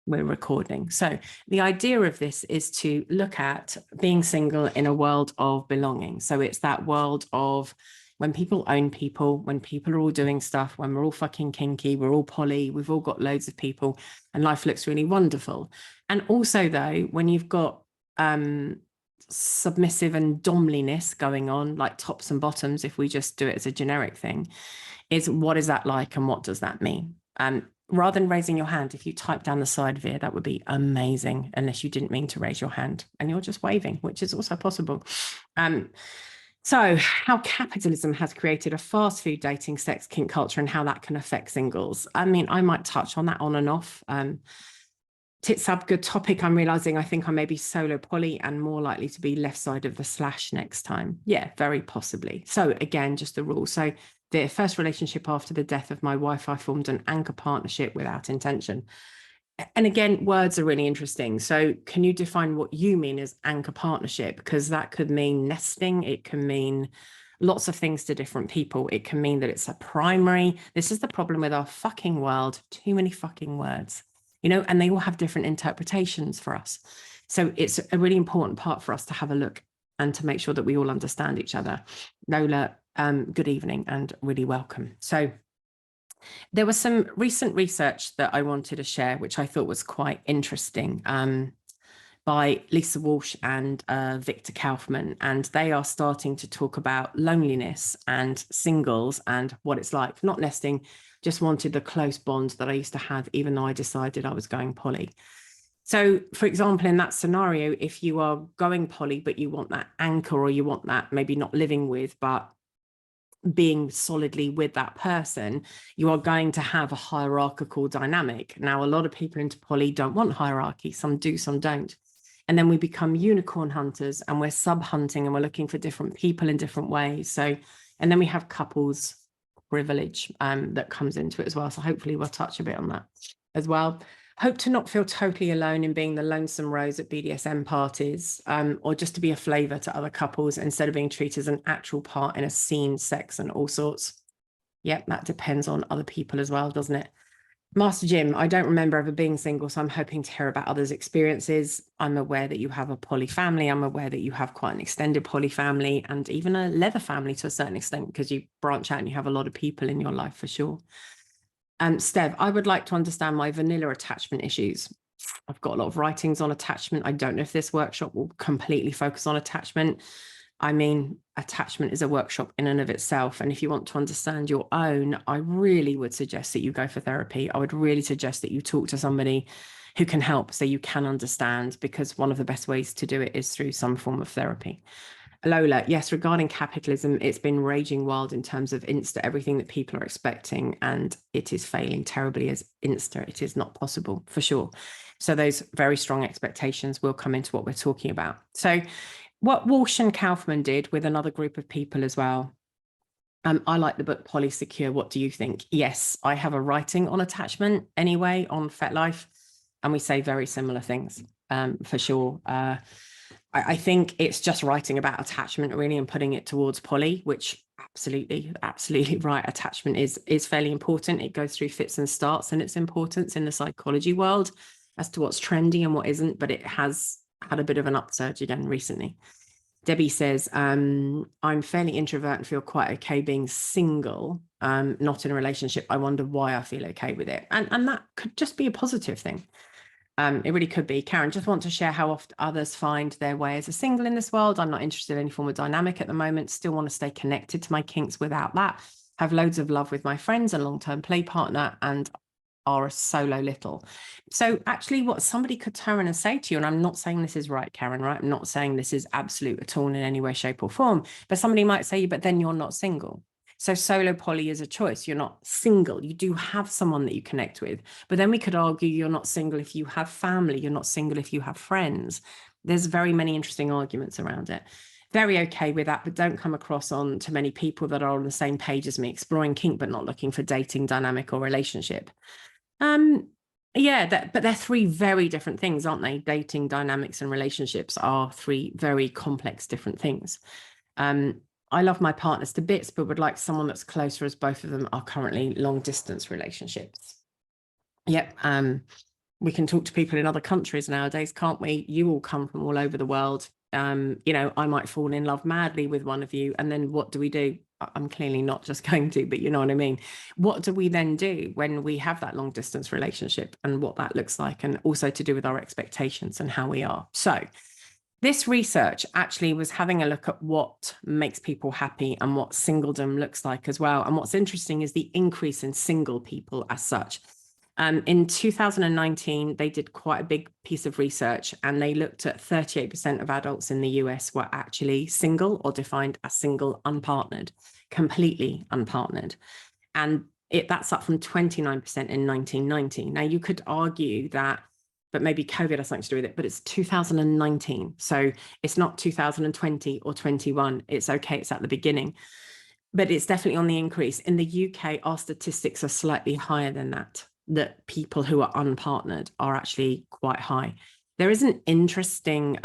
we're recording. So the idea of this is to look at being single in a world of belonging. So it's that world of when people own people, when people are all doing stuff, when we're all fucking kinky, we're all poly, we've all got loads of people and life looks really wonderful. And also though, when you've got submissive and domliness going on, like tops and bottoms, if we just do it as a generic thing, is what is that like and what does that mean? Rather than raising your hand, if you type down the side of it, that would be amazing, unless you didn't mean to raise your hand and you're just waving, which is also possible. So how capitalism has created a fast food dating sex kink culture and how that can affect singles. I mean, I might touch on that on and off. Tits up, good topic. I'm realizing I think I may be solo poly and more likely to be left side of the slash next time. Yeah, very possibly. So again, just the rule. So the first relationship after the death of my wife, I formed an anchor partnership without intention. And again, words are really interesting. So can you define what you mean as anchor partnership? Because that could mean nesting. It can mean lots of things to different people. It can mean that it's a primary. This is the problem with our fucking world. Too many fucking words, you know, and they all have different interpretations for us. So it's a really important part for us to have a look and to make sure that we all understand each other. Lola, good evening and really welcome. So there was some recent research that I wanted to share, which I thought was quite interesting, by Lisa Walsh and Victor Kaufman, and they are starting to talk about loneliness and singles and what it's like. Not nesting, just wanted the close bond that I used to have, even though I decided I was going poly. So, for example, in that scenario, if you are going poly, but you want that anchor, or you want that maybe not living with, but being solidly with that person, you are going to have a hierarchical dynamic. Now, a lot of people into poly don't want hierarchy. Some do, some don't. And then we become unicorn hunters and we're sub hunting and we're looking for different people in different ways. So, and then we have couples privilege that comes into it as well. So hopefully we'll touch a bit on that as well. Hope to not feel totally alone in being the lonesome rose at BDSM parties, or just to be a flavor to other couples instead of being treated as an actual part in a scene, sex and all sorts. Yep, that depends on other people as well, doesn't it? Master Jim, I don't remember ever being single, so I'm hoping to hear about others' experiences. I'm aware that you have a poly family. I'm aware that you have quite an extended poly family and even a leather family to a certain extent, because you branch out and you have a lot of people in your life for sure. Stev, I would like to understand my vanilla attachment issues. I've got a lot of writings on attachment. I don't know if this workshop will completely focus on attachment. I mean, attachment is a workshop in and of itself. And if you want to understand your own, I really would suggest that you go for therapy. I would really suggest that you talk to somebody who can help so you can understand, because one of the best ways to do it is through some form of therapy. Lola, yes, regarding capitalism, it's been raging wild in terms of Insta, everything that people are expecting, and it is failing terribly as Insta. It is not possible for sure. So those very strong expectations will come into what we're talking about. So what Walsh and Kaufman did with another group of people as well. I like the book Polysecure. What do you think? Yes, I have a writing on attachment anyway on FetLife, and we say very similar things for sure. I think it's just writing about attachment really and putting it towards poly, which absolutely right. Attachment is fairly important. It goes through fits and starts and its importance in the psychology world as to what's trendy and what isn't, but it has had a bit of an upsurge again recently. Debbie says, I'm fairly introvert and feel quite okay being single, not in a relationship. I wonder why I feel okay with it. And that could just be a positive thing. It really could be. Karen, just want to share how often others find their way as a single in this world. I'm not interested in any form of dynamic at the moment. Still want to stay connected to my kinks without that. Have loads of love with my friends and long-term play partner, and are a solo little. So actually what somebody could turn and say to you, and I'm not saying this is right, Karen, right? I'm not saying this is absolute at all in any way, shape or form, but somebody might say, but then you're not single. So solo poly is a choice. You're not single. You do have someone that you connect with. But then we could argue you're not single if you have family. You're not single if you have friends. There's very many interesting arguments around it. Very okay with that, but don't come across on to many people that are on the same page as me, exploring kink, but not looking for dating, dynamic or relationship. Yeah, but they're three very different things, aren't they? Dating, dynamics and relationships are three very complex different things. I love my partners to bits, but would like someone that's closer, as both of them are currently long distance relationships. Yep. We can talk to people in other countries nowadays, can't we? You all come from all over the world. You know, I might fall in love madly with one of you, and then what do we do? I'm clearly not just going to, but you know what I mean. What do we then do when we have that long distance relationship, and what that looks like, and also to do with our expectations and how we are? So this research actually was having a look at what makes people happy and what singledom looks like as well. And what's interesting is the increase in single people as such. In 2019, they did quite a big piece of research, and they looked at 38% of adults in the US were actually single, or defined as single, unpartnered, completely unpartnered. And that's up from 29% in 1990. Now, you could argue that, but maybe COVID has something to do with it, but it's 2019. So it's not 2020 or 21. It's okay, it's at the beginning. But it's definitely on the increase. In the UK, our statistics are slightly higher than that people who are unpartnered are actually quite high. There is an interesting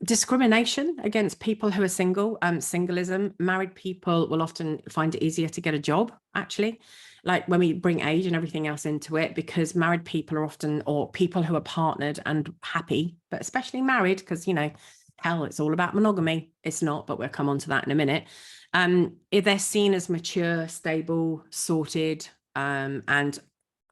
discrimination against people who are single. Singleism. Married people will often find it easier to get a job, actually, like when we bring age and everything else into it, because married people are often, or people who are partnered and happy, but especially married, because, you know, hell, it's all about monogamy. It's not, but we'll come on to that in a minute. If they're seen as mature, stable, sorted, and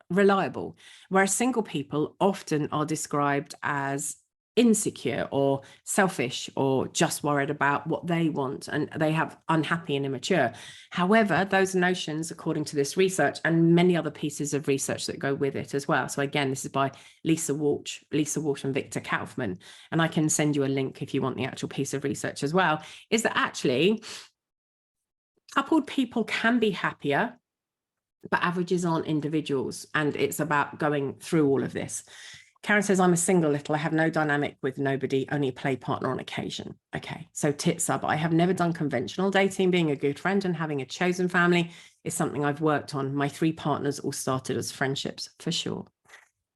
reliable, whereas single people often are described as insecure or selfish or just worried about what they want, and they have unhappy and immature. However, those notions, according to this research and many other pieces of research that go with it as well, so again, this is by Lisa Walsh and Victor Kaufman, and I can send you a link if you want the actual piece of research as well, is that actually coupled people can be happier, but averages aren't individuals, and it's about going through all of this. Karen says, I'm a single little. I have no dynamic with nobody, only a play partner on occasion. Okay, so tits up. I have never done conventional dating. Being a good friend and having a chosen family is something I've worked on. My 3 partners all started as friendships, for sure.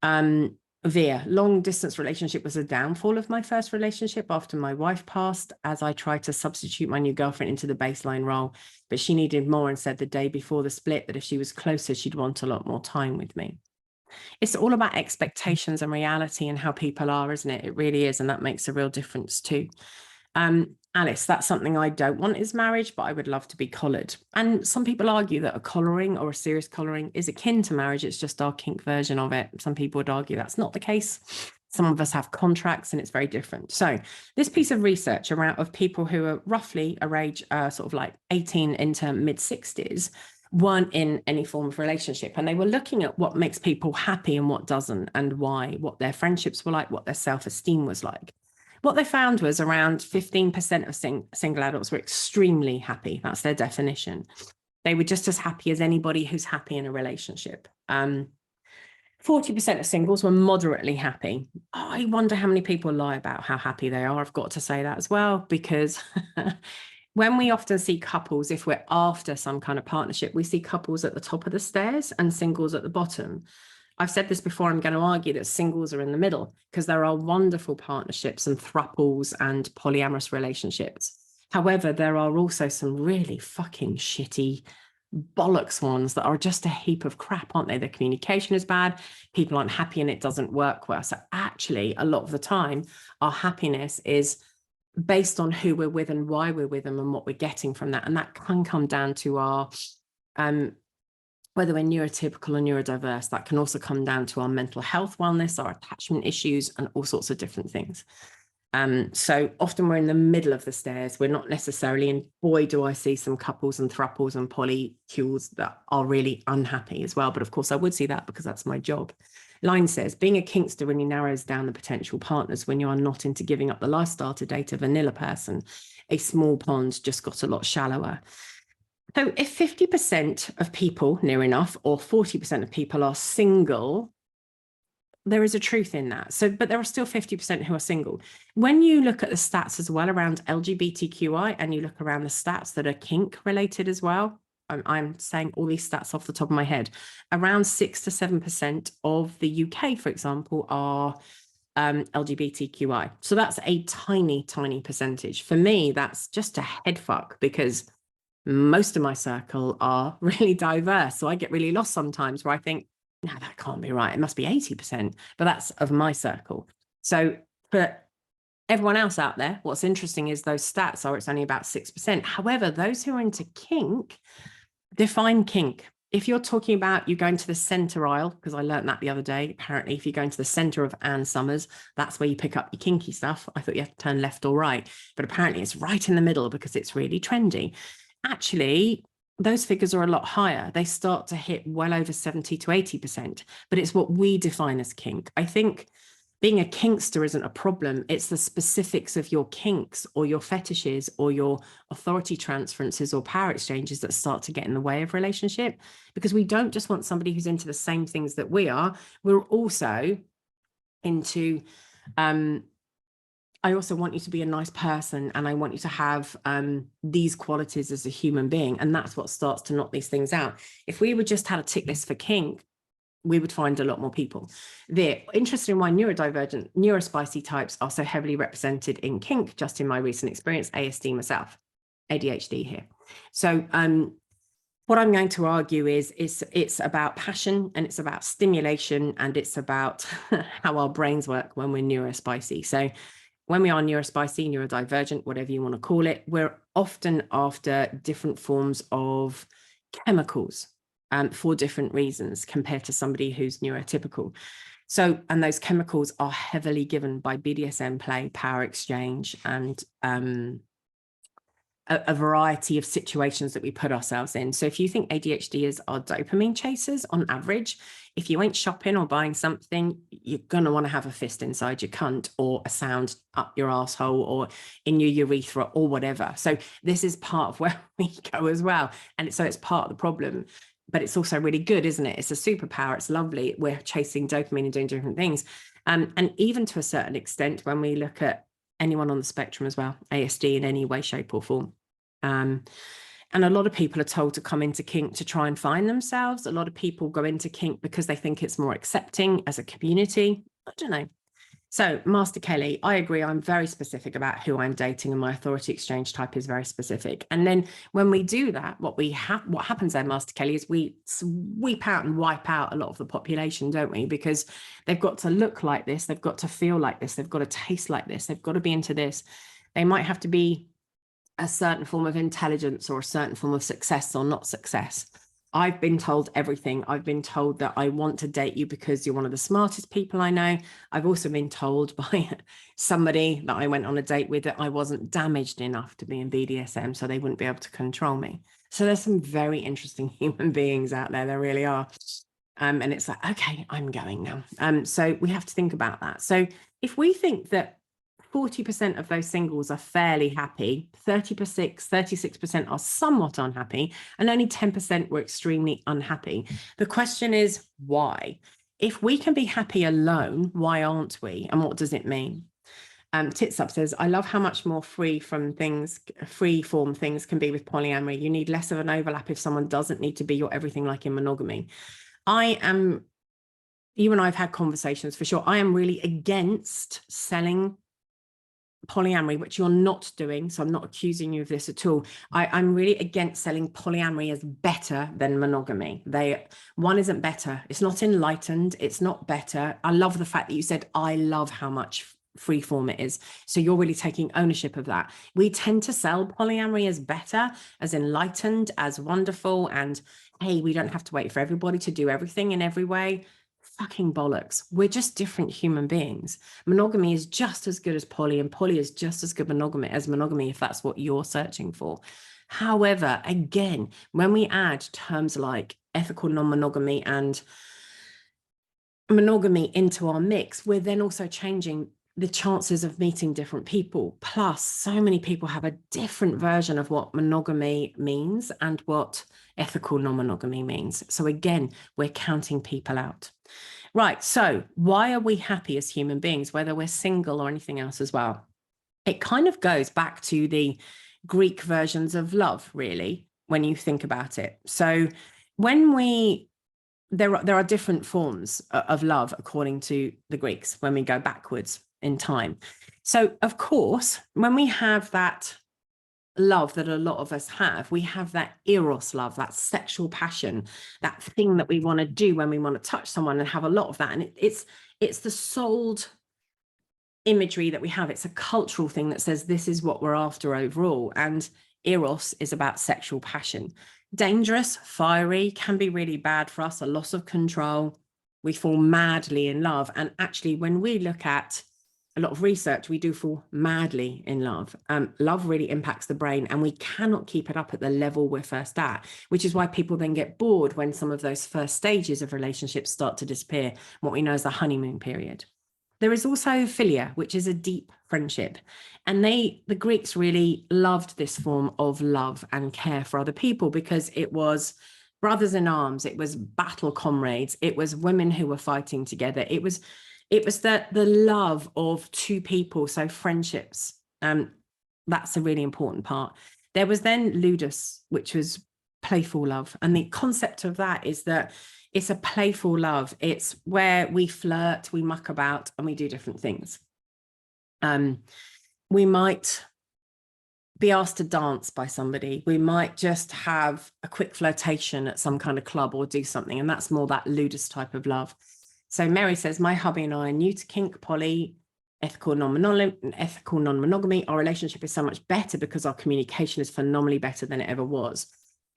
Via, long distance relationship was a downfall of my first relationship after my wife passed, as I tried to substitute my new girlfriend into the baseline role, but she needed more and said the day before the split that if she was closer, she'd want a lot more time with me. It's all about expectations and reality and how people are, isn't it? It really is. And that makes a real difference too. Alice, that's something I don't want is marriage, but I would love to be collared. And some people argue that a collaring or a serious collaring is akin to marriage. It's just our kink version of it. Some people would argue that's not the case. Some of us have contracts and it's very different. So this piece of research around of people who are roughly a age sort of like 18 into mid 60s weren't in any form of relationship, and they were looking at what makes people happy and what doesn't, and why, what their friendships were like, what their self-esteem was like. What they found was around 15% of single adults were extremely happy. That's their definition. They were just as happy as anybody who's happy in a relationship. 40% of singles were moderately happy. I wonder how many people lie about how happy they are. I've got to say that as well, because when we often see couples, if we're after some kind of partnership, we see couples at the top of the stairs and singles at the bottom. I've said this before, I'm going to argue that singles are in the middle, because there are wonderful partnerships and thruples and polyamorous relationships. However, there are also some really fucking shitty bollocks ones that are just a heap of crap, aren't they? The communication is bad, people aren't happy, and it doesn't work well. So actually, a lot of the time, our happiness is based on who we're with and why we're with them and what we're getting from that. And that can come down to our whether we're neurotypical or neurodiverse. That can also come down to our mental health wellness, our attachment issues, and all sorts of different things. So often we're in the middle of the stairs. We're not necessarily, and boy, do I see some couples and thruples and polycules that are really unhappy as well. But of course I would see that because that's my job. Line says, being a kinkster really narrows down the potential partners when you are not into giving up the lifestyle to date a vanilla person. A small pond just got a lot shallower. So if 50% of people, near enough, or 40% of people are single, there is a truth in that. So, but there are still 50% who are single. When you look at the stats as well around LGBTQI, and you look around the stats that are kink related as well, I'm saying all these stats off the top of my head, around 6 to 7% of the UK, for example, are LGBTQI. So that's a tiny, tiny percentage. For me, that's just a head fuck, because Most of my circle are really diverse. So I get really lost sometimes where I think, no, that can't be right. It must be 80%, but that's of my circle. So for everyone else out there, what's interesting is those stats are it's only about 6%. However, those who are into kink, define kink. If you're talking about you going to the center aisle, because I learned that the other day, apparently if you go into the center of Ann Summers, that's where you pick up your kinky stuff. I thought you had to turn left or right, but apparently it's right in the middle because it's really trendy. Actually, those figures are a lot higher. They start to hit well over 70 to 80%, but it's what we define as kink. I think being a kinkster isn't a problem. It's the specifics of your kinks or your fetishes or your authority transferences or power exchanges that start to get in the way of relationship, because we don't just want somebody who's into the same things that we are. We're also into, I also want you to be a nice person, and I want you to have these qualities as a human being. And that's what starts to knock these things out. If we would just had a tick list for kink, we would find a lot more people. The interesting why neurodivergent, neurospicy types are so heavily represented in kink, just in my recent experience, ASD myself, ADHD here. So what I'm going to argue is it's about passion, and it's about stimulation, and it's about how our brains work when we're neurospicy. So when we are neurospicy, neurodivergent, whatever you want to call it, we're often after different forms of chemicals for different reasons compared to somebody who's neurotypical. So, and those chemicals are heavily given by BDSM play, power exchange, and a variety of situations that we put ourselves in. So if you think ADHDers are dopamine chasers on average, if you ain't shopping or buying something, you're going to want to have a fist inside your cunt, or a sound up your asshole, or in your urethra, or whatever. So this is part of where we go as well. And so it's part of the problem, but it's also really good, isn't it? It's a superpower. It's lovely. We're chasing dopamine and doing different things. And even to a certain extent, when we look at anyone on the spectrum as well, ASD in any way, shape or form. And a lot of people are told to come into kink to try and find themselves. A lot of people go into kink because they think it's more accepting as a community. I don't know. So Master Kelly, I agree. I'm very specific about who I'm dating, and my authority exchange type is very specific. And then when we do that, what happens there, Master Kelly, is we sweep out and wipe out a lot of the population, don't we? Because they've got to look like this, they've got to feel like this, they've got to taste like this, they've got to be into this. They might have to be a certain form of intelligence or a certain form of success or not success. I've been told everything. I've been told that I want to date you because you're one of the smartest people I know. I've also been told by somebody that I went on a date with that I wasn't damaged enough to be in BDSM, so they wouldn't be able to control me. So there's some very interesting human beings out there. There really are. And it's like, okay, I'm going now. So we have to think about that. So if we think that 40% of those singles are fairly happy, 36% are somewhat unhappy, and only 10% were extremely unhappy. The question is, why? If we can be happy alone, why aren't we? And what does it mean? Titsup says, I love how much more free form things can be with polyamory. You need less of an overlap if someone doesn't need to be your everything like in monogamy. You and I have had conversations for sure. I am really against selling polyamory, which you're not doing, so I'm not accusing you of this at all. I'm really against selling polyamory as better than monogamy. One isn't better. It's not enlightened. It's not better. I love the fact that you said, I love how much freeform it is. So you're really taking ownership of that. We tend to sell polyamory as better, as enlightened, as wonderful, and hey, we don't have to wait for everybody to do everything in every way. Fucking bollocks. We're just different human beings. Monogamy is just as good as poly, and poly is just as good as monogamy if that's what you're searching for. However, again, when we add terms like ethical non-monogamy and monogamy into our mix, we're then also changing the chances of meeting different people. Plus, so many people have a different version of what monogamy means and what ethical non-monogamy means. So again, we're counting people out. Right, so why are we happy as human beings, whether we're single or anything else as well? It kind of goes back to the Greek versions of love, really, when you think about it. So there are different forms of love according to the Greeks when we go backwards in time. So of course, when we have that love that a lot of us have. We have that eros love, that sexual passion, that thing that we want to do when we want to touch someone, and have a lot of that. And it's the sold imagery that we have. It's a cultural thing that says this is what we're after overall. And eros is about sexual passion. Dangerous, fiery, can be really bad for us, a loss of control. We fall madly in love. And actually, when we look at a lot of research, we do fall madly in love. Love really impacts the brain, and we cannot keep it up at the level we're first at, which is why people then get bored when some of those first stages of relationships start to disappear, what we know as the honeymoon period. There is also philia, which is a deep friendship. And the Greeks really loved this form of love and care for other people, because it was brothers in arms, it was battle comrades, it was women who were fighting together. It was the love of two people, so friendships. That's a really important part. There was then ludus, which was playful love. And the concept of that is that it's a playful love. It's where we flirt, we muck about, and we do different things. We might be asked to dance by somebody. We might just have a quick flirtation at some kind of club or do something. And that's more that ludus type of love. So Mary says, my hubby and I are new to kink, poly, ethical non-monogamy. Our relationship is so much better because our communication is phenomenally better than it ever was.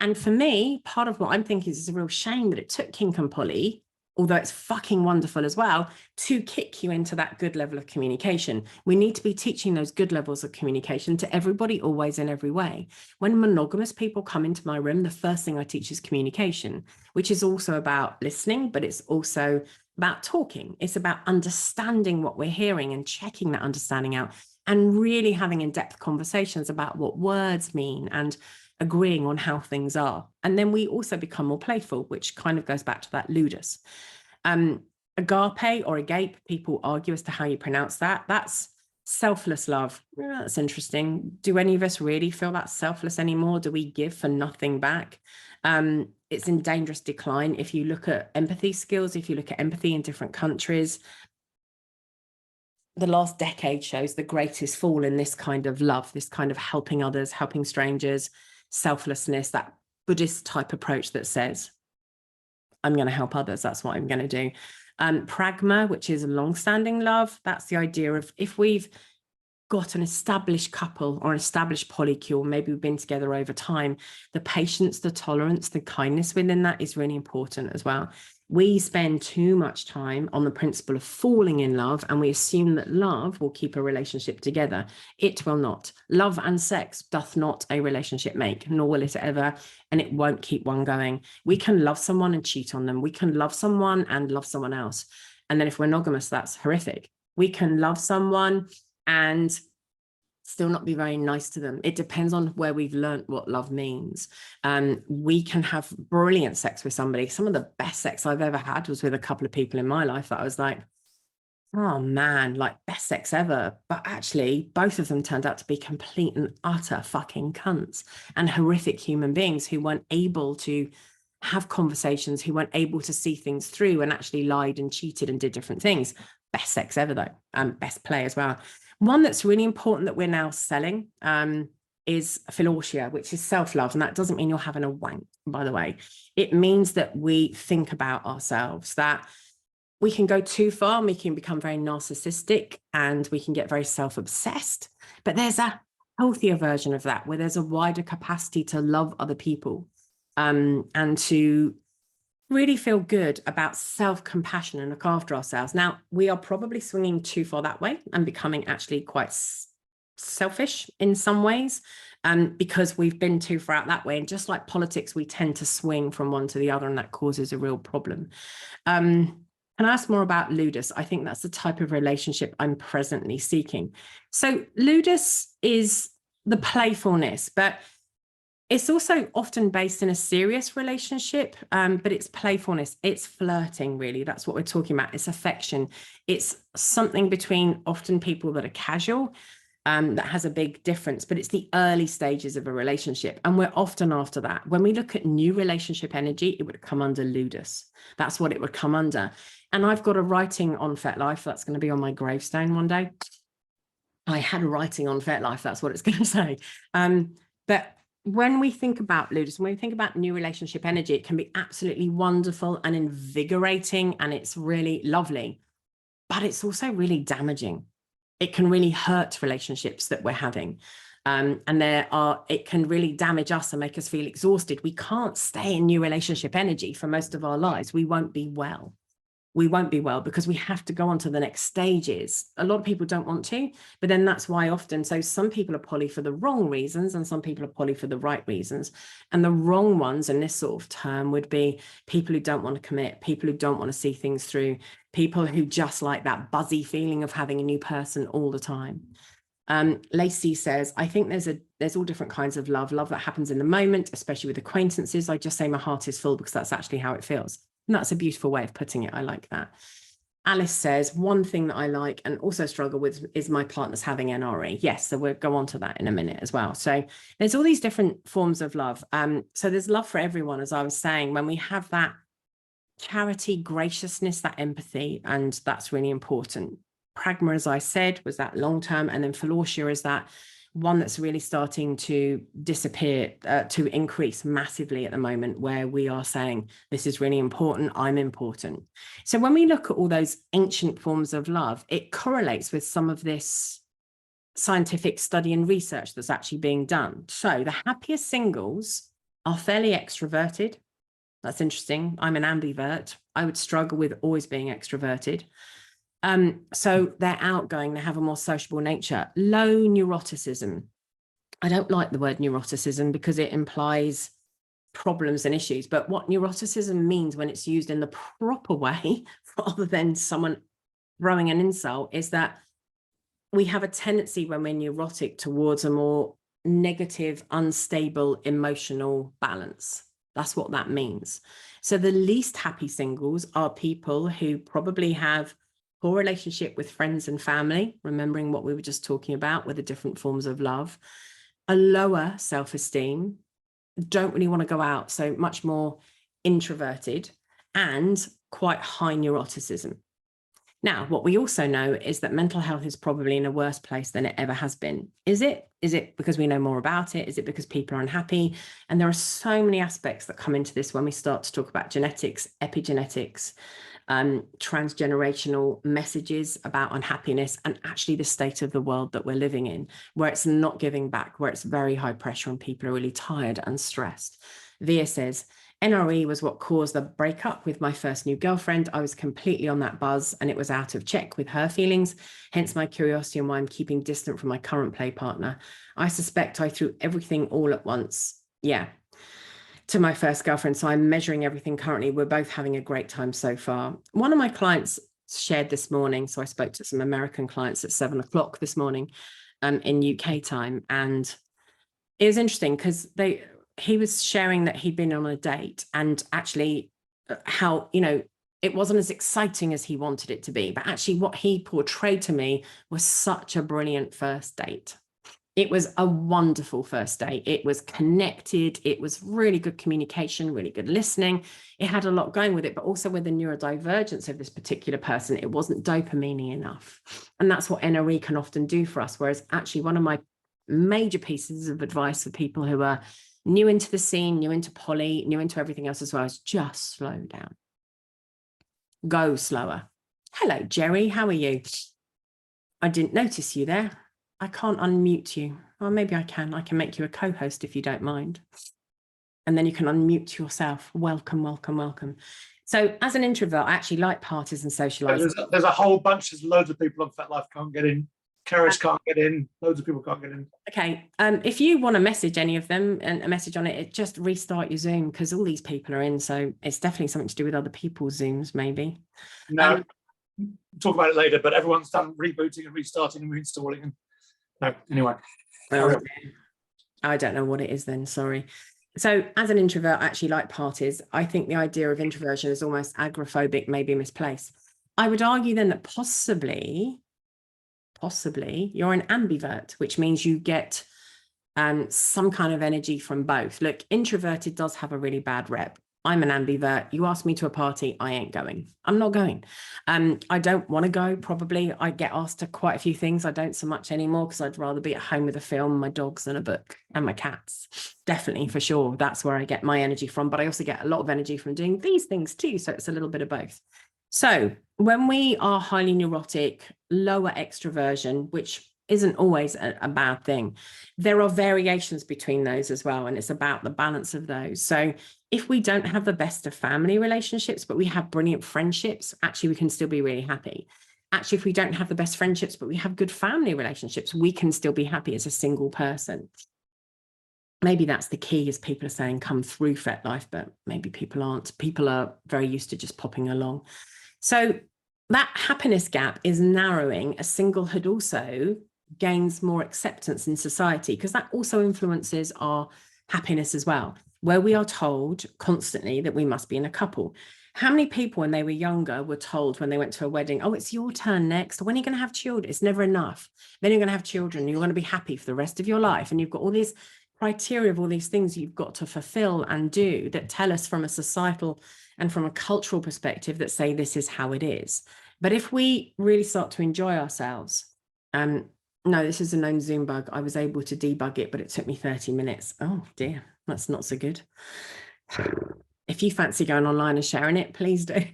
And for me, part of what I'm thinking is it's a real shame that it took kink and poly, although it's fucking wonderful as well, to kick you into that good level of communication. We need to be teaching those good levels of communication to everybody, always, in every way. When monogamous people come into my room, the first thing I teach is communication, which is also about listening, but it's also about talking. It's about understanding what we're hearing and checking that understanding out, and really having in-depth conversations about what words mean and agreeing on how things are. And then we also become more playful, which kind of goes back to that ludus. Agape or agape, people argue as to how you pronounce that. That's selfless love. Yeah, that's interesting. Do any of us really feel that selfless anymore? Do we give for nothing back? It's in dangerous decline. If you look at empathy skills, if you look at empathy in different countries, the last decade shows the greatest fall in this kind of love, this kind of helping others, helping strangers, selflessness, that Buddhist type approach that says, I'm going to help others, that's what I'm going to do. Pragma, which is a long-standing love, that's the idea of if we've got an established couple or an established polycule, maybe we've been together over time, the patience, the tolerance, the kindness within that is really important as well. We spend too much time on the principle of falling in love, and we assume that love will keep a relationship together. It will not. Love and sex doth not a relationship make, nor will it ever, and it won't keep one going. We can love someone and cheat on them. We can love someone and love someone else. And then if we're monogamous, that's horrific. We can love someone and still not be very nice to them. It depends on where we've learned what love means. We can have brilliant sex with somebody. Some of the best sex I've ever had was with a couple of people in my life that I was like, oh man, like best sex ever. But actually, both of them turned out to be complete and utter fucking cunts and horrific human beings who weren't able to have conversations, who weren't able to see things through, and actually lied and cheated and did different things. Best sex ever though, best play as well. One that's really important that we're now selling is philautia, which is self-love. And that doesn't mean you're having a wank, by the way. It means that we think about ourselves, that we can go too far and we can become very narcissistic and we can get very self-obsessed. But there's a healthier version of that where there's a wider capacity to love other people and to really feel good about self-compassion and look after ourselves. Now, we are probably swinging too far that way and becoming actually quite selfish in some ways because we've been too far out that way. And just like politics, we tend to swing from one to the other, and that causes a real problem. Can I ask more about ludus? I think that's the type of relationship I'm presently seeking. So ludus is the playfulness, but it's also often based in a serious relationship, but it's playfulness, it's flirting, really. That's what we're talking about. It's affection. It's something between often people that are casual, that has a big difference, but it's the early stages of a relationship. And we're often after that. When we look at new relationship energy, it would come under ludus. That's what it would come under. And I've got a writing on FetLife that's going to be on my gravestone one day. I had a writing on FetLife, that's what it's going to say. But when we think about Ludus, when we think about new relationship energy, it can be absolutely wonderful and invigorating, and it's really lovely, but it's also really damaging. It can really hurt relationships that we're having. And it can really damage us and make us feel exhausted. We can't stay in new relationship energy for most of our lives. We won't be well. We won't be well because we have to go on to the next stages. A lot of people don't want to, but then that's why often, so some people are poly for the wrong reasons and some people are poly for the right reasons. And the wrong ones in this sort of term would be people who don't want to commit, people who don't want to see things through, people who just like that buzzy feeling of having a new person all the time. Lacey says, I think there's all different kinds of love that happens in the moment, especially with acquaintances. I just say my heart is full because that's actually how it feels. And that's a beautiful way of putting it. I like that. Alice says, one thing that I like and also struggle with is my partner's having NRE. Yes, so we'll go on to that in a minute as well. So there's all these different forms of love. So there's love for everyone, as I was saying, when we have that charity, graciousness, that empathy, and that's really important. Pragma, as I said, was that long term, and then Philautia is that one that's really starting to disappear, to increase massively at the moment, where we are saying, this is really important, I'm important. So when we look at all those ancient forms of love, it correlates with some of this scientific study and research that's actually being done. So the happiest singles are fairly extroverted. That's interesting. I'm an ambivert. I would struggle with always being extroverted. So they're outgoing, they have a more sociable nature, low neuroticism. I don't like the word neuroticism because it implies problems and issues, but what neuroticism means when it's used in the proper way, rather than someone throwing an insult, is that we have a tendency when we're neurotic towards a more negative, unstable emotional balance. That's what that means. So the least happy singles are people who probably have poor relationship with friends and family, remembering what we were just talking about with the different forms of love, a lower self-esteem, don't really want to go out, so much more introverted, and quite high neuroticism. Now, what we also know is that mental health is probably in a worse place than it ever has been. Is it? Is it because we know more about it? Is it because people are unhappy? And there are so many aspects that come into this when we start to talk about genetics, epigenetics, transgenerational messages about unhappiness, and actually the state of the world that we're living in, where it's not giving back, where it's very high pressure and people are really tired and stressed. Via says, NRE was what caused the breakup with my first new girlfriend. I was completely on that buzz and it was out of check with her feelings, hence my curiosity and why I'm keeping distant from my current play partner. I suspect I threw everything all at once. Yeah. To my first girlfriend. So I'm measuring everything currently. We're both having a great time so far. One of my clients shared this morning. So I spoke to some American clients at 7 o'clock this morning in UK time. And it was interesting because he was sharing that he'd been on a date and actually how, it wasn't as exciting as he wanted it to be. But actually what he portrayed to me was such a brilliant first date. It was a wonderful first date. It was connected. It was really good communication, really good listening. It had a lot going with it, but also with the neurodivergence of this particular person, it wasn't dopamine enough. And that's what NRE can often do for us. Whereas actually one of my major pieces of advice for people who are new into the scene, new into poly, new into everything else as well, is just slow down. Go slower. Hello, Jerry. How are you? I didn't notice you there. I can't unmute you. Well, maybe I can. I can make you a co-host if you don't mind. And then you can unmute yourself. Welcome, welcome, welcome. So as an introvert, I actually like parties and socializing. There's a whole bunch. There's loads of people on FetLife can't get in. Karis can't get in. Loads of people can't get in. Okay. If you want to message any of them and a message on it, just restart your Zoom because all these people are in. So it's definitely something to do with other people's Zooms, maybe. No, talk about it later, but everyone's done rebooting and restarting and reinstalling. And no, anyway. I don't know what it is then, sorry. So as an introvert, I actually like parties. I think the idea of introversion is almost agoraphobic, maybe misplaced. I would argue then that possibly you're an ambivert, which means you get some kind of energy from both. Look, introverted does have a really bad rep. I'm an ambivert. You ask me to a party, I ain't going. I'm not going. I don't want to go, probably. I get asked to quite a few things. I don't so much anymore because I'd rather be at home with a film, my dogs, and a book, and my cats. Definitely, for sure. That's where I get my energy from. But I also get a lot of energy from doing these things too. So it's a little bit of both. So when we are highly neurotic, lower extroversion, which isn't always a bad thing, there are variations between those as well. And it's about the balance of those. So if we don't have the best of family relationships, but we have brilliant friendships, actually, we can still be really happy. Actually, if we don't have the best friendships, but we have good family relationships, we can still be happy as a single person. Maybe that's the key, as people are saying, come through FetLife, but maybe people aren't. People are very used to just popping along. So that happiness gap is narrowing as singlehood also gains more acceptance in society, because that also influences our happiness as well, where we are told constantly that we must be in a couple. How many people when they were younger were told when they went to a wedding, oh, it's your turn next. When are you going to have children? It's never enough. Then you're going to have children. You're going to be happy for the rest of your life. And you've got all these criteria of all these things you've got to fulfill and do that tell us from a societal and from a cultural perspective that say this is how it is. But if we really start to enjoy ourselves, no, this is a known Zoom bug. I was able to debug it, but it took me 30 minutes. Oh dear, that's not so good. If you fancy going online and sharing it, please do.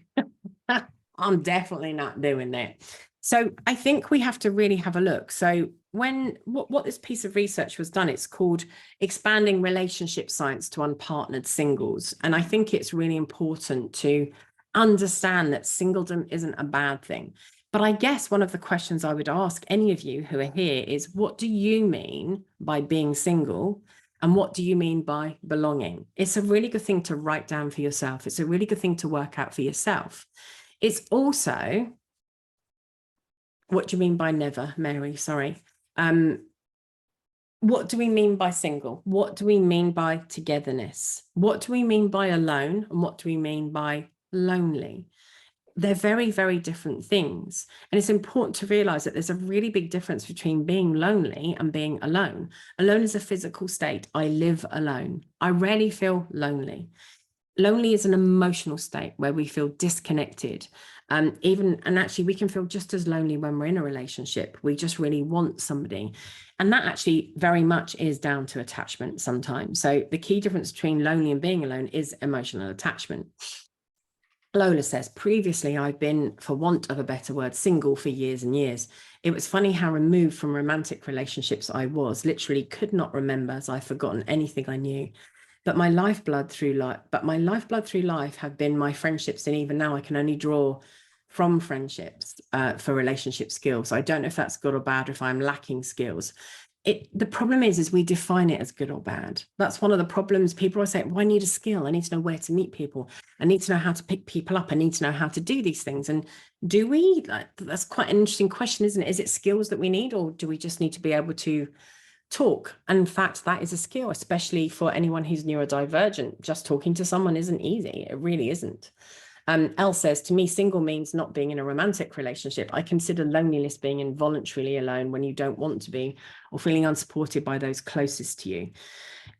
I'm definitely not doing that. So I think we have to really have a look. So what this piece of research was done, it's called Expanding Relationship Science to Unpartnered Singles. And I think it's really important to understand that singledom isn't a bad thing. But I guess one of the questions I would ask any of you who are here is, what do you mean by being single? And what do you mean by belonging? It's a really good thing to write down for yourself. It's a really good thing to work out for yourself. It's also, what do you mean by never, Mary? Sorry. What do we mean by single? What do we mean by togetherness? What do we mean by alone? And what do we mean by lonely? They're very, very different things. And it's important to realize that there's a really big difference between being lonely and being alone. Alone is a physical state. I live alone. I rarely feel lonely. Lonely is an emotional state where we feel disconnected. And actually we can feel just as lonely when we're in a relationship. We just really want somebody. And that actually very much is down to attachment sometimes. So the key difference between lonely and being alone is emotional attachment. Lola says, previously I've been, for want of a better word, single for years and years. It was funny how removed from romantic relationships I was, literally could not remember, as I've forgotten anything I knew. But my lifeblood through life have been my friendships, and even now I can only draw from friendships for relationship skills. So I don't know if that's good or bad, or if I'm lacking skills. The problem is we define it as good or bad. That's one of the problems. People are saying, well, I need a skill. I need to know where to meet people. I need to know how to pick people up. I need to know how to do these things. And do we? That's quite an interesting question, isn't it? Is it skills that we need, or do we just need to be able to talk? And in fact, that is a skill, especially for anyone who's neurodivergent. Just talking to someone isn't easy. It really isn't. Elle says, to me, single means not being in a romantic relationship. I consider loneliness being involuntarily alone when you don't want to be, or feeling unsupported by those closest to you.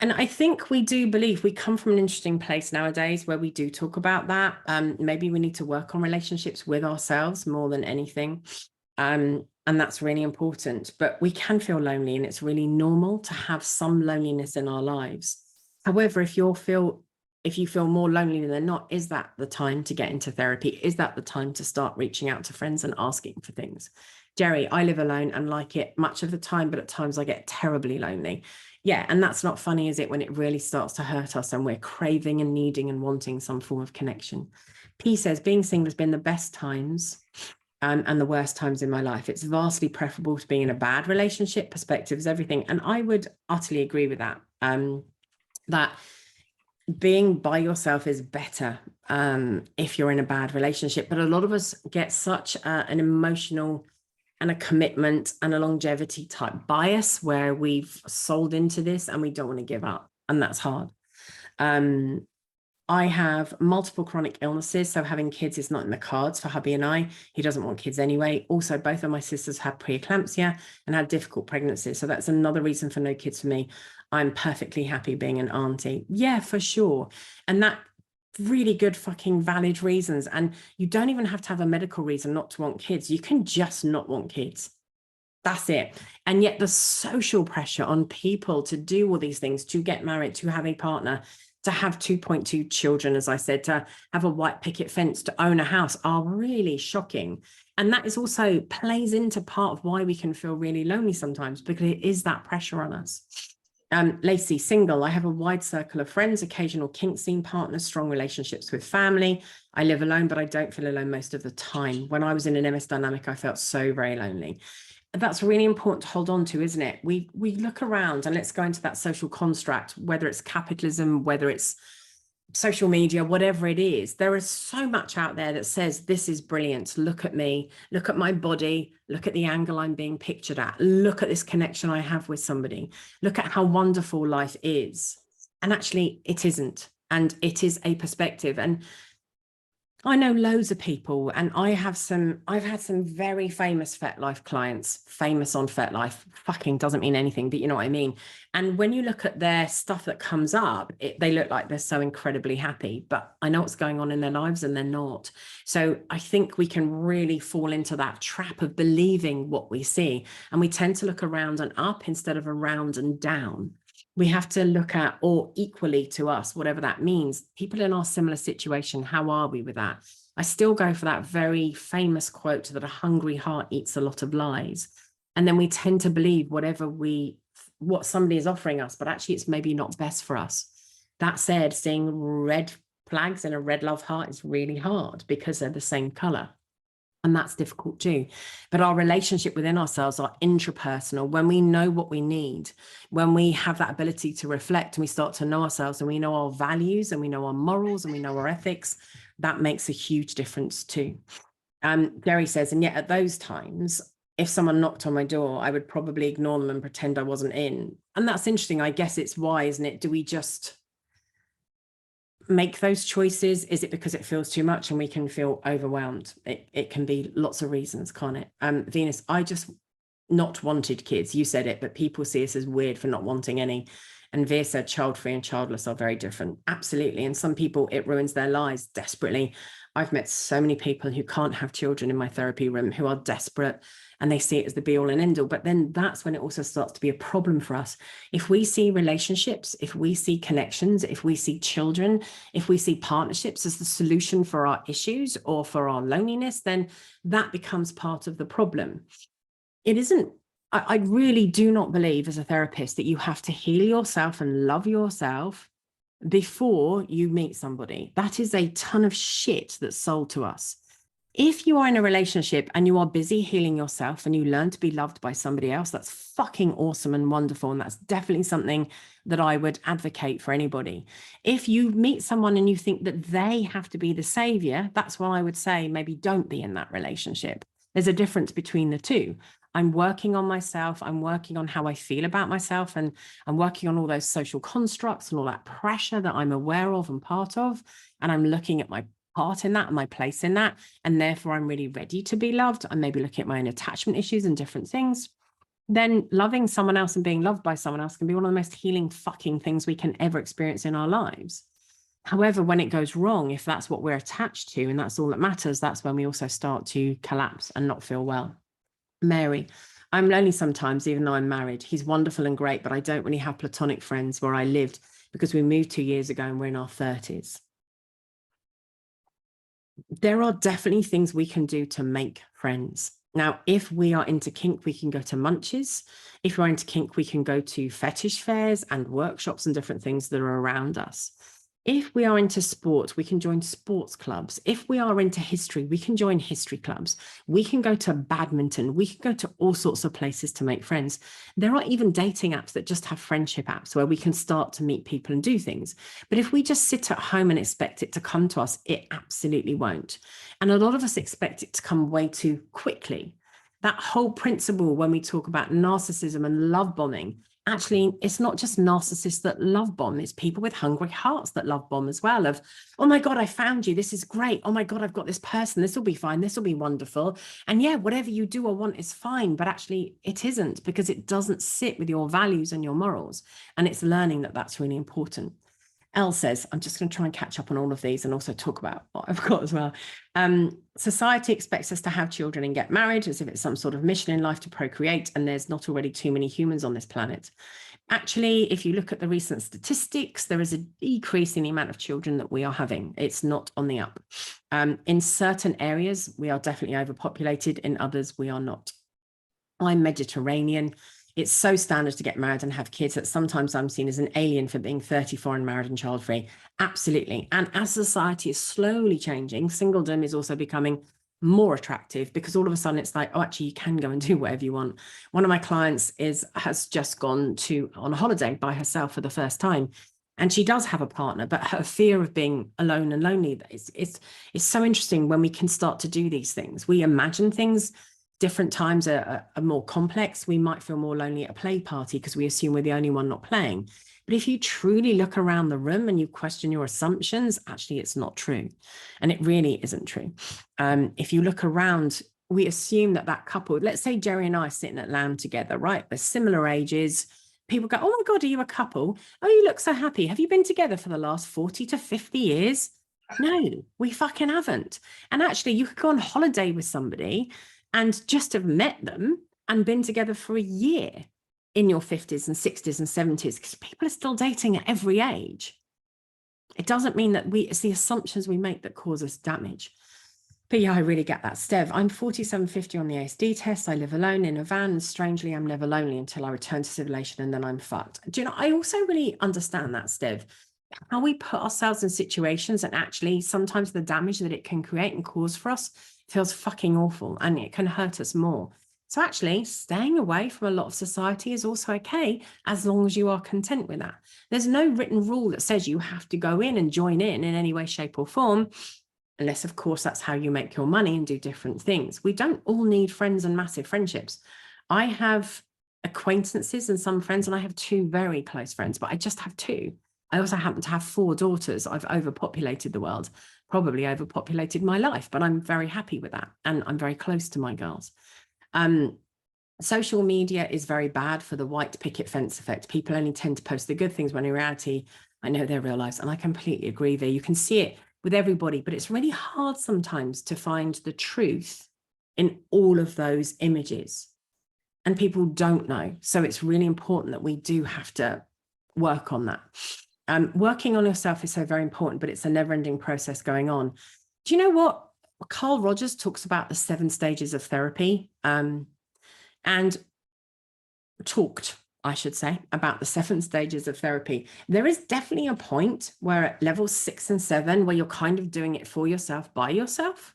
And I think we do believe we come from an interesting place nowadays where we do talk about that. Maybe we need to work on relationships with ourselves more than anything. And that's really important. But we can feel lonely, and it's really normal to have some loneliness in our lives. However, if you feel more lonely than not, is that the time to get into therapy? Is that the time to start reaching out to friends and asking for things? Jerry, I live alone and like it much of the time, but at times I get terribly lonely. Yeah, and that's not funny, is it, when it really starts to hurt us and we're craving and needing and wanting some form of connection? P says, being single has been the best times and the worst times in my life. It's vastly preferable to being in a bad relationship. Perspective is everything. And I would utterly agree with that. That being by yourself is better if you're in a bad relationship. But a lot of us get such an emotional and a commitment and a longevity type bias where we've sold into this and we don't want to give up. And that's hard. I have multiple chronic illnesses, so having kids is not in the cards for hubby and I. He doesn't want kids anyway. Also, both of my sisters had preeclampsia and had difficult pregnancies. So that's another reason for no kids for me. I'm perfectly happy being an auntie. Yeah, for sure. And that really good fucking valid reasons. And you don't even have to have a medical reason not to want kids. You can just not want kids. That's it. And yet the social pressure on people to do all these things, to get married, to have a partner, to have 2.2 children, as I said, to have a white picket fence, to own a house, are really shocking. And that is also plays into part of why we can feel really lonely sometimes, because it is that pressure on us. Lacey, single. I have a wide circle of friends, occasional kink scene partners, strong relationships with family. I live alone, but I don't feel alone most of the time. When I was in an MS dynamic, I felt so very lonely. That's really important to hold on to, isn't it? We look around, and let's go into that social construct, whether it's capitalism, whether it's social media, whatever it is. There is so much out there that says, this is brilliant. Look at me, look at my body, look at the angle I'm being pictured at, look at this connection I have with somebody, look at how wonderful life is. And actually it isn't. And it is a perspective. And I know loads of people, and I've had some very famous FetLife clients, famous on FetLife, fucking doesn't mean anything, but you know what I mean. And when you look at their stuff that comes up, they look like they're so incredibly happy, but I know what's going on in their lives and they're not. So I think we can really fall into that trap of believing what we see. And we tend to look around and up instead of around and down. We have to look at, or equally to us, whatever that means, people in our similar situation, how are we with that? I still go for that very famous quote that a hungry heart eats a lot of lies. And then we tend to believe what somebody is offering us, but actually it's maybe not best for us. That said, seeing red flags in a red love heart is really hard because they're the same color. And that's difficult too. But our relationship within ourselves, our intrapersonal, when we know what we need, when we have that ability to reflect and we start to know ourselves and we know our values and we know our morals and we know our ethics, that makes a huge difference too. Gary says, and yet at those times, if someone knocked on my door, I would probably ignore them and pretend I wasn't in. And that's interesting. I guess it's why, isn't it? Do we just make those choices? Is it because it feels too much and we can feel overwhelmed? It can be lots of reasons, can't it? Venus, I just not wanted kids. You said it, but people see us as weird for not wanting any. And Veer said child-free and childless are very different. Absolutely. And some people, it ruins their lives desperately. I've met so many people who can't have children in my therapy room who are desperate, and they see it as the be all and end all. But then that's when it also starts to be a problem for us. If we see relationships, if we see connections, if we see children, if we see partnerships as the solution for our issues or for our loneliness, then that becomes part of the problem. It isn't. I really do not believe as a therapist that you have to heal yourself and love yourself before you meet somebody. That is a ton of shit that's sold to us. If you are in a relationship and you are busy healing yourself and you learn to be loved by somebody else, that's fucking awesome and wonderful. And that's definitely something that I would advocate for anybody. If you meet someone and you think that they have to be the savior, that's when I would say maybe don't be in that relationship. There's a difference between the two. I'm working on myself. I'm working on how I feel about myself. And I'm working on all those social constructs and all that pressure that I'm aware of and part of. And I'm looking at my part in that and my place in that. And therefore, I'm really ready to be loved. I'm maybe looking at my own attachment issues and different things. Then loving someone else and being loved by someone else can be one of the most healing fucking things we can ever experience in our lives. However, when it goes wrong, if that's what we're attached to and that's all that matters, that's when we also start to collapse and not feel well. Mary, I'm lonely sometimes, even though I'm married. He's wonderful and great, but I don't really have platonic friends where I lived because we moved 2 years ago and we're in our 30s. There are definitely things we can do to make friends. Now, if we are into kink, we can go to munches. If we're into kink, we can go to fetish fairs and workshops and different things that are around us. If we are into sport, we can join sports clubs. If we are into history, we can join history clubs. We can go to badminton. We can go to all sorts of places to make friends. There are even dating apps that just have friendship apps where we can start to meet people and do things. But if we just sit at home and expect it to come to us, it absolutely won't. And a lot of us expect it to come way too quickly. That whole principle when we talk about narcissism and love bombing, actually, it's not just narcissists that love bomb. It's people with hungry hearts that love bomb as well. Of, oh my God, I found you. This is great. Oh my God, I've got this person. This will be fine. This will be wonderful. And yeah, whatever you do or want is fine. But actually, it isn't, because it doesn't sit with your values and your morals. And it's learning that that's really important. Elle says, I'm just going to try and catch up on all of these and also talk about what I've got as well. Society expects us to have children and get married as if it's some sort of mission in life to procreate, and there's not already too many humans on this planet. Actually, if you look at the recent statistics, there is a decrease in the amount of children that we are having. It's not on the up. In certain areas, we are definitely overpopulated. In others, we are not. I'm Mediterranean. It's so standard to get married and have kids that sometimes I'm seen as an alien for being 34 and married and child-free. Absolutely. And as society is slowly changing, singledom is also becoming more attractive, because all of a sudden it's like, oh, actually, you can go and do whatever you want. One of my clients has just gone on a holiday by herself for the first time. And she does have a partner, but her fear of being alone and lonely, it's so interesting when we can start to do these things. We imagine things. Different times are more complex. We might feel more lonely at a play party because we assume we're the only one not playing. But if you truly look around the room and you question your assumptions, actually, it's not true. And it really isn't true. If you look around, we assume that couple, let's say Jerry and I are sitting at Lamb together, right? They're similar ages. People go, oh my God, are you a couple? Oh, you look so happy. Have you been together for the last 40 to 50 years? No, we fucking haven't. And actually, you could go on holiday with somebody and just have met them and been together for a year in your 50s and 60s and 70s, because people are still dating at every age. It doesn't mean that it's the assumptions we make that cause us damage. But yeah, I really get that. Stev, I'm 4750 on the ASD test. I live alone in a van, and strangely, I'm never lonely until I return to civilization, and then I'm fucked. Do you know, I also really understand that, Stev, how we put ourselves in situations, and actually sometimes the damage that it can create and cause for us feels fucking awful, and it can hurt us more. So actually, staying away from a lot of society is also okay, as long as you are content with that. There's no written rule that says you have to go in and join in any way, shape, or form, unless, of course, that's how you make your money and do different things. We don't all need friends and massive friendships. I have acquaintances and some friends, and I have 2 very close friends, but I just have 2. I also happen to have 4 daughters. I've overpopulated the world, probably overpopulated my life, but I'm very happy with that. And I'm very close to my girls. Social media is very bad for the white picket fence effect. People only tend to post the good things, when in reality, I know their real lives. And I completely agree there. You can see it with everybody, but it's really hard sometimes to find the truth in all of those images. And people don't know. So it's really important that we do have to work on that. Working on yourself is so very important, but it's a never-ending process going on. Do you know what? Carl Rogers talks about the 7 stages of therapy, and talked, I should say, about the 7 stages of therapy. There is definitely a point where at level 6 and 7, where you're kind of doing it for yourself, by yourself,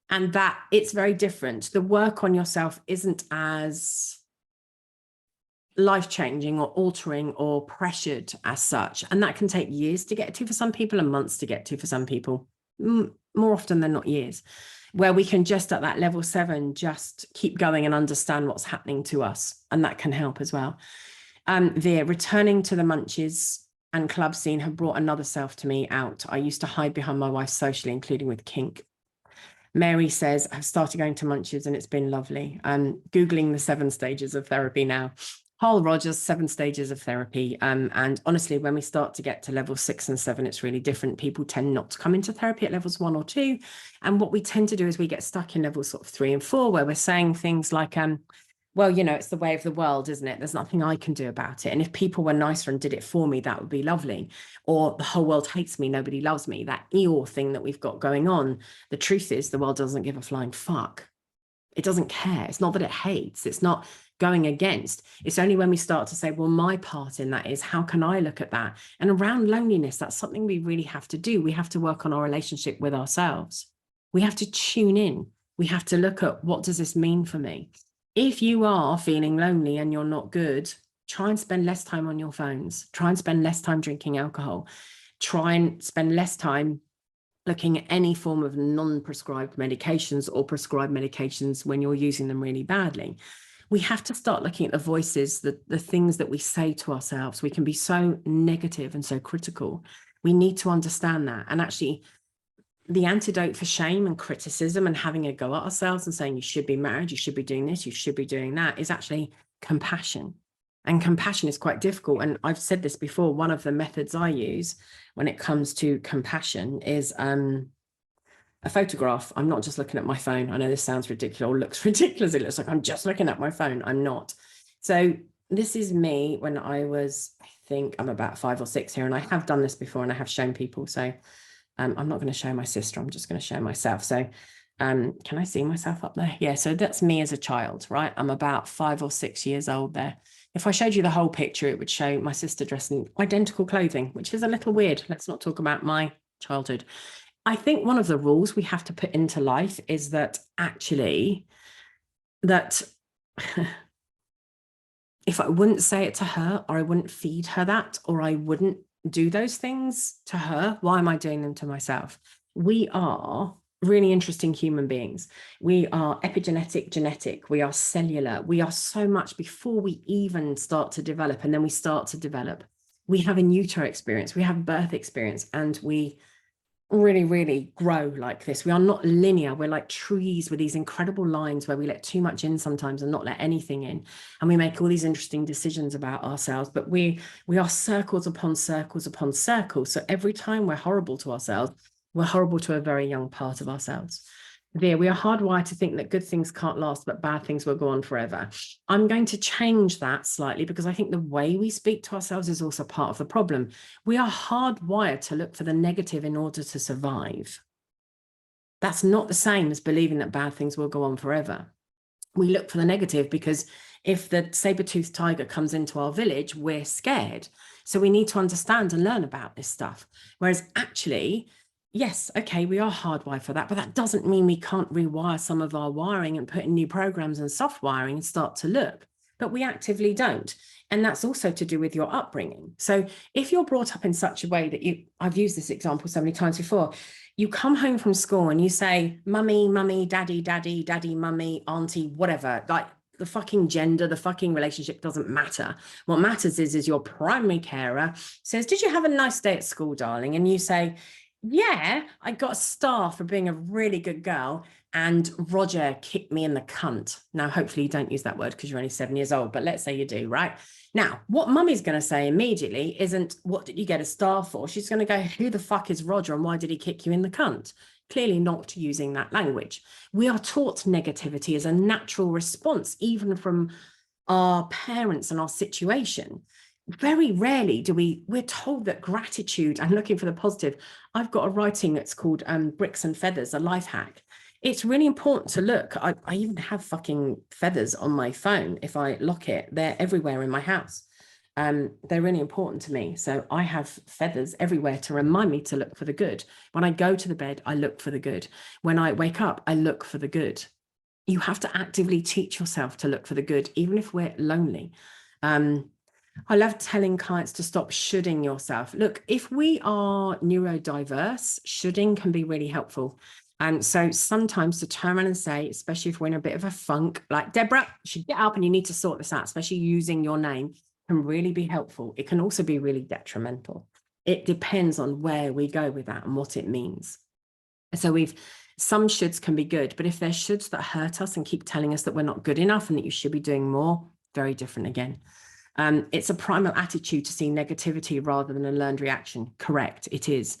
and that it's very different. The work on yourself isn't as life-changing or altering or pressured as such. And that can take years to get to for some people, and months to get to for some people, more often than not years, where we can just at that level 7, just keep going and understand what's happening to us. And that can help as well. The returning to the munches and club scene have brought another self to me out. I used to hide behind my wife socially, including with kink. Mary says, I've started going to munches and it's been lovely. I'm Googling the 7 stages of therapy now. Carl Rogers, 7 stages of therapy. And honestly, when we start to get to level 6 and 7, it's really different. People tend not to come into therapy at levels 1 or 2. And what we tend to do is we get stuck in levels sort of 3 and 4, where we're saying things like, well, you know, it's the way of the world, isn't it? There's nothing I can do about it. And if people were nicer and did it for me, that would be lovely. Or the whole world hates me, nobody loves me. That Eeyore thing that we've got going on. The truth is, the world doesn't give a flying fuck. It doesn't care. It's not that it hates. It's not going against. It's only when we start to say, well, my part in that is, how can I look at that? And around loneliness, that's something we really have to do. We have to work on our relationship with ourselves. We have to tune in. We have to look at, what does this mean for me? If you are feeling lonely and you're not good, try and spend less time on your phones. Try and spend less time drinking alcohol. Try and spend less time looking at any form of non-prescribed medications or prescribed medications when you're using them really badly. We have to start looking at the voices, the things that we say to ourselves. We can be so negative and so critical. We need to understand that. And actually, the antidote for shame and criticism and having a go at ourselves and saying, you should be married, you should be doing this, you should be doing that, is actually compassion. And compassion is quite difficult. And I've said this before, one of the methods I use when it comes to compassion is a photograph. I'm not just looking at my phone. I know this sounds ridiculous or looks ridiculous. It looks like I'm just looking at my phone. I'm not. So this is me when I was, I think I'm about 5 or 6 here, and I have done this before and I have shown people. So I'm not going to show my sister. I'm just going to show myself. So can I see myself up there? Yeah. So that's me as a child, right? I'm about 5 or 6 years old there. If I showed you the whole picture, it would show my sister dressed in identical clothing, which is a little weird. Let's not talk about my childhood. I think one of the rules we have to put into life is that actually that if I wouldn't say it to her, or I wouldn't feed her that, or I wouldn't do those things to her, why am I doing them to myself? We are really interesting human beings. We are epigenetic, genetic, we are cellular, we are so much before we even start to develop, and then we start to develop. We have in utero experience, we have birth experience, and we really grow like this. We are not linear. We're like trees with these incredible lines where we let too much in sometimes and not let anything in, and we make all these interesting decisions about ourselves. But we are circles upon circles upon circles. So every time we're horrible to ourselves, we're horrible to a very young part of ourselves. There, we are hardwired to think that good things can't last, but bad things will go on forever. I'm going to change that slightly because I think the way we speak to ourselves is also part of the problem. We are hardwired to look for the negative in order to survive. That's not the same as believing that bad things will go on forever. We look for the negative because if the saber-toothed tiger comes into our village, we're scared. So we need to understand and learn about this stuff. Whereas actually, yes, okay, we are hardwired for that, but that doesn't mean we can't rewire some of our wiring and put in new programs and soft wiring and start to look. But we actively don't. And that's also to do with your upbringing. So if you're brought up in such a way that I've used this example so many times before, you come home from school and you say, mummy, mummy, daddy, daddy, daddy, mummy, auntie, whatever, like the fucking gender, the fucking relationship doesn't matter. What matters is your primary carer says, did you have a nice day at school, darling? And you say, yeah, I got a star for being a really good girl, and Roger kicked me in the cunt. Now, hopefully you don't use that word because you're only 7 years old, but let's say you do, right? Now, what mummy's going to say immediately isn't, what did you get a star for? She's going to go, who the fuck is Roger and why did he kick you in the cunt? Clearly not using that language. We are taught negativity as a natural response, even from our parents and our situation. Very rarely we're told that gratitude and looking for the positive. I've got a writing that's called Bricks and Feathers, a life hack. It's really important to look. I even have fucking feathers on my phone. If I lock it, they're everywhere in my house. They're really important to me. So I have feathers everywhere to remind me to look for the good. When I go to the bed, I look for the good. When I wake up, I look for the good. You have to actively teach yourself to look for the good, even if we're lonely. I love telling clients to stop shoulding yourself. Look, if we are neurodiverse, shoulding can be really helpful. And so sometimes to turn around and say, especially if we're in a bit of a funk, like, Deborah, you should get up and you need to sort this out, especially using your name, can really be helpful. It can also be really detrimental. It depends on where we go with that and what it means. So some shoulds can be good, but if there's shoulds that hurt us and keep telling us that we're not good enough and that you should be doing more, very different again. It's a primal attitude to see negativity rather than a learned reaction. Correct, it is.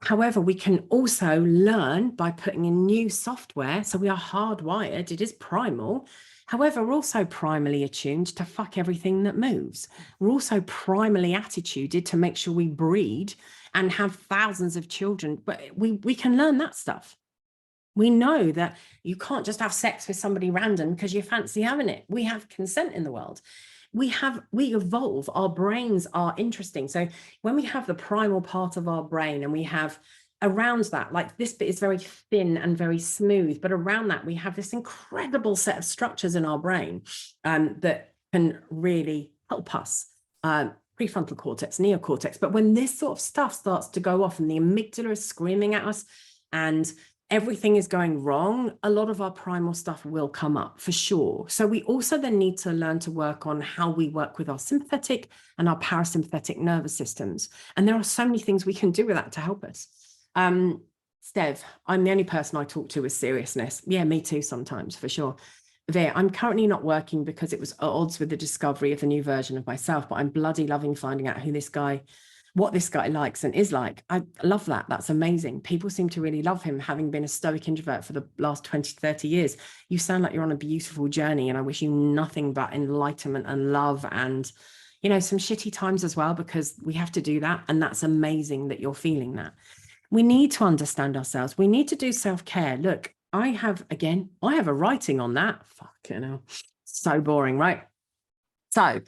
However, we can also learn by putting in new software. So we are hardwired, it is primal. However, we're also primally attuned to fuck everything that moves. We're also primally attituded to make sure we breed and have thousands of children, but we can learn that stuff. We know that you can't just have sex with somebody random because you fancy having it. We have consent in the world. We evolve, our brains are interesting. So when we have the primal part of our brain and we have around that, like this bit is very thin and very smooth, but around that we have this incredible set of structures in our brain that can really help us. Prefrontal cortex, neocortex. But when this sort of stuff starts to go off and the amygdala is screaming at us and everything is going wrong, a lot of our primal stuff will come up for sure. So we also then need to learn to work on how we work with our sympathetic and our parasympathetic nervous systems. And there are so many things we can do with that to help us. Stev, I'm the only person I talk to with seriousness. Yeah, me too sometimes, for sure. Veer, I'm currently not working because it was at odds with the discovery of the new version of myself, but I'm bloody loving finding out what this guy likes and is like. I love that. That's amazing. People seem to really love him, having been a stoic introvert for the last 20, 30 years. You sound like you're on a beautiful journey, and I wish you nothing but enlightenment and love and, you know, some shitty times as well, because we have to do that. And that's amazing that you're feeling that. We need to understand ourselves. We need to do self-care. Look, I have a writing on that. Fucking hell. So boring, right? So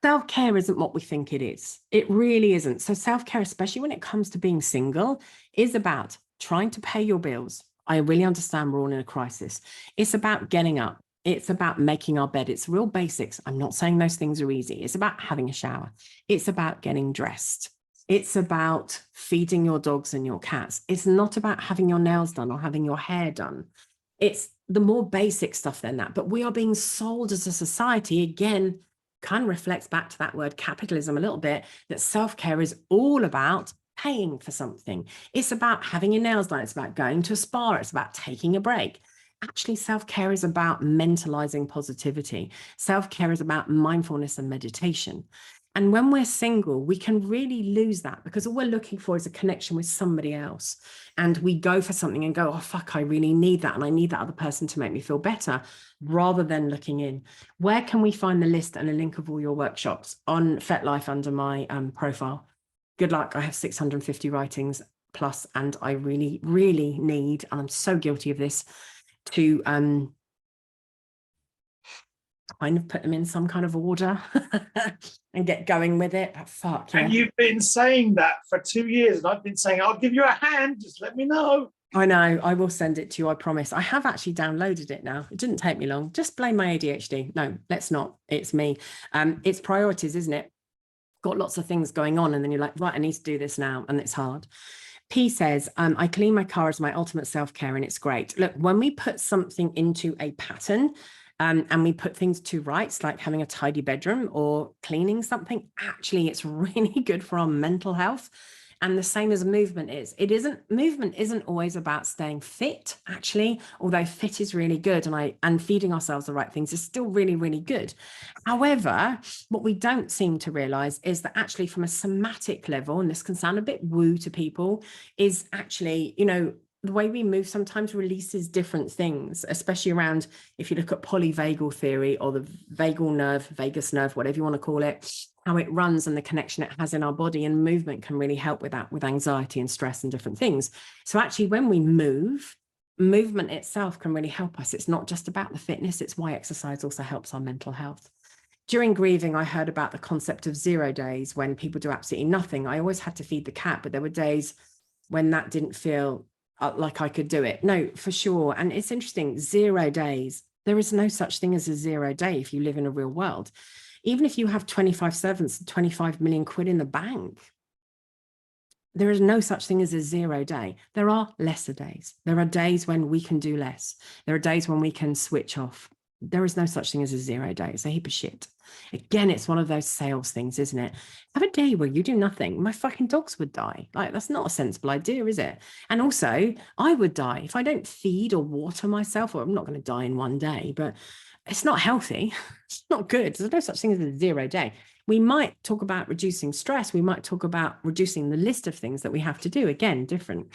self-care isn't what we think it is. It really isn't. So self-care, especially when it comes to being single, is about trying to pay your bills. I really understand we're all in a crisis. It's about getting up. It's about making our bed. It's real basics. I'm not saying those things are easy. It's about having a shower. It's about getting dressed. It's about feeding your dogs and your cats. It's not about having your nails done or having your hair done. It's the more basic stuff than that. But we are being sold as a society, again, kind of reflects back to that word capitalism a little bit, that self-care is all about paying for something. It's about having your nails done. It's about going to a spa. It's about taking a break. Actually, self-care is about mentalizing positivity. Self-care is about mindfulness and meditation. And when we're single, we can really lose that, because all we're looking for is a connection with somebody else. And we go for something and go, oh, fuck, I really need that. And I need that other person to make me feel better, rather than looking in. Where can we find the list and a link of all your workshops? On FetLife under my profile. Good luck. I have 650 writings plus, and I really, really need, and I'm so guilty of this, to kind of put them in some kind of order and get going with it. But fuck, yeah. And you've been saying that for 2 years, and I've been saying, I'll give you a hand, just let me know. I know, I will send it to you, I promise. I have actually downloaded it now. It didn't take me long. Just blame my ADHD. No, let's not. It's me. It's priorities, isn't it? Got lots of things going on, and then you're like, right, I need to do this now, and it's hard. P says, I clean my car as my ultimate self-care, and it's great. Look, when we put something into a pattern, and we put things to rights, like having a tidy bedroom or cleaning something, actually, it's really good for our mental health. And the same as movement is. Movement isn't always about staying fit, actually, although fit is really good, and feeding ourselves the right things is still really, really good. However, what we don't seem to realize is that actually from a somatic level, and this can sound a bit woo to people, is actually, you know, the way we move sometimes releases different things, especially around, if you look at polyvagal theory, or the vagus nerve, whatever you want to call it, how it runs and the connection it has in our body. And movement can really help with that, with anxiety and stress and different things. So actually, when we move, movement itself can really help us. It's not just about the fitness. It's why exercise also helps our mental health. During grieving, I heard about the concept of 0 days, when people do absolutely nothing. I always had to feed the cat, but there were days when that didn't feel like I could do it. No, for sure. And it's interesting, 0 days. There is no such thing as a 0 day if you live in a real world. Even if you have 25 servants, 25 million quid in the bank, there is no such thing as a 0 day. There are lesser days. There are days when we can do less. There are days when we can switch off. There is no such thing as a 0 day. It's a heap of shit. Again, it's one of those sales things, isn't it? Have a day where you do nothing. My fucking dogs would die. Like, that's not a sensible idea, is it? And also, I would die if I don't feed or water myself. Or I'm not going to die in one day, but it's not healthy. It's not good. There's no such thing as a 0 day. We might talk about reducing stress. We might talk about reducing the list of things that we have to do. Again, different.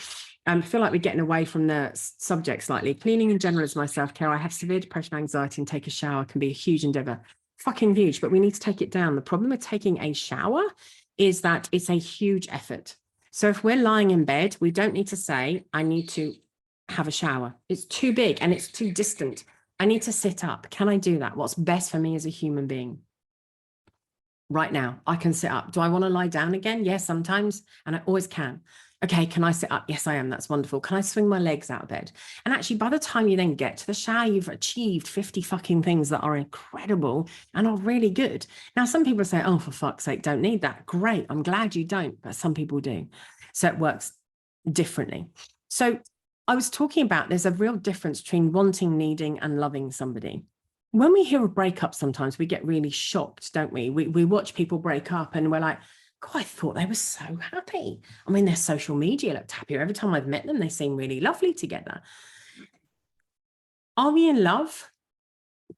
I feel like we're getting away from the subject slightly. Cleaning in general is my self-care. I have severe depression, anxiety, and take a shower can be a huge endeavor. Fucking huge, but we need to take it down. The problem with taking a shower is that it's a huge effort. So if we're lying in bed, we don't need to say, I need to have a shower. It's too big and it's too distant. I need to sit up. Can I do that? What's best for me as a human being? Right now, I can sit up. Do I want to lie down again? Yes, sometimes, and I always can. Okay, can I sit up? Yes, I am. That's wonderful. Can I swing my legs out of bed? And actually, by the time you then get to the shower, you've achieved 50 fucking things that are incredible and are really good. Now, some people say, oh, for fuck's sake, don't need that. Great. I'm glad you don't, but some people do. So it works differently. So I was talking about, there's a real difference between wanting, needing, and loving somebody. When we hear a breakup, sometimes we get really shocked, don't we? We watch people break up and we're like, God, I thought they were so happy. I mean, their social media looked happier. Every time I've met them, they seem really lovely together. Are we in love?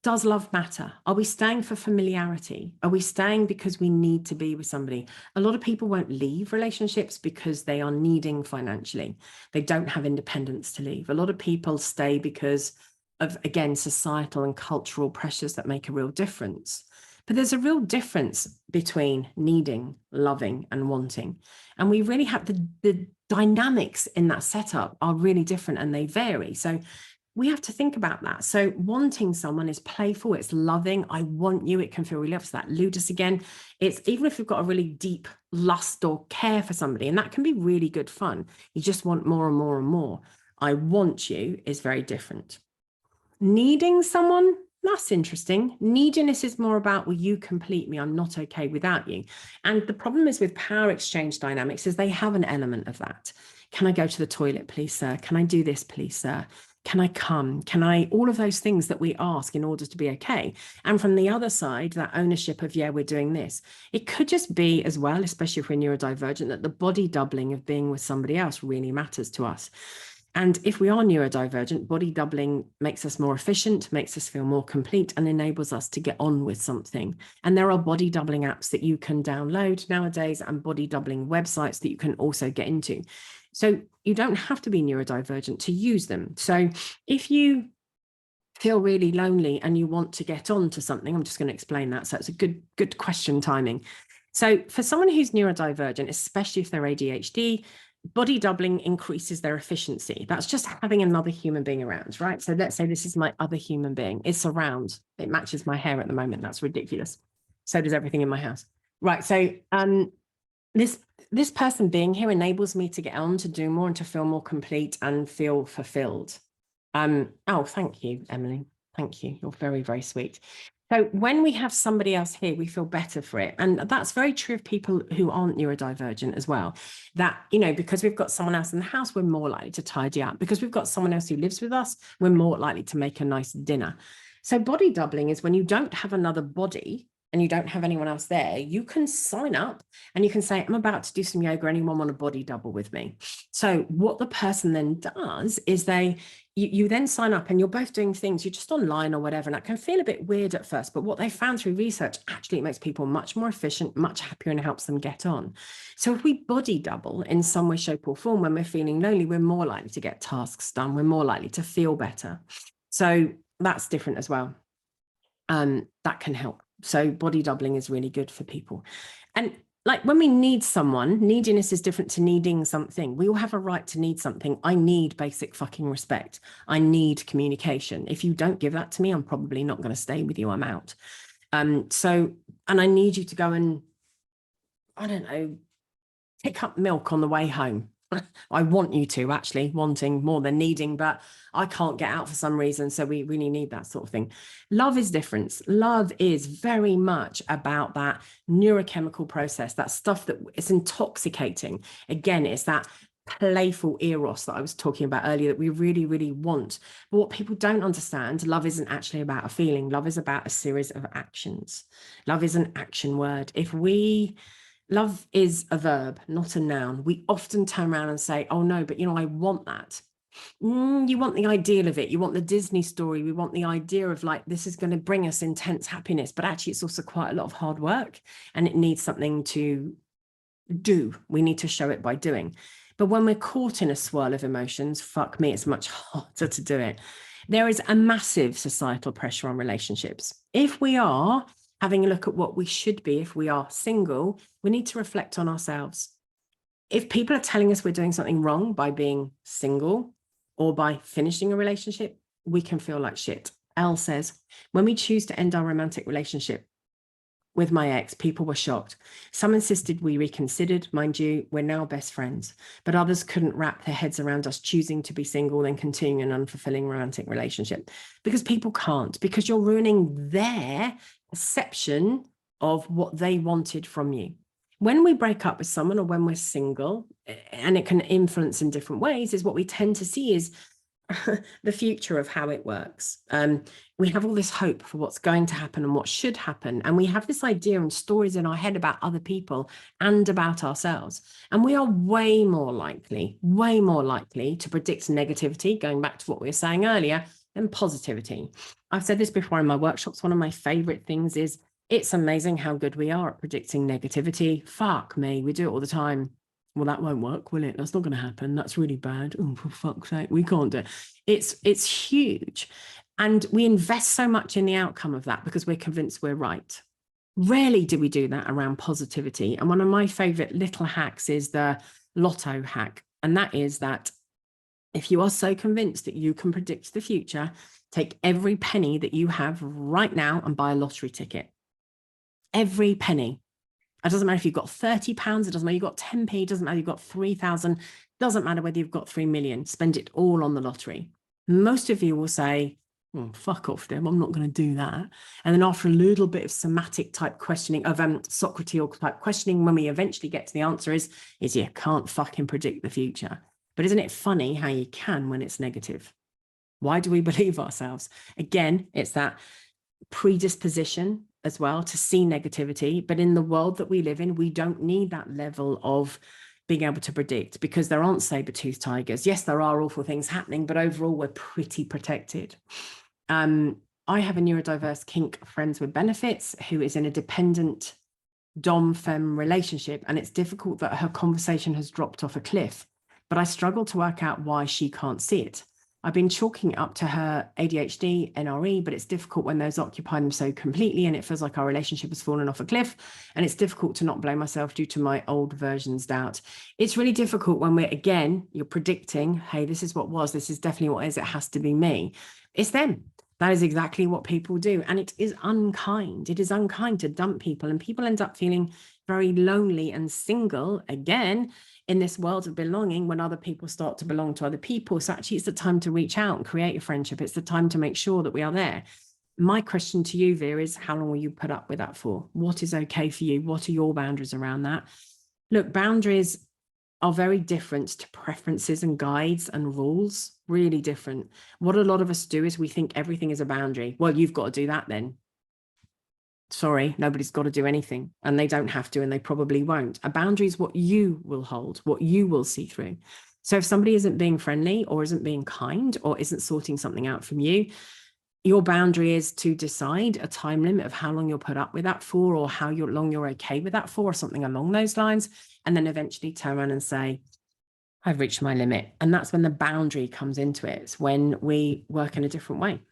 does love matter? Are we staying for familiarity? Are we staying because we need to be with somebody? A lot of people won't leave relationships because they are needing financially. They don't have independence to leave. A lot of people stay because of, again, societal and cultural pressures that make a real difference. But there's a real difference between needing, loving, and wanting. And we really have the dynamics in that setup are really different and they vary. So we have to think about that. So wanting someone is playful, it's loving. I want you. It can feel really up to that ludus again. It's even if you've got a really deep lust or care for somebody, and that can be really good fun. You just want more and more and more. I want you is very different. Needing someone, that's interesting. Neediness is more about, will you complete me? I'm not okay without you. And the problem is with power exchange dynamics is they have an element of that. Can I go to the toilet, please, sir? Can I do this, please, sir? Can I come? Can I, all of those things that we ask in order to be okay. And from the other side, that ownership of, yeah, we're doing this. It could just be as well, especially if we're neurodivergent, that the body doubling of being with somebody else really matters to us. And if we are neurodivergent, body doubling makes us more efficient, makes us feel more complete, and enables us to get on with something. And there are body doubling apps that you can download nowadays and body doubling websites that you can also get into. So you don't have to be neurodivergent to use them. So if you feel really lonely and you want to get on to something, I'm just going to explain that. So it's a good question timing. So for someone who's neurodivergent, especially if they're ADHD, body doubling increases their efficiency. That's just having another human being around, right? So let's say this is my other human being. It's around. It matches my hair at the moment. That's ridiculous. So does everything in my house. Right. So this person being here enables me to get on, to do more, and to feel more complete and feel fulfilled. Oh, thank you, Emily. Thank you. You're very, very sweet. So when we have somebody else here, we feel better for it. And that's very true of people who aren't neurodivergent as well. That, you know, because we've got someone else in the house, we're more likely to tidy up. Because we've got someone else who lives with us, we're more likely to make a nice dinner. So body doubling is when you don't have another body and you don't have anyone else there, you can sign up and you can say, I'm about to do some yoga. Anyone want a body double with me? So what the person then does is you then sign up and you're both doing things, you're just online or whatever. And that can feel a bit weird at first, but what they found through research, actually it makes people much more efficient, much happier, and helps them get on. So if we body double in some way, shape or form, when we're feeling lonely, we're more likely to get tasks done. We're more likely to feel better. So that's different as well. That can help. So body doubling is really good for people. And like when we need someone, neediness is different to needing something. We all have a right to need something. I need basic fucking respect. I need communication. If you don't give that to me, I'm probably not going to stay with you. I'm out. And I need you to go and, I don't know, pick up milk on the way home. I want you to, actually, wanting more than needing, but I can't get out for some reason. So we really need that sort of thing. Love is different. Love is very much about that neurochemical process, that stuff that is intoxicating. Again, it's that playful eros that I was talking about earlier that we really, really want. But what people don't understand, love isn't actually about a feeling. Love is about a series of actions. Love is an action word. Love is a verb, not a noun. We often turn around and say, oh no, but I want that. You want the ideal of it. You want the Disney story. We want the idea of like, this is going to bring us intense happiness, but actually it's also quite a lot of hard work and it needs something to do. We need to show it by doing. But when we're caught in a swirl of emotions, fuck me, it's much harder to do it. There is a massive societal pressure on relationships. If we are having a look at what we should be, if we are single, we need to reflect on ourselves. If people are telling us we're doing something wrong by being single or by finishing a relationship, we can feel like shit. Elle says, when we choose to end our romantic relationship with my ex, people were shocked. Some insisted we reconsidered. Mind you, we're now best friends. But others couldn't wrap their heads around us choosing to be single and continuing an unfulfilling romantic relationship. Because people can't, because you're ruining their perception of what they wanted from you. When we break up with someone or when we're single, and it can influence in different ways, is what we tend to see is the future of how it works. We have all this hope for what's going to happen and what should happen. And we have this idea and stories in our head about other people and about ourselves. And we are way more likely to predict negativity, going back to what we were saying earlier, Then positivity. I've said this before in my workshops. One of my favorite things is it's amazing how good we are at predicting negativity. Fuck me, we do it all the time. Well, that won't work, will it? That's not going to happen. That's really bad. Oh, for fuck's sake, we can't do it. It's huge. And we invest so much in the outcome of that because we're convinced we're right. Rarely do we do that around positivity. And one of my favorite little hacks is the lotto hack. And that is that if you are so convinced that you can predict the future, take every penny that you have right now and buy a lottery ticket. Every penny. It doesn't matter if you've got £30, it doesn't matter you've got 10p, it doesn't matter you've got 3,000, doesn't matter whether you've got 3 million, spend it all on the lottery. Most of you will say, oh, fuck off, Deb, I'm not going to do that. And then after a little bit of somatic type questioning, of Socrates type questioning, when we eventually get to the answer is you can't fucking predict the future. But isn't it funny how you can when it's negative? Why do we believe ourselves? Again, it's that predisposition as well to see negativity. But in the world that we live in, we don't need that level of being able to predict because there aren't saber-toothed tigers. Yes, there are awful things happening, but overall we're pretty protected. I have a neurodiverse kink friends with benefits who is in a dependent dom-fem relationship, and it's difficult that her conversation has dropped off a cliff, but I struggle to work out why she can't see it. I've been chalking it up to her ADHD, NRE, but it's difficult when those occupy them so completely and it feels like our relationship has fallen off a cliff, and it's difficult to not blame myself due to my old version's doubt. It's really difficult when you're predicting, hey, this is what was, this is definitely what is, it has to be me. It's them. That is exactly what people do. And it is unkind. It is unkind to dump people, and people end up feeling very lonely and single again in this world of belonging when other people start to belong to other people. So actually it's the time to reach out and create a friendship. It's the time to make sure that we are there. My question to you, Veer, is how long will you put up with that for? What is okay for you? What are your boundaries around that? Look, boundaries are very different to preferences and guides and rules, really different. What a lot of us do is we think everything is a boundary. Well, you've got to do that then. Sorry, nobody's got to do anything, and they don't have to, and they probably won't. A boundary is what you will hold, what you will see through. So if somebody isn't being friendly or isn't being kind or isn't sorting something out from you, your boundary is to decide a time limit of how long you'll put up with that for, or how long you're okay with that for, or something along those lines, and then eventually turn around and say, I've reached my limit. And that's when the boundary comes into it. It's when we work in a different way.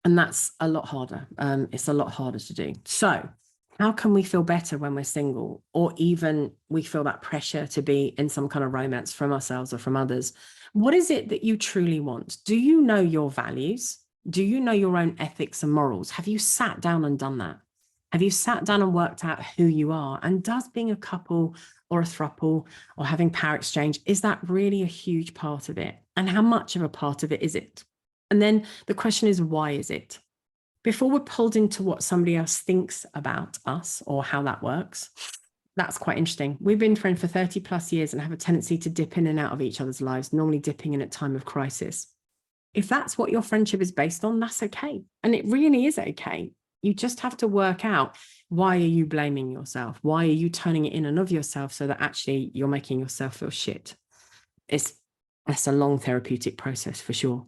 And that's a lot harder. It's a lot harder to do. So how can we feel better when we're single, or even we feel that pressure to be in some kind of romance from ourselves or from others? What is it that you truly want? Do you know your values? Do you know your own ethics and morals? Have you sat down and done that? Have you sat down and worked out who you are? And does being a couple or a throuple or having power exchange, is that really a huge part of it? And how much of a part of it is it? And then the question is, why is it? Before we're pulled into what somebody else thinks about us or how that works, that's quite interesting. We've been friends for 30 plus years and have a tendency to dip in and out of each other's lives, normally dipping in at time of crisis. If that's what your friendship is based on, that's okay. And it really is okay. You just have to work out, why are you blaming yourself? Why are you turning it in and of yourself so that actually you're making yourself feel shit? That's a long therapeutic process for sure.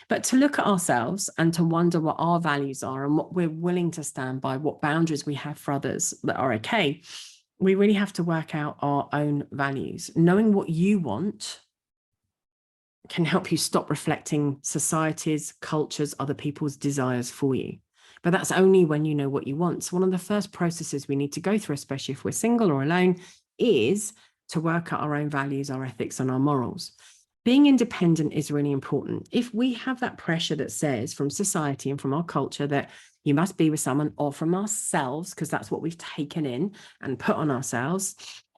But to look at ourselves and to wonder what our values are and what we're willing to stand by, what boundaries we have for others that are okay, we really have to work out our own values. Knowing what you want can help you stop reflecting society's, culture's, other people's desires for you. But that's only when you know what you want. So one of the first processes we need to go through, especially if we're single or alone, is to work out our own values, our ethics, and our morals. Being independent is really important. If we have that pressure that says from society and from our culture that you must be with someone, or from ourselves, because that's what we've taken in and put on ourselves,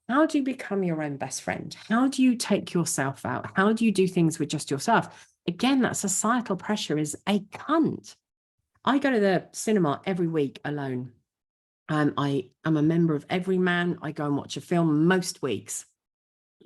how do you become your own best friend? How do you take yourself out? How do you do things with just yourself? Again, that societal pressure is a cunt. I go to the cinema every week alone. I am a member of Every Man. I go and watch a film most weeks.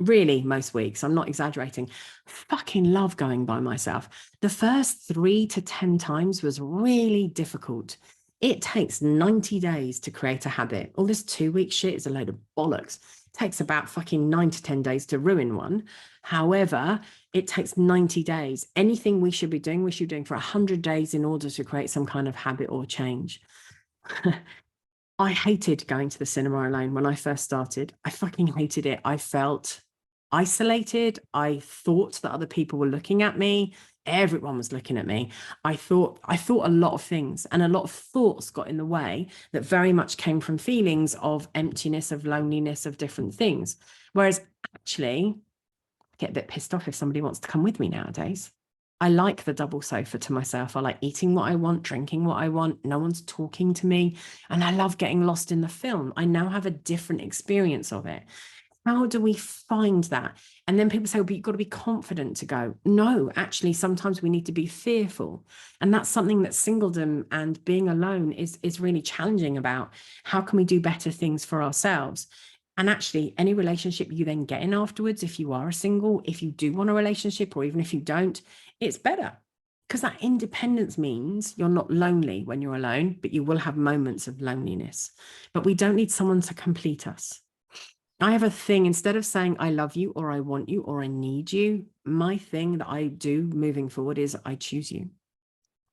Really, most weeks. I'm not exaggerating. Fucking love going by myself. The first 3 to 10 times was really difficult. It takes 90 days to create a habit. All this 2-week shit is a load of bollocks. It takes about fucking 9 to 10 days to ruin one. However, It takes 90 days. Anything we should be doing for 100 days in order to create some kind of habit or change. I hated going to the cinema alone when I first started. I fucking hated it. I felt isolated. I thought that other people were looking at me. Everyone was looking at me. I thought a lot of things, and a lot of thoughts got in the way that very much came from feelings of emptiness, of loneliness, of different things. Whereas actually, I get a bit pissed off if somebody wants to come with me nowadays. I like the double sofa to myself. I like eating what I want, drinking what I want. No one's talking to me. And I love getting lost in the film. I now have a different experience of it. How do we find that? And then people say, well, but you've got to be confident to go. No, actually, sometimes we need to be fearful. And that's something that singledom and being alone is really challenging about. How can we do better things for ourselves? And actually, any relationship you then get in afterwards, if you are a single, if you do want a relationship, or even if you don't, it's better, because that independence means you're not lonely when you're alone, but you will have moments of loneliness. But we don't need someone to complete us. I have a thing, instead of saying I love you or I want you or I need you, my thing that I do moving forward is I choose you.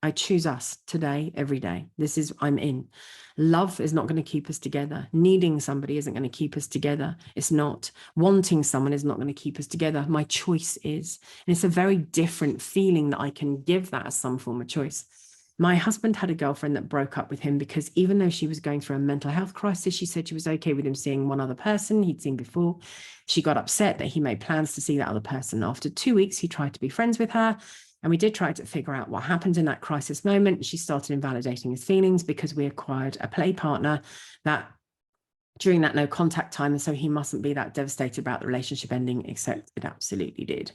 I choose us today, every day. This is, I'm in. Love is not going to keep us together. Needing somebody isn't going to keep us together. It's not. Wanting someone is not going to keep us together. My choice is. And it's a very different feeling that I can give that as some form of choice. My husband had a girlfriend that broke up with him because even though she was going through a mental health crisis, she said she was okay with him seeing one other person he'd seen before. She got upset that he made plans to see that other person. After 2 weeks, he tried to be friends with her. And we did try to figure out what happened in that crisis moment. She started invalidating his feelings because we acquired a play partner that during that no contact time. And so he mustn't be that devastated about the relationship ending, except it absolutely did.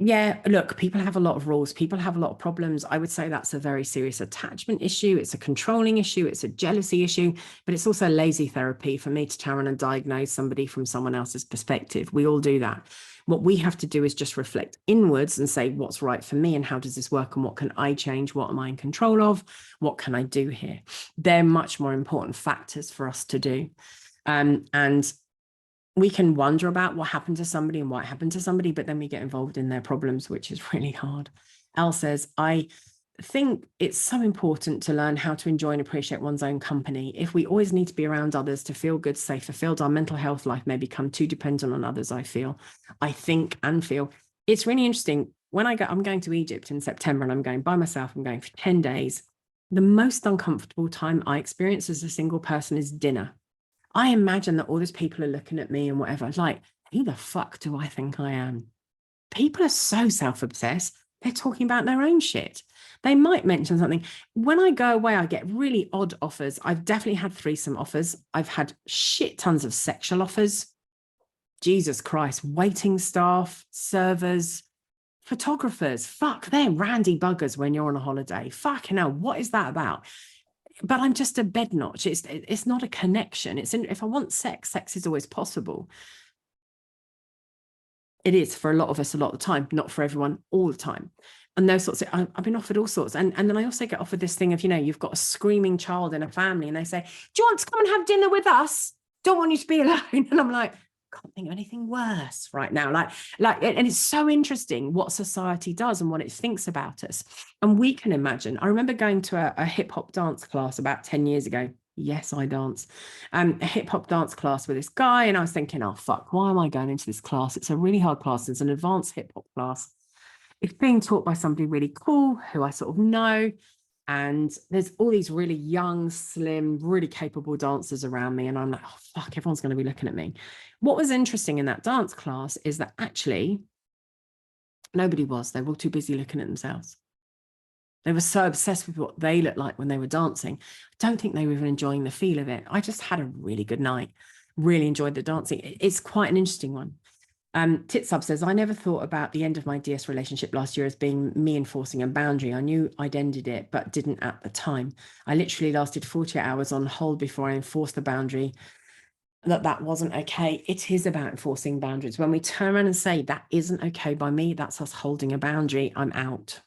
Yeah, look, people have a lot of rules. People have a lot of problems. I would say that's a very serious attachment issue. It's a controlling issue. It's a jealousy issue, but it's also lazy therapy for me to turn and diagnose somebody from someone else's perspective. We all do that. What we have to do is just reflect inwards and say, what's right for me and how does this work and what can I change? What am I in control of? What can I do here? They're much more important factors for us to do. And we can wonder about what happened to somebody and what happened to somebody, but then we get involved in their problems, which is really hard. Elle says, I think it's so important to learn how to enjoy and appreciate one's own company. If we always need to be around others to feel good, stay fulfilled, our mental health life may become too dependent on others. I think and feel. It's really interesting. When I'm going to Egypt in September and I'm going by myself, I'm going for 10 days. The most uncomfortable time I experience as a single person is dinner. I imagine that all these people are looking at me and whatever. It's like, who the fuck do I think I am? People are so self-obsessed. They're talking about their own shit. They might mention something. When I go away, I get really odd offers. I've definitely had threesome offers. I've had shit tons of sexual offers. Jesus Christ, waiting staff, servers, photographers. Fuck, they're randy buggers when you're on a holiday. Fucking hell, what is that about? But I'm just a bed notch. It's not a connection. If I want sex, sex is always possible. It is for a lot of us a lot of the time, not for everyone all the time. And those sorts of, I've been offered all sorts. And then I also get offered this thing of, you've got a screaming child in a family and they say, do you want to come and have dinner with us? Don't want you to be alone. And I'm like, can't think of anything worse right now. And it's so interesting what society does and what it thinks about us. And we can imagine. I remember going to a hip hop dance class about 10 years ago. Yes, I dance. A hip hop dance class with this guy. And I was thinking, oh, fuck, why am I going into this class? It's a really hard class. It's an advanced hip hop class. It's being taught by somebody really cool who I sort of know. And there's all these really young, slim, really capable dancers around me. And I'm like, oh, fuck, everyone's going to be looking at me. What was interesting in that dance class is that actually nobody was. They were all too busy looking at themselves. They were so obsessed with what they looked like when they were dancing. I don't think they were even enjoying the feel of it. I just had a really good night, really enjoyed the dancing. It's quite an interesting one. Titsub says, I never thought about the end of my DS relationship last year as being me enforcing a boundary. I knew I'd ended it, but didn't at the time. I literally lasted 48 hours on hold before I enforced the boundary that wasn't okay. It is about enforcing boundaries. When we turn around and say that isn't okay by me, that's us holding a boundary. I'm out.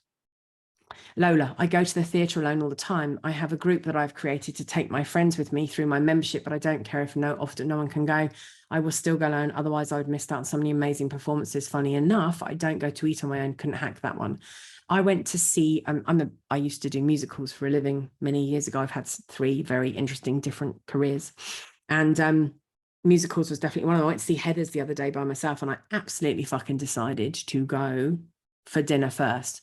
Lola, I go to the theatre alone all the time. I have a group that I've created to take my friends with me through my membership, but I don't care if often no one can go. I will still go alone. Otherwise, I would miss out on so many amazing performances. Funny enough, I don't go to eat on my own. Couldn't hack that one. I went to see, I used to do musicals for a living many years ago. I've had 3 very interesting different careers. And musicals was definitely one of them. I went to see Heathers the other day by myself, and I absolutely fucking decided to go for dinner first,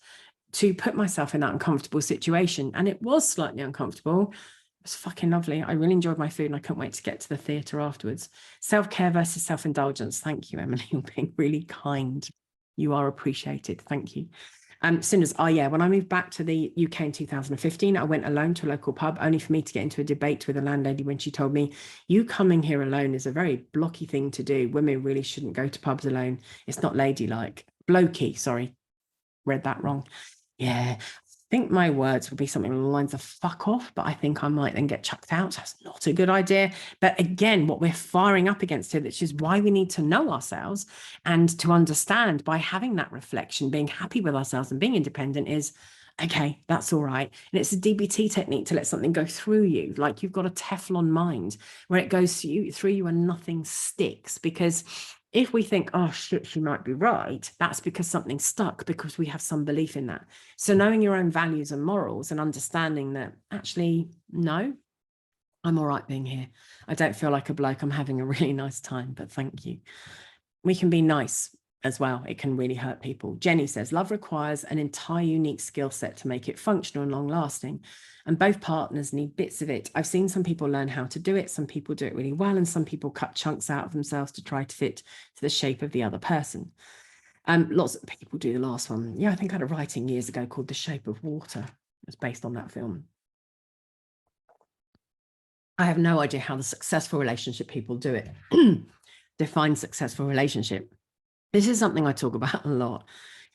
to put myself in that uncomfortable situation. And it was slightly uncomfortable. It was fucking lovely. I really enjoyed my food, and I couldn't wait to get to the theatre afterwards. Self-care versus self-indulgence. Thank you, Emily. You're being really kind. You are appreciated. Thank you. Sinners, yeah, when I moved back to the UK in 2015, I went alone to a local pub, only for me to get into a debate with a landlady when she told me, you coming here alone is a very blocky thing to do. Women really shouldn't go to pubs alone. It's not ladylike. Blokey, sorry, read that wrong. Yeah, I think my words would be something along the lines of fuck off, but I think I might then get chucked out. That's not a good idea. But again, what we're firing up against here, which is why we need to know ourselves and to understand by having that reflection, being happy with ourselves and being independent is, okay, that's all right. And it's a DBT technique to let something go through you. Like you've got a Teflon mind where it goes through you and nothing sticks. Because if we think, oh shit, she might be right, that's because something stuck, because we have some belief in that. So knowing your own values and morals and understanding that actually, no, I'm all right being here. I don't feel like a bloke. I'm having a really nice time, but thank you. We can be nice as well. It can really hurt people. Jenny says, love requires an entire unique skill set to make it functional and long lasting. And both partners need bits of it. I've seen some people learn how to do it. Some people do it really well. And some people cut chunks out of themselves to try to fit to the shape of the other person. Lots of people do the last one. Yeah, I think I had a writing years ago called The Shape of Water. It was based on that film. I have no idea how the successful relationship people do it. Define successful relationship. This is something I talk about a lot.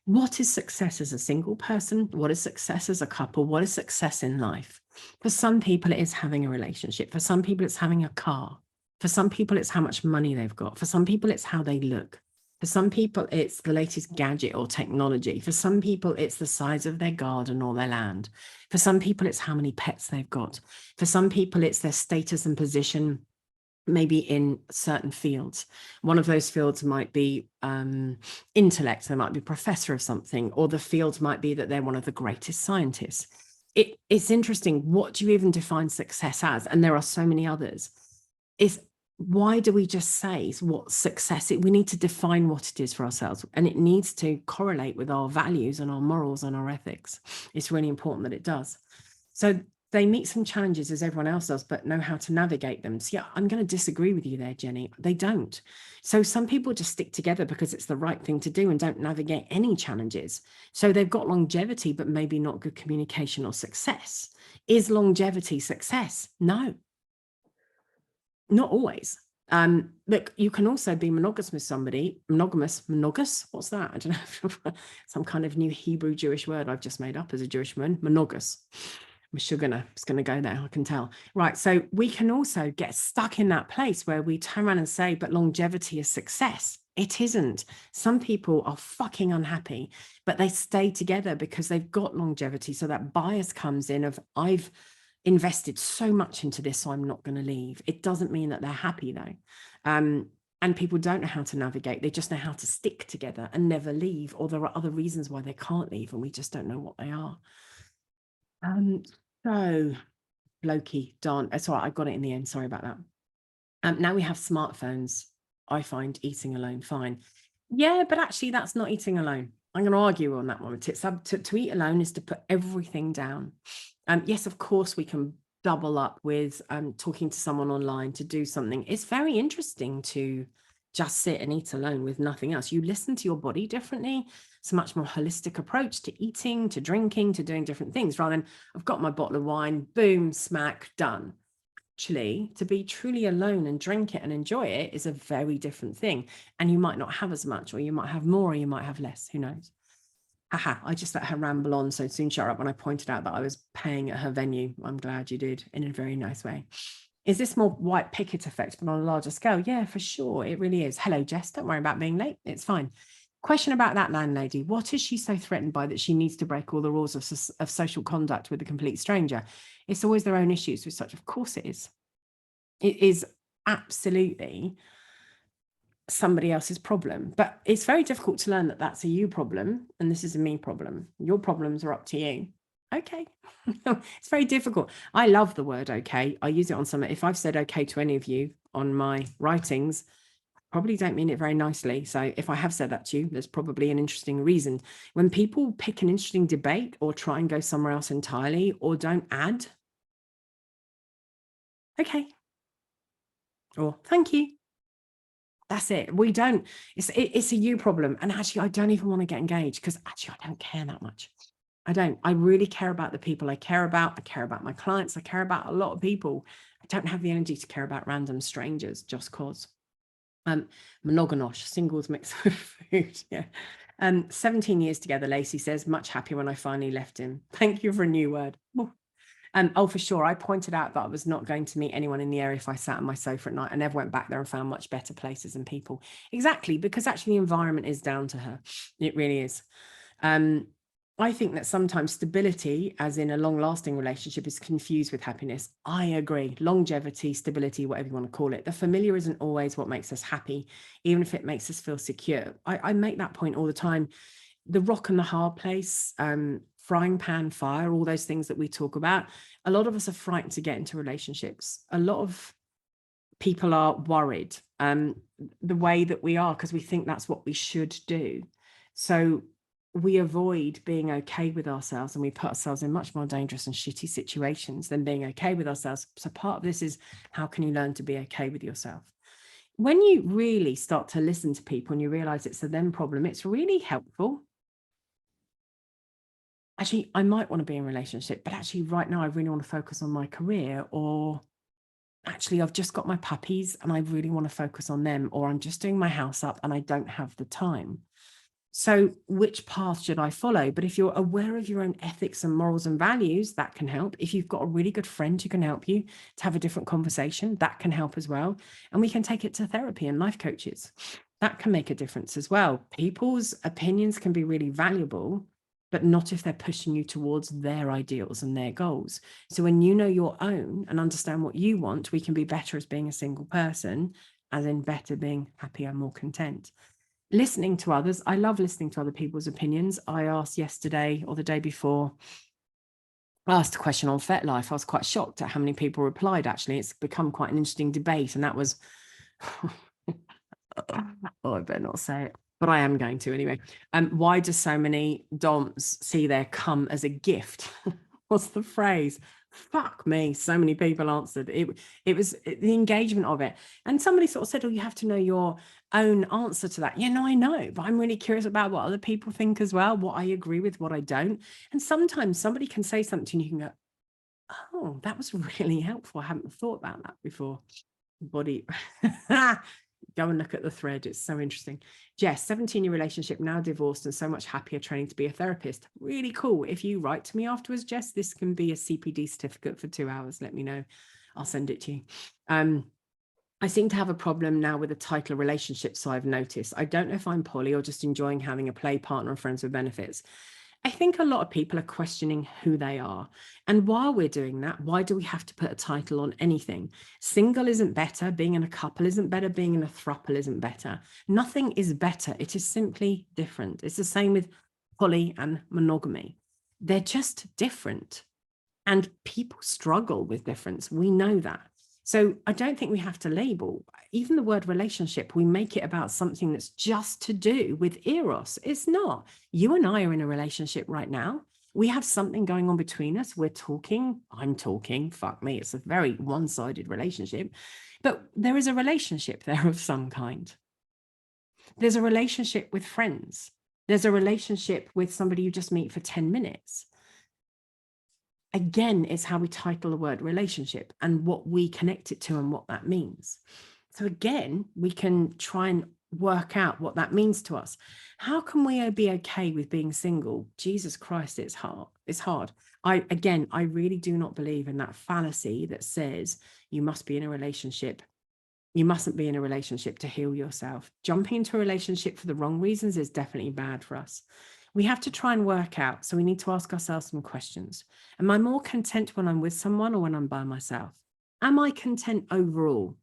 What is success as a single person? What is success as a couple? What is success in life? For some people, it is having a relationship. For some people, it's having a car. For some people, it's how much money they've got. For some people, it's how they look. For some people, it's the latest gadget or technology. For some people, it's the size of their garden or their land. For some people, it's how many pets they've got. For some people, it's their status and position, maybe in certain fields. One of those fields might be intellect. They might be a professor of something, or the field might be that they're one of the greatest scientists. It's interesting. What do you even define success as? And there are so many others. Why do we just say what success is? We need to define what it is for ourselves, and it needs to correlate with our values and our morals and our ethics. It's really important that it does. So they meet some challenges as everyone else does, but know how to navigate them. So yeah, I'm going to disagree with you there, Jenny. They don't. So some people just stick together because it's the right thing to do and don't navigate any challenges. So they've got longevity, but maybe not good communication or success. Is longevity success? No. Not always. Look, you can also be monogamous with somebody. Monogamous, what's that? I don't know. Some kind of new Hebrew Jewish word I've just made up as a Jewish woman. Monogamous. I'm sure it's going to go there, I can tell. Right, so we can also get stuck in that place where we turn around and say, but longevity is success. It isn't. Some people are fucking unhappy, but they stay together because they've got longevity. So that bias comes in of, I've invested so much into this, so I'm not going to leave. It doesn't mean that they're happy though. And people don't know how to navigate. They just know how to stick together and never leave, or there are other reasons why they can't leave and we just don't know what they are. So Loki, darn, that's all right, I got it in the end, sorry about that. Now we have smartphones. I find eating alone fine. Yeah, but actually that's not eating alone. I'm going to argue on that one. To eat alone is to put everything down. Yes, of course, we can double up with talking to someone online to do something. It's very interesting to just sit and eat alone with nothing else. You listen to your body differently. It's a much more holistic approach to eating, to drinking, to doing different things, rather than I've got my bottle of wine, boom, smack, done. Actually, to be truly alone and drink it and enjoy it is a very different thing. And you might not have as much, or you might have more, or you might have less, who knows? Haha, I just let her ramble on, so soon shut up when I pointed out that I was paying at her venue. I'm glad you did, in a very nice way. Is this more white picket effect, but on a larger scale? Yeah, for sure, it really is. Hello, Jess, don't worry about being late, it's fine. Question about that landlady. What is she so threatened by that she needs to break all the rules of social conduct with a complete stranger? It's always their own issues with such. Of course it is. It is absolutely somebody else's problem. But it's very difficult to learn that that's a you problem and this is a me problem. Your problems are up to you. Okay. It's very difficult. I love the word okay. I use it on some. If I've said okay to any of you on my writings, probably don't mean it very nicely. So if I have said that to you, there's probably an interesting reason. When people pick an interesting debate or try and go somewhere else entirely or don't add, okay, or thank you. That's it. We don't, it's a you problem. And actually, I don't even want to get engaged because actually I don't care that much. I don't. I really care about the people I care about. I care about my clients. I care about a lot of people. I don't have the energy to care about random strangers just cause. Monogonosh, singles mixed with food. Yeah. 17 years together, Lacey says, much happier when I finally left him. Thank you for a new word. Oh, for sure. I pointed out that I was not going to meet anyone in the area if I sat on my sofa at night. I never went back there and found much better places and people. Exactly, because actually the environment is down to her. It really is. I think that sometimes stability, as in a long-lasting relationship, is confused with happiness. I agree. Longevity, stability, whatever you want to call it. The familiar isn't always what makes us happy, even if it makes us feel secure. I make that point all the time. The rock and the hard place, frying pan fire, all those things that we talk about. A lot of us are frightened to get into relationships. A lot of people are worried the way that we are because we think that's what we should do. So we avoid being okay with ourselves and we put ourselves in much more dangerous and shitty situations than being okay with ourselves. So part of this is, how can you learn to be okay with yourself? When you really start to listen to people and you realize it's a them problem, it's really helpful. Actually, I might want to be in a relationship, but actually right now I really want to focus on my career, or actually I've just got my puppies and I really want to focus on them, or I'm just doing my house up and I don't have the time. So which path should I follow? But if you're aware of your own ethics and morals and values, that can help. If you've got a really good friend who can help you to have a different conversation, that can help as well. And we can take it to therapy and life coaches. That can make a difference as well. People's opinions can be really valuable, but not if they're pushing you towards their ideals and their goals. So when you know your own and understand what you want, we can be better as being a single person, as in better being happier, more content. Listening to others. I love listening to other people's opinions. I asked yesterday or the day before, I asked a question on FetLife. I was quite shocked at how many people replied. Actually, it's become quite an interesting debate. And that was, oh, I better not say it, but I am going to anyway. Why do so many DOMs see their cum as a gift? What's the phrase? Fuck me. So many people answered. It was the engagement of it. And somebody sort of said, oh, you have to know your own answer to that. Yeah, no, I know, but I'm really curious about what other people think as well, what I agree with, what I don't. And sometimes somebody can say something and you can go, oh, that was really helpful. I haven't thought about that before. Body. Go and look at the thread. It's so interesting. Jess, 17-year relationship, now divorced and so much happier training to be a therapist. Really cool. If you write to me afterwards, Jess, this can be a CPD certificate for 2 hours. Let me know. I'll send it to you. I seem to have a problem now with the title relationship, so I've noticed. I don't know if I'm poly or just enjoying having a play partner and friends with benefits. I think a lot of people are questioning who they are. And while we're doing that, why do we have to put a title on anything? Single isn't better. Being in a couple isn't better. Being in a throuple isn't better. Nothing is better. It is simply different. It's the same with poly and monogamy. They're just different. And people struggle with difference. We know that. So I don't think we have to label. Even the word relationship, we make it about something that's just to do with eros. It's not. You and I are in a relationship right now. We have something going on between us. We're talking. I'm talking. Fuck me. It's a very one-sided relationship. But there is a relationship there of some kind. There's a relationship with friends. There's a relationship with somebody you just meet for 10 minutes. Again, it's how we title the word relationship and what we connect it to and what that means. So again, we can try and work out what that means to us. How can we be okay with being single? Jesus Christ, it's hard. It's hard. I really do not believe in that fallacy that says you must be in a relationship You mustn't be in a relationship to heal yourself. Jumping into a relationship for the wrong reasons is definitely bad for us. We have to try and work out. So we need to ask ourselves some questions. Am I more content when I'm with someone or when I'm by myself? Am I content overall?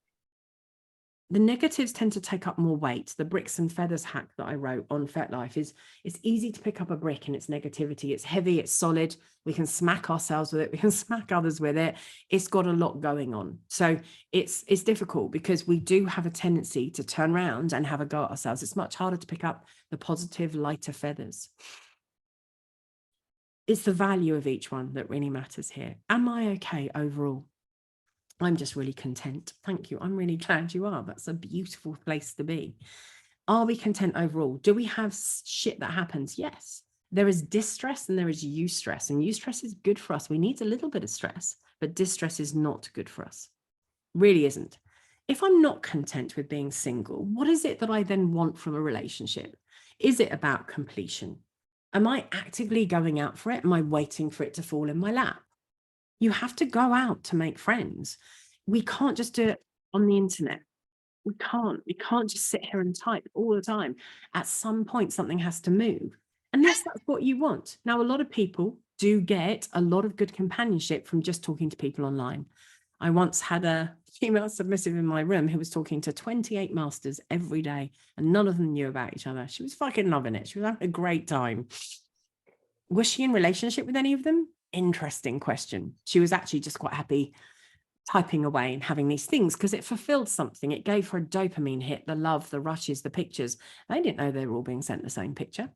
The negatives tend to take up more weight. The bricks and feathers hack that I wrote on FetLife is it's easy to pick up a brick and its negativity. It's heavy, it's solid. We can smack ourselves with it. We can smack others with it. It's got a lot going on. So it's difficult because we do have a tendency to turn around and have a go at ourselves. It's much harder to pick up the positive, lighter feathers. It's the value of each one that really matters here. Am I okay overall? I'm just really content. Thank you. I'm really glad you are. That's a beautiful place to be. Are we content overall? Do we have shit that happens? Yes. There is distress and there is eustress, and eustress is good for us. We need a little bit of stress, but distress is not good for us. Really isn't. If I'm not content with being single, what is it that I then want from a relationship? Is it about completion? Am I actively going out for it? Am I waiting for it to fall in my lap? You have to go out to make friends. We can't just do it on the internet. We can't just sit here and type all the time. At some point, something has to move, unless that's what you want. Now, a lot of people do get a lot of good companionship from just talking to people online. I once had a female submissive in my room who was talking to 28 masters every day, and none of them knew about each other. She was fucking loving it. She was having a great time. Was she in relationship with any of them? Interesting question. She was actually just quite happy typing away and having these things because it fulfilled something. It gave her a dopamine hit, the love, the rushes, the pictures. They didn't know they were all being sent the same picture.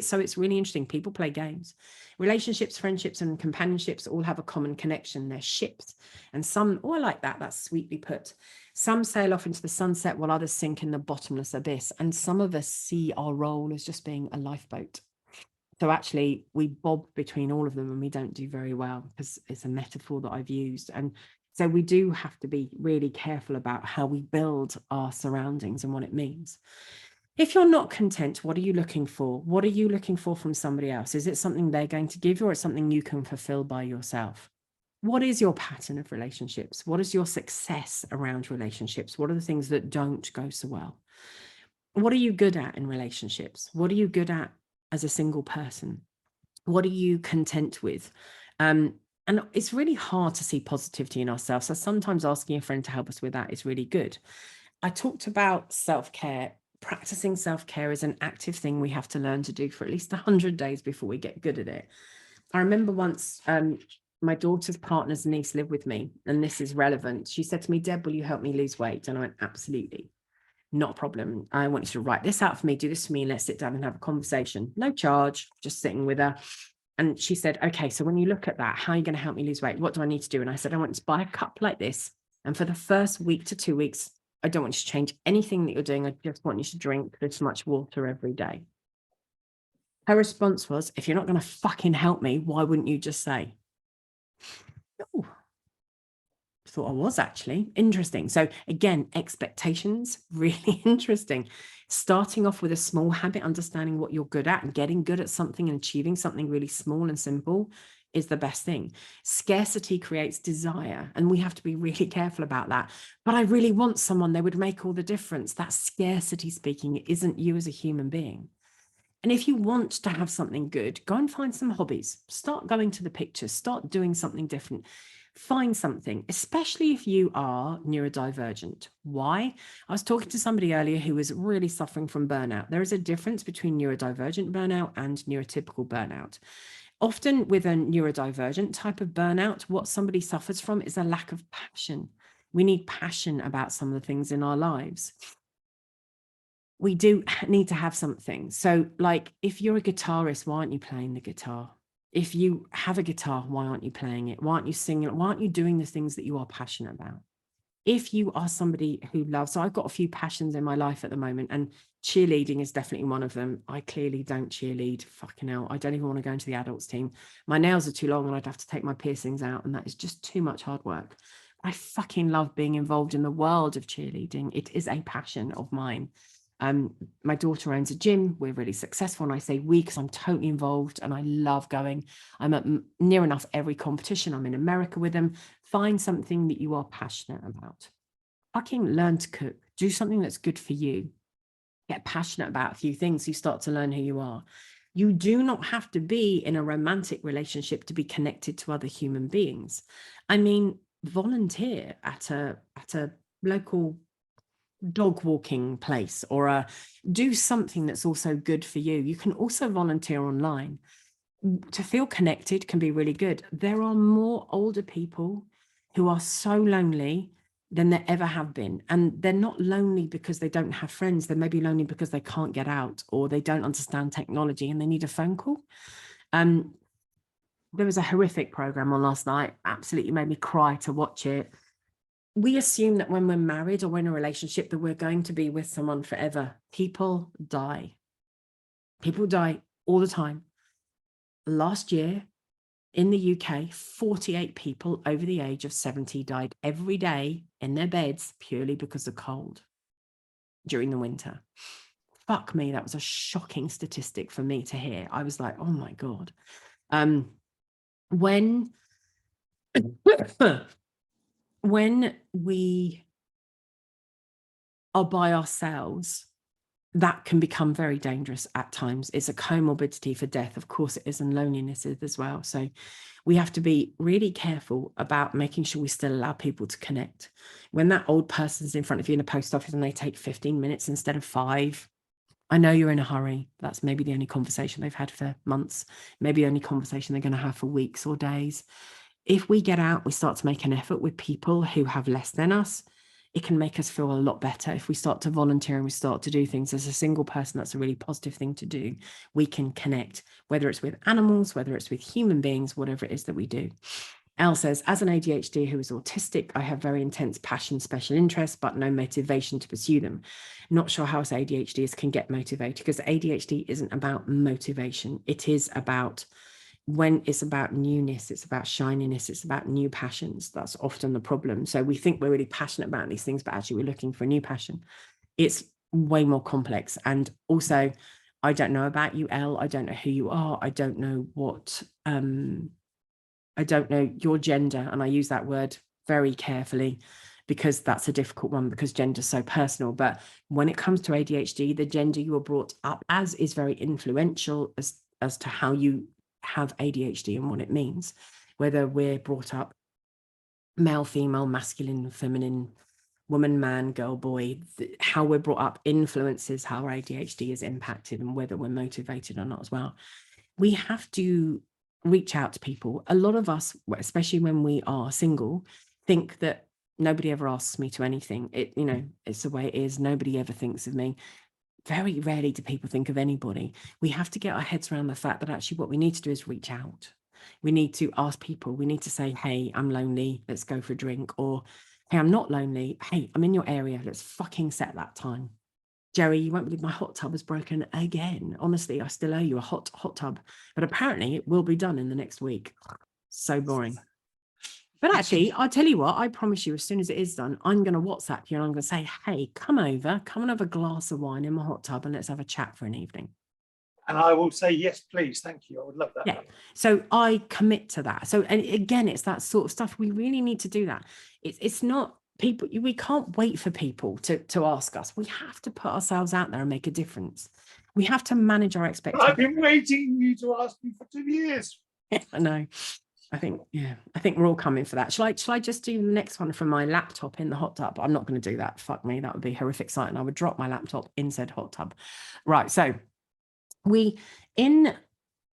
So it's really interesting. People play games. Relationships, friendships, and companionships all have a common connection. They're ships. And some, I like that. That's sweetly put. Some sail off into the sunset while others sink in the bottomless abyss. And some of us see our role as just being a lifeboat. So actually, we bob between all of them and we don't do very well because it's a metaphor that I've used. And so we do have to be really careful about how we build our surroundings and what it means. If you're not content, what are you looking for? What are you looking for from somebody else? Is it something they're going to give you or is it something you can fulfill by yourself? What is your pattern of relationships? What is your success around relationships? What are the things that don't go so well? What are you good at in relationships? What are you good at as a single person? What are you content with? And it's really hard to see positivity in ourselves. So sometimes asking a friend to help us with that is really good. I talked about self-care. Practicing self-care is an active thing we have to learn to do for at least 100 days before we get good at it. I remember once my daughter's partner's niece lived with me, and this is relevant. She said to me, "Deb, will you help me lose weight?" And I went, "Absolutely. Not a problem. I want you to write this out for me, do this for me, and let's sit down and have a conversation. No charge, just sitting with her." And she said, "Okay, so when you look at that, how are you going to help me lose weight? What do I need to do?" And I said, "I want you to buy a cup like this. And for the first week to 2 weeks, I don't want you to change anything that you're doing. I just want you to drink this much water every day." Her response was, "If you're not going to fucking help me, why wouldn't you just say?" Oh, thought I was actually interesting. So again, expectations, really interesting. Starting off with a small habit, understanding what you're good at and getting good at something and achieving something really small and simple is the best thing. Scarcity creates desire, and we have to be really careful about that. But I really want someone, they would make all the difference. That's scarcity speaking. It isn't you as a human being. And if you want to have something good, go and find some hobbies. Start going to the pictures, start doing something different. Find something, especially if you are neurodivergent. Why? I was talking to somebody earlier who was really suffering from burnout. There is a difference between neurodivergent burnout and neurotypical burnout. Often with a neurodivergent type of burnout, what somebody suffers from is a lack of passion. We need passion about some of the things in our lives. We do need to have something. So like if you're a guitarist, why aren't you playing the guitar? If you have a guitar, why aren't you playing it? Why aren't you singing? Why aren't you doing the things that you are passionate about? If you are somebody who loves, so I've got a few passions in my life at the moment, and cheerleading is definitely one of them. I clearly don't cheerlead. Fucking hell. I don't even want to go into the adults team. My nails are too long and I'd have to take my piercings out, and that is just too much hard work. I fucking love being involved in the world of cheerleading. It is a passion of mine. My daughter owns a gym. We're really successful. And I say we because I'm totally involved and I love going. I'm at near enough every competition. I'm in America with them. Find something that you are passionate about. fucking learn to cook. Do something that's good for you. Get passionate about a few things. You start to learn who you are. You do not have to be in a romantic relationship to be connected to other human beings. I mean, volunteer at a local dog walking place, or do something that's also good for you. You can also volunteer online. To feel connected can be really good. There are more older people who are so lonely than there ever have been. And they're not lonely because they don't have friends. They may be lonely because they can't get out, or they don't understand technology and they need a phone call. There was a horrific program on last night, absolutely made me cry to watch it. We assume that when we're married or in a relationship that we're going to be with someone forever. People die. People die all the time. Last year in the UK, 48 people over the age of 70 died every day in their beds purely because of cold during the winter. Fuck me, that was a shocking statistic for me to hear. I was like, oh my God. When we are by ourselves, that can become very dangerous at times. It's a comorbidity for death. Of course it is, and loneliness is as well. So we have to be really careful about making sure we still allow people to connect. When that old person's in front of you in a post office and they take 15 minutes instead of 5, I know you're in a hurry. That's maybe the only conversation they've had for months, maybe the only conversation they're going to have for weeks or days. If we get out, we start to make an effort with people who have less than us, it can make us feel a lot better. If we start to volunteer and we start to do things as a single person, that's a really positive thing to do. We can connect, whether it's with animals, whether it's with human beings, whatever it is that we do. Elle says, as an ADHD who is autistic, I have very intense passion, special interests, but no motivation to pursue them. Not sure how us ADHDs can get motivated, because ADHD isn't about motivation. It is about, when it's about newness, it's about shininess, it's about new passions. That's often the problem. So we think we're really passionate about these things, but actually we're looking for a new passion. It's way more complex. And also, I don't know about you, Elle. I don't know who you are. I don't know what, I don't know your gender. And I use that word very carefully because that's a difficult one, because gender is so personal. But when it comes to ADHD, the gender you were brought up as is very influential as to how you have ADHD and what it means, whether we're brought up male, female, masculine, feminine, woman, man, girl, boy. How we're brought up influences how our ADHD is impacted and whether we're motivated or not as well. We have to reach out to people. A lot of us, especially when we are single, think that nobody ever asks me to anything. It's the way it is. Nobody ever thinks of me. Very rarely do people think of anybody. We have to get our heads around the fact that actually what we need to do is reach out. We need to ask people. We need to say, hey, I'm lonely, let's go for a drink. Or, hey, I'm not lonely. Hey, I'm in your area. Let's fucking set that time. Jerry, you won't believe my hot tub is broken again. Honestly, I still owe you a hot tub. But apparently it will be done in the next week. So boring. But actually, I'll tell you what, I promise you, as soon as it is done, I'm going to WhatsApp you and I'm going to say, hey, come over, come and have a glass of wine in my hot tub and let's have a chat for an evening. And I will say, yes, please. Thank you. I would love that. Yeah. So I commit to that. So, and again, it's that sort of stuff. We really need to do that. It's not people, we can't wait for people to ask us. We have to put ourselves out there and make a difference. We have to manage our expectations. I've been waiting you to ask me for 2 years. I know. I think we're all coming for that. Shall I just do the next one from my laptop in the hot tub? I'm not going to do that. Fuck me. That would be a horrific sight. And I would drop my laptop in said hot tub. Right. So we, in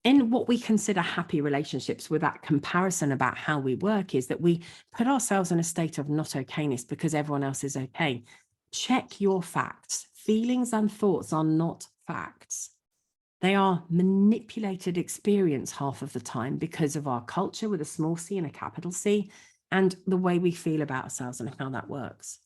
what we consider happy relationships, with that comparison about how we work, is that we put ourselves in a state of not okayness because everyone else is okay. Check your facts. Feelings and thoughts are not facts. They are manipulated experience half of the time because of our culture with a small c and a capital C, and the way we feel about ourselves and how that works.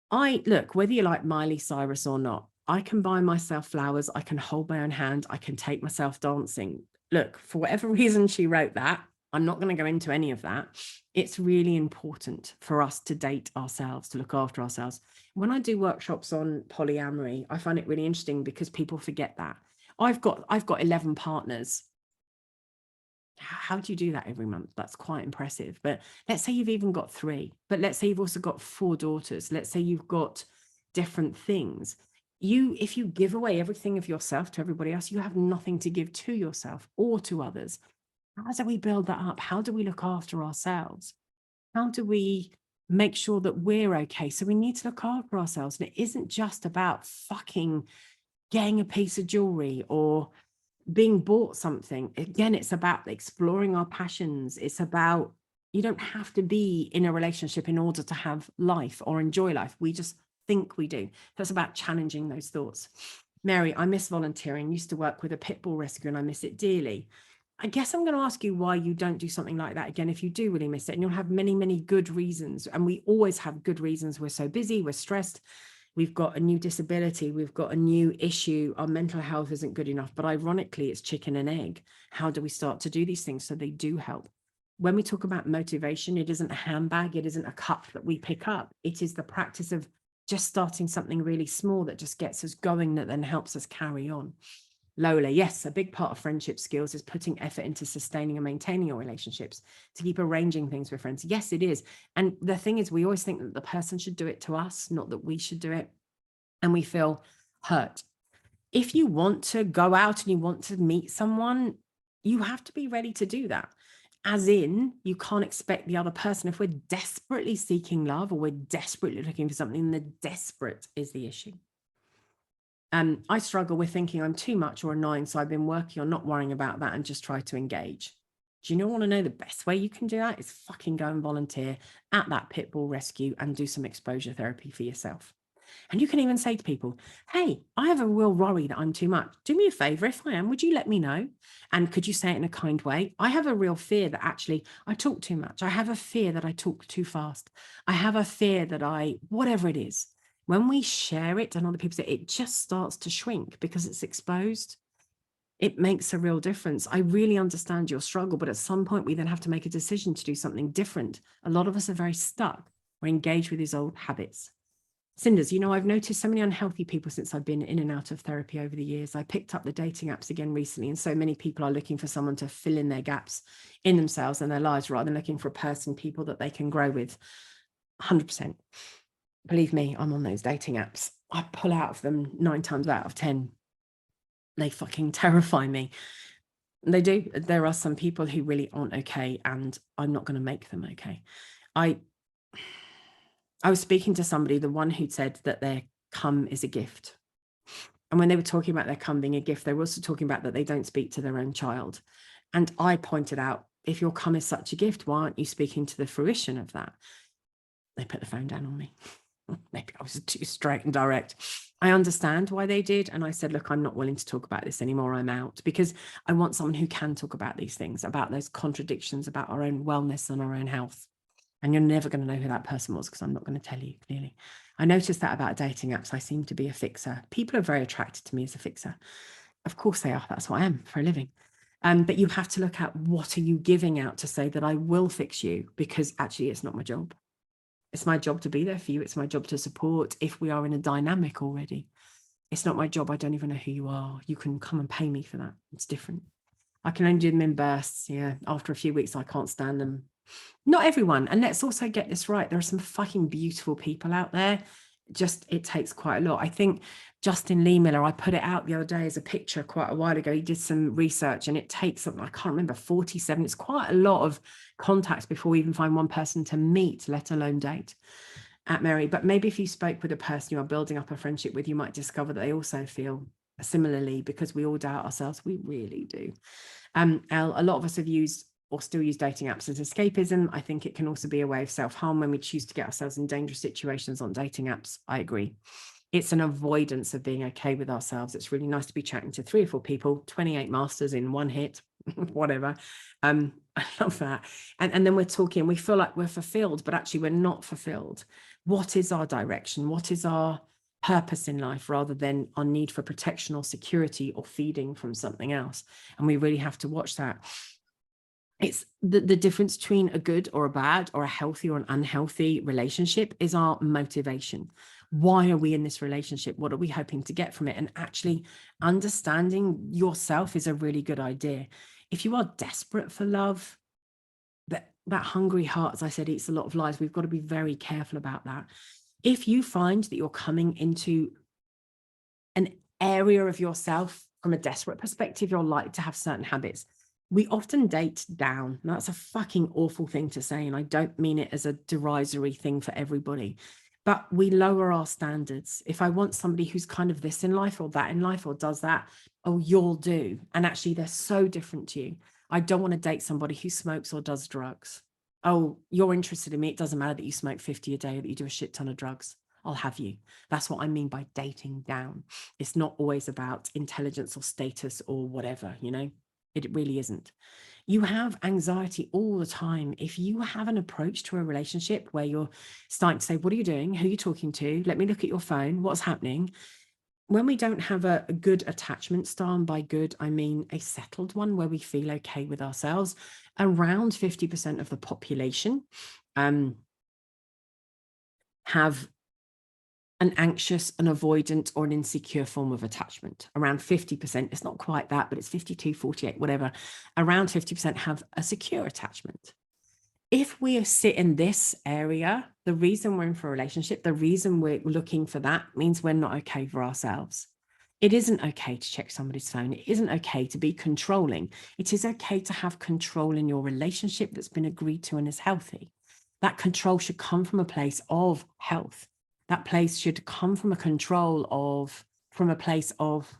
Look, whether you like Miley Cyrus or not, I can buy myself flowers, I can hold my own hand, I can take myself dancing. Look, for whatever reason she wrote that, I'm not going to go into any of that. It's really important for us to date ourselves, to look after ourselves. When I do workshops on polyamory, I find it really interesting because people forget that. I've got 11 partners. How do you do that every month? That's quite impressive. But let's say you've even got 3, but let's say you've also got 4 daughters. Let's say you've got different things. If you give away everything of yourself to everybody else, you have nothing to give to yourself or to others. How do we build that up? How do we look after ourselves? How do we make sure that we're okay? So we need to look after ourselves. And it isn't just about fucking getting a piece of jewelry or being bought something. Again, it's about exploring our passions. It's about, you don't have to be in a relationship in order to have life or enjoy life. We just think we do. So it's about challenging those thoughts. Mary, I miss volunteering. Used to work with a pit bull rescue and I miss it dearly. I guess I'm going to ask you why you don't do something like that again if you do really miss it. And you'll have many, many good reasons. And we always have good reasons. We're so busy, we're stressed, we've got a new disability, we've got a new issue, our mental health isn't good enough. But ironically, it's chicken and egg. How do we start to do these things so they do help? When we talk about motivation, it isn't a handbag, it isn't a cup that we pick up. It is the practice of just starting something really small that just gets us going, that then helps us carry on. Lola, yes, a big part of friendship skills is putting effort into sustaining and maintaining your relationships, to keep arranging things with friends. Yes, it is. And the thing is, we always think that the person should do it to us, not that we should do it. And we feel hurt. If you want to go out and you want to meet someone, you have to be ready to do that. As in, you can't expect the other person, if we're desperately seeking love or we're desperately looking for something, the desperate is the issue. I struggle with thinking I'm too much or annoying, so I've been working on not worrying about that and just try to engage. Do you want to know the best way you can do that? Is fucking go and volunteer at that pit bull rescue and do some exposure therapy for yourself. And you can even say to people, hey, I have a real worry that I'm too much. Do me a favor. If I am, would you let me know? And could you say it in a kind way? I have a real fear that actually I talk too much. I have a fear that I talk too fast. I have a fear that whatever it is. When we share it and other people say, it just starts to shrink because it's exposed. It makes a real difference. I really understand your struggle, but at some point we then have to make a decision to do something different. A lot of us are very stuck. We're engaged with these old habits. Cinders, I've noticed so many unhealthy people since I've been in and out of therapy over the years. I picked up the dating apps again recently, and so many people are looking for someone to fill in their gaps in themselves and their lives rather than looking for people that they can grow with. 100%. Believe me, I'm on those dating apps. I pull out of them 9 times out of 10. They fucking terrify me. They do. There are some people who really aren't okay, and I'm not going to make them okay. I was speaking to somebody, the one who'd said that their cum is a gift. And when they were talking about their cum being a gift, they were also talking about that they don't speak to their own child. And I pointed out, if your cum is such a gift, why aren't you speaking to the fruition of that? They put the phone down on me. Maybe I was too straight and direct. I understand why they did. And I said, look, I'm not willing to talk about this anymore. I'm out, because I want someone who can talk about these things, about those contradictions, about our own wellness and our own health. And you're never going to know who that person was, because I'm not going to tell you clearly. I noticed that about dating apps. I seem to be a fixer. People are very attracted to me as a fixer. Of course they are. That's what I am for a living. But you have to look at, what are you giving out to say that I will fix you? Because actually it's not my job. It's my job to be there for you. It's my job to support if we are in a dynamic already. It's not my job. I don't even know who you are. You can come and pay me for that. It's different. I can only do them in bursts. Yeah. After a few weeks, I can't stand them. Not everyone. And let's also get this right. There are some fucking beautiful people out there. Just, it takes quite a lot. I think Justin Lee Miller, I put it out the other day as a picture quite a while ago. He did some research, and it takes something, I can't remember, 47. It's quite a lot of contacts before we even find one person to meet, let alone date. At Mary, but maybe if you spoke with a person you are building up a friendship with, you might discover that they also feel similarly, because we all doubt ourselves. We really do. Elle, a lot of us have used or still use dating apps as escapism. I think it can also be a way of self-harm when we choose to get ourselves in dangerous situations on dating apps. I agree. It's an avoidance of being okay with ourselves. It's really nice to be chatting to 3 or 4 people, 28 masters in one hit, whatever. I love that. And then we're talking, we feel like we're fulfilled, but actually we're not fulfilled. What is our direction? What is our purpose in life, rather than our need for protection or security or feeding from something else? And we really have to watch that. It's the difference between a good or a bad, or a healthy or an unhealthy relationship, is our motivation. Why are we in this relationship? What are we hoping to get from it? And actually understanding yourself is a really good idea. If you are desperate for love, that hungry heart, as I said, eats a lot of lies. We've got to be very careful about that. If you find that you're coming into an area of yourself from a desperate perspective, you're likely to have certain habits. We often date down. Now, that's a fucking awful thing to say, and I don't mean it as a derisory thing for everybody, but we lower our standards. If I want somebody who's kind of this in life or that in life or does that, oh, you'll do. And actually, they're so different to you. I don't want to date somebody who smokes or does drugs. Oh, you're interested in me. It doesn't matter that you smoke 50 a day or that you do a shit ton of drugs. I'll have you. That's what I mean by dating down. It's not always about intelligence or status or whatever, you know, it really isn't. You have anxiety all the time. If you have an approach to a relationship where you're starting to say, what are you doing? Who are you talking to? Let me look at your phone. What's happening? When we don't have a good attachment style, and by good, I mean a settled one where we feel okay with ourselves, around 50% of the population have an anxious, an avoidant, or an insecure form of attachment. Around 50%, it's not quite that, but it's 52, 48, whatever. Around 50% have a secure attachment. If we sit in this area, the reason we're in for a relationship, the reason we're looking for that means we're not okay for ourselves. It isn't okay to check somebody's phone. It isn't okay to be controlling. It is okay to have control in your relationship that's been agreed to and is healthy. That control should come from a place of health. That place should come from a place of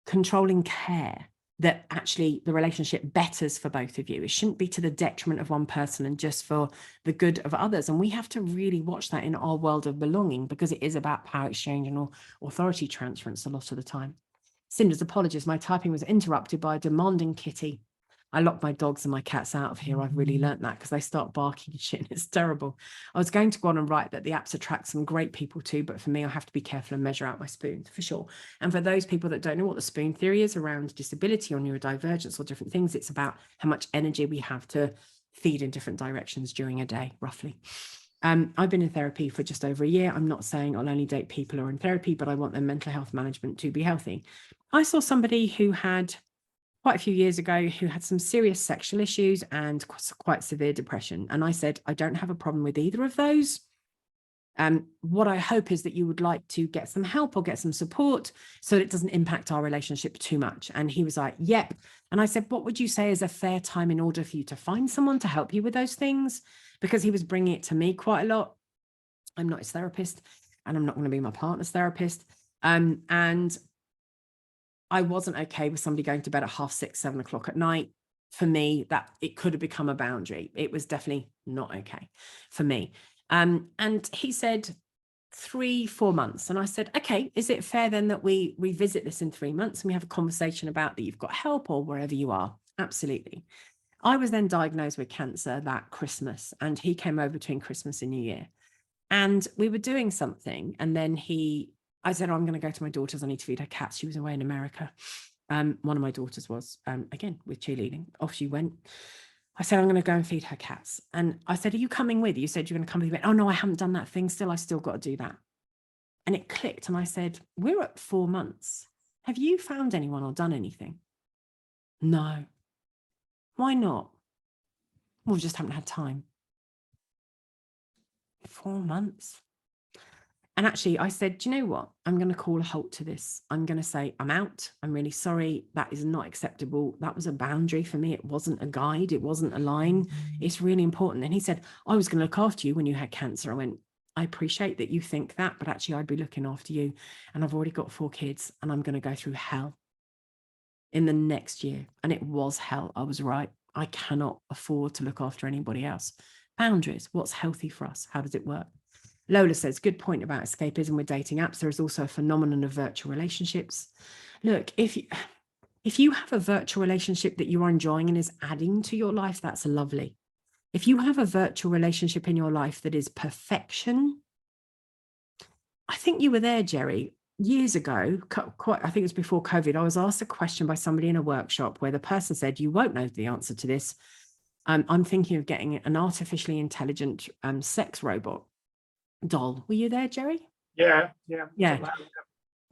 controlling care, that actually the relationship betters for both of you. It shouldn't be to the detriment of one person and just for the good of others. And we have to really watch that in our world of belonging, because it is about power exchange and authority transference a lot of the time. Cinder's apologies, my typing was interrupted by a demanding kitty. I lock my dogs and my cats out of here. I've really learnt that, because they start barking and shit, and it's terrible. I was going to go on and write that the apps attract some great people too, but for me, I have to be careful and measure out my spoons for sure. And for those people that don't know what the spoon theory is around disability or neurodivergence or different things, it's about how much energy we have to feed in different directions during a day, roughly. I've been in therapy for just over a year. I'm not saying I'll only date people who are in therapy, but I want their mental health management to be healthy. I saw somebody who had quite a few years ago who had some serious sexual issues and quite severe depression. And I said, I don't have a problem with either of those. What I hope is that you would like to get some help or get some support so that it doesn't impact our relationship too much. And he was like, yep. And I said, what would you say is a fair time in order for you to find someone to help you with those things? Because he was bringing it to me quite a lot. I'm not his therapist, and I'm not going to be my partner's therapist. And I wasn't okay with somebody going to bed at 6:30, 7 o'clock at night. For me, that it could have become a boundary. It was definitely not okay for me. And he said 3-4 months. And I said, okay, is it fair then that we revisit this in 3 months and we have a conversation about that you've got help or wherever you are? Absolutely. I was then diagnosed with cancer that Christmas, and he came over between Christmas and New Year. And we were doing something, and then I said, I'm going to go to my daughter's. I need to feed her cats. She was away in America. One of my daughters was, again, with cheerleading. Off she went. I said, I'm going to go and feed her cats. And I said, are you coming with? You said you're going to come with me. Oh, no, I haven't done that thing still. I still got to do that. And it clicked. And I said, we're at 4 months. Have you found anyone or done anything? No. Why not? Well, we just haven't had time. 4 months. And actually, I said, do you know what? I'm going to call a halt to this. I'm going to say, I'm out. I'm really sorry. That is not acceptable. That was a boundary for me. It wasn't a guide. It wasn't a line. It's really important. And he said, I was going to look after you when you had cancer. I went, I appreciate that you think that, but actually I'd be looking after you. And I've already got 4 kids, and I'm going to go through hell in the next year. And it was hell. I was right. I cannot afford to look after anybody else. Boundaries. What's healthy for us? How does it work? Lola says, good point about escapism with dating apps. There is also a phenomenon of virtual relationships. Look, if you have a virtual relationship that you are enjoying and is adding to your life, that's lovely. If you have a virtual relationship in your life that is perfection, I think you were there, Jerry, years ago, I think it was before COVID, I was asked a question by somebody in a workshop where the person said, you won't know the answer to this. I'm thinking of getting an artificially intelligent sex robot doll. Were you there, Jerry? Yeah.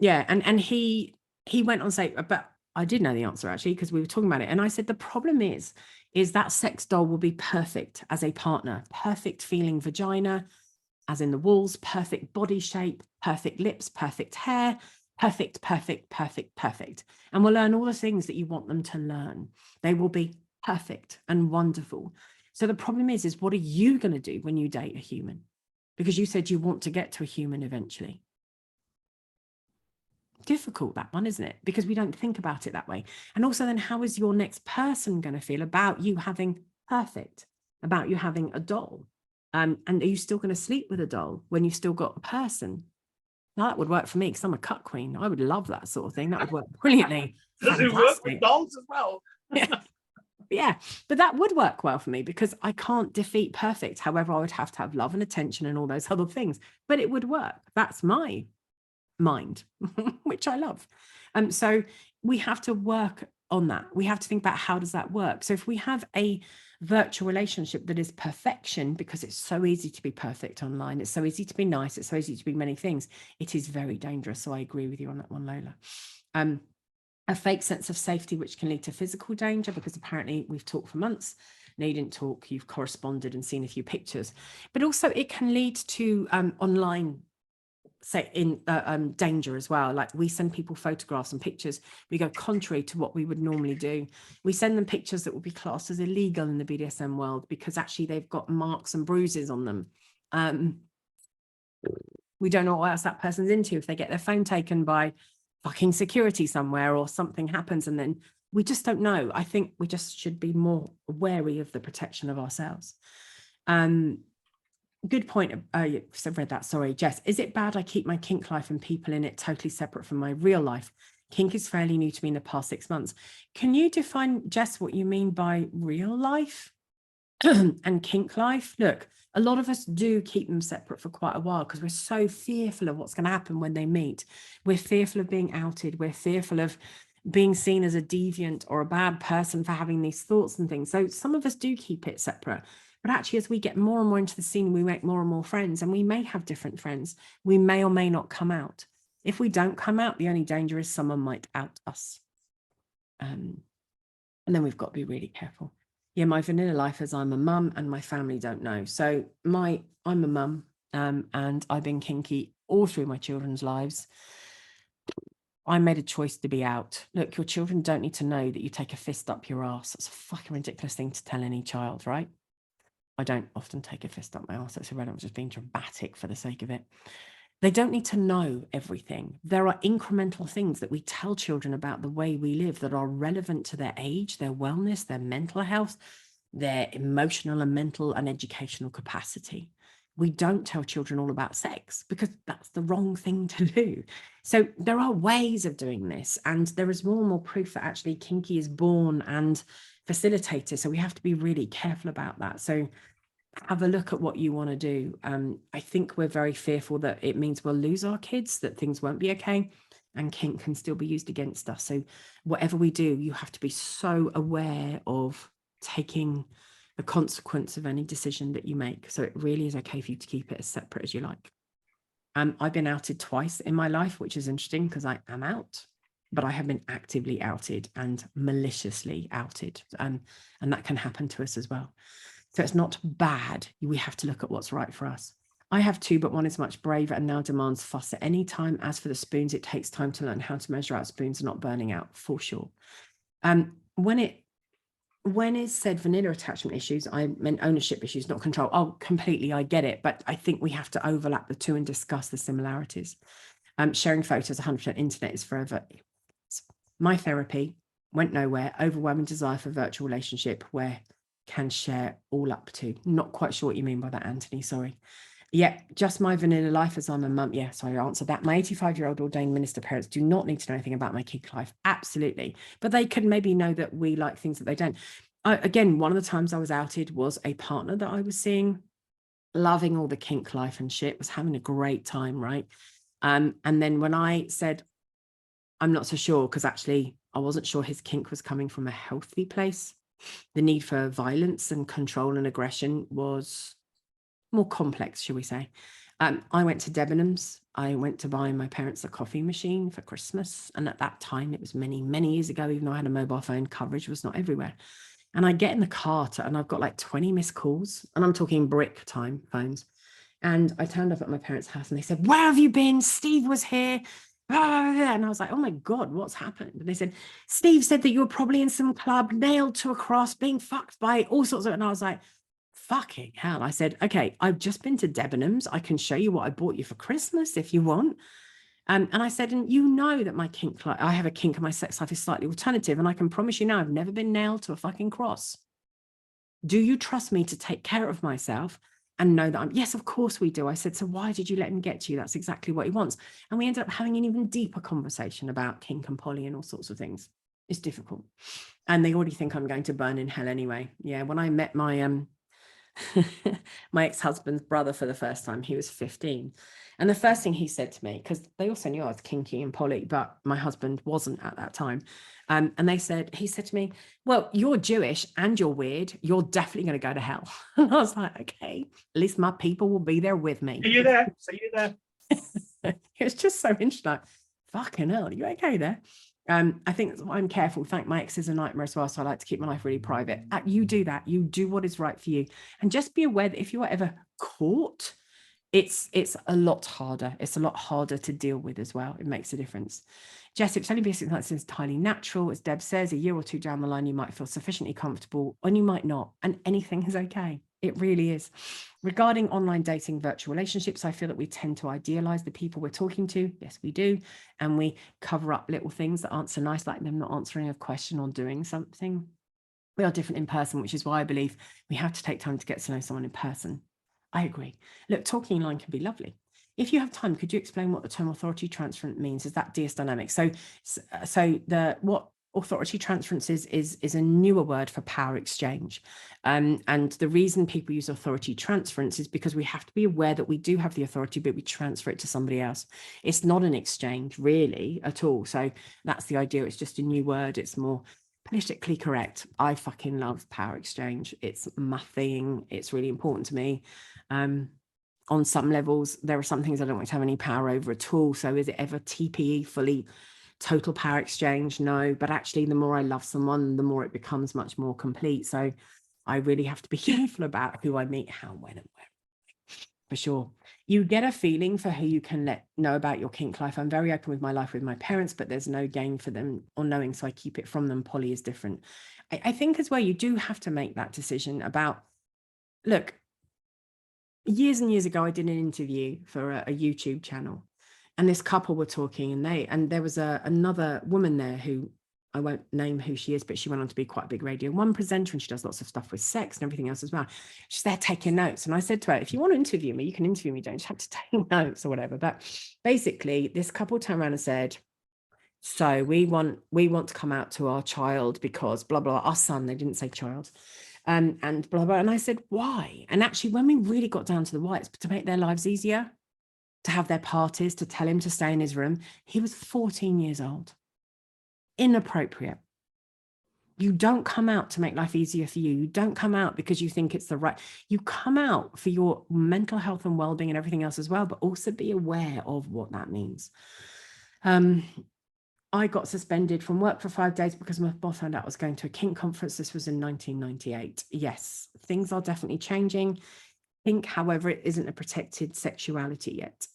And he went on to say, but I did know the answer actually, because we were talking about it. And I said, the problem is that sex doll will be perfect as a partner, perfect feeling vagina, as in the walls, perfect body shape, perfect lips, perfect hair, perfect, perfect, perfect, perfect. And will learn all the things that you want them to learn. They will be perfect and wonderful. So the problem is what are you going to do when you date a human? Because you said you want to get to a human eventually. Difficult, that one, isn't it? Because we don't think about it that way. And also then, how is your next person going to feel about you having perfect, about you having a doll? And are you still going to sleep with a doll when you've still got a person? Now, that would work for me because I'm a cut queen. I would love that sort of thing. That would work brilliantly. Does it work with dolls as well? Yeah, but that would work well for me because I can't defeat perfect. However, I would have to have love and attention and all those other things, but it would work. That's my mind, which I love. So we have to work on that. We have to think about how does that work? So if we have a virtual relationship that is perfection, because it's so easy to be perfect online, it's so easy to be nice, it's so easy to be many things, it is very dangerous. So I agree with you on that one, Lola. A fake sense of safety, which can lead to physical danger, because apparently we've talked for months. No, you didn't talk, you've corresponded and seen a few pictures, but also it can lead to online say in danger as well. Like we send people photographs and pictures, we go contrary to what we would normally do. We send them pictures that will be classed as illegal in the BDSM world because actually they've got marks and bruises on them. We don't know what else that person's into if they get their phone taken by fucking security somewhere or something happens, and then we just don't know. I think we just should be more wary of the protection of ourselves. Good point. I've read that. Sorry, Jess. Is it bad I keep my kink life and people in it totally separate from my real life? Kink is fairly new to me in the past 6 months. Can you define, Jess, what you mean by real life and kink life? Look, a lot of us do keep them separate for quite a while because we're so fearful of what's going to happen when they meet. We're fearful of being outed. We're fearful of being seen as a deviant or a bad person for having these thoughts and things. So some of us do keep it separate. But actually, as we get more and more into the scene, we make more and more friends, and we may have different friends. We may or may not come out. If we don't come out, the only danger is someone might out us. And then we've got to be really careful. Yeah, my vanilla life is I'm a mum and my family don't know. So I'm a mum and I've been kinky all through my children's lives. I made a choice to be out. Look, your children don't need to know that you take a fist up your ass. That's a fucking ridiculous thing to tell any child, right? I don't often take a fist up my arse. That's irrelevant. I'm just being dramatic for the sake of it. They don't need to know everything. There are incremental things that we tell children about the way we live that are relevant to their age, their wellness, their mental health, their emotional and mental and educational capacity. We don't tell children all about sex because that's the wrong thing to do. So there are ways of doing this, and there is more and more proof that actually kinky is born and facilitated. So we have to be really careful about that. So have a look at what you want to do. I think we're very fearful that it means we'll lose our kids, that things won't be okay, and kink can still be used against us. So whatever we do, you have to be so aware of taking the consequence of any decision that you make. So it really is okay for you to keep it as separate as you like. I've been outed twice in my life, which is interesting because I am out, but I have been actively outed and maliciously outed. And that can happen to us as well. So it's not bad. We have to look at what's right for us. I have two, but one is much braver and now demands fuss at any time. As for the spoons, it takes time to learn how to measure out spoons and not burning out, for sure. When it said vanilla attachment issues, I meant ownership issues, not control. Oh, completely, I get it. But I think we have to overlap the two and discuss the similarities. Sharing photos 100% internet is forever. My therapy went nowhere. Overwhelming desire for virtual relationship where can share all up to. Not quite sure what you mean by that, Anthony. Sorry. Yeah, just my vanilla life as I'm a mum. Yeah, sorry, I answered that. My 85-year-old ordained minister parents do not need to know anything about my kink life. Absolutely. But they could maybe know that we like things that they don't. Again, one of the times I was outed was a partner that I was seeing, loving all the kink life and shit, was having a great time, right? And then when I said, I'm not so sure, because actually I wasn't sure his kink was coming from a healthy place. The need for violence and control and aggression was more complex, shall we say. I went to Debenhams. I went to buy my parents a coffee machine for Christmas. And at that time, it was many, many years ago, even though I had a mobile phone, coverage was not everywhere. And I get in the car and I've got like 20 missed calls, and I'm talking brick time phones. And I turned up at my parents' house and they said, "Where have you been? Steve was here." And I was like, "Oh my God, what's happened?" And they said, "Steve said that you were probably in some club, nailed to a cross, being fucked by all sorts of," and I was like, fucking hell. I said, "Okay, I've just been to Debenhams. I can show you what I bought you for Christmas if you want." And I said, "And you know that my kink, I have a kink and my sex life is slightly alternative. And I can promise you now, I've never been nailed to a fucking cross. Do you trust me to take care of myself and know that I'm," "Yes, of course we do." I said, "So why did you let him get to you? That's exactly what he wants." And we ended up having an even deeper conversation about kink and poly and all sorts of things. It's difficult. And they already think I'm going to burn in hell anyway. Yeah, when I met my my ex-husband's brother for the first time, he was 15. And the first thing he said to me, because they also knew I was kinky and poly, but my husband wasn't at that time. And he said to me, "Well, you're Jewish and you're weird. You're definitely going to go to hell." And I was like, "Okay, at least my people will be there with me." See you there. See you there. It was just so interesting. Like, fucking hell, are you okay there? I think I'm careful. Thank my ex is a nightmare as well. So I like to keep my life really private. You do that. You do what is right for you. And just be aware that if you are ever caught, it's a lot harder. It's a lot harder to deal with as well. It makes a difference. Jess, if it's only something that's entirely natural, as Deb says, a year or two down the line, you might feel sufficiently comfortable and you might not. And anything is okay. It really is. Regarding online dating, virtual relationships, I feel that we tend to idealize the people we're talking to. Yes, we do. And we cover up little things that aren't so nice, like them not answering a question or doing something. We are different in person, which is why I believe we have to take time to get to know someone in person. I agree. Look, talking online can be lovely. If you have time, could you explain what the term authority transference means? Is that DS dynamic? So what authority transference is a newer word for power exchange. And the reason people use authority transference is because we have to be aware that we do have the authority, but we transfer it to somebody else. It's not an exchange really at all. So that's the idea. It's just a new word. It's more politically correct. I fucking love power exchange. It's my thing. It's really important to me. On some levels, there are some things I don't want to have any power over at all. So is it ever TPE, fully total power exchange? No, but actually the more I love someone, the more it becomes much more complete. So I really have to be careful about who I meet, how, when, and where. For sure. You get a feeling for who you can let know about your kink life. I'm very open with my life with my parents, but there's no gain for them or knowing, so I keep it from them. Poly is different. I think as well, you do have to make that decision about, look, years and years ago, I did an interview for a YouTube channel, and this couple were talking, and there was another woman there who, I won't name who she is, but she went on to be quite a big Radio 1 presenter, and she does lots of stuff with sex and everything else as well. She's there taking notes. And I said to her, "If you want to interview me, you can interview me. Don't just have to take notes or whatever." But basically, this couple turned around and said, "So we want to come out to our child because blah, blah, our son," they didn't say child, and blah, blah. And I said, "Why?" And actually, when we really got down to the why, it's to make their lives easier, to have their parties, to tell him to stay in his room. He was 14 years old. Inappropriate. You don't come out to make life easier for you. You don't come out because you think it's the right. You come out for your mental health and well-being and everything else as well, but also be aware of what that means. I got suspended from work for 5 days because my boss found out I was going to a kink conference. This was in 1998. Yes, things are definitely changing. Kink, however, it isn't a protected sexuality yet.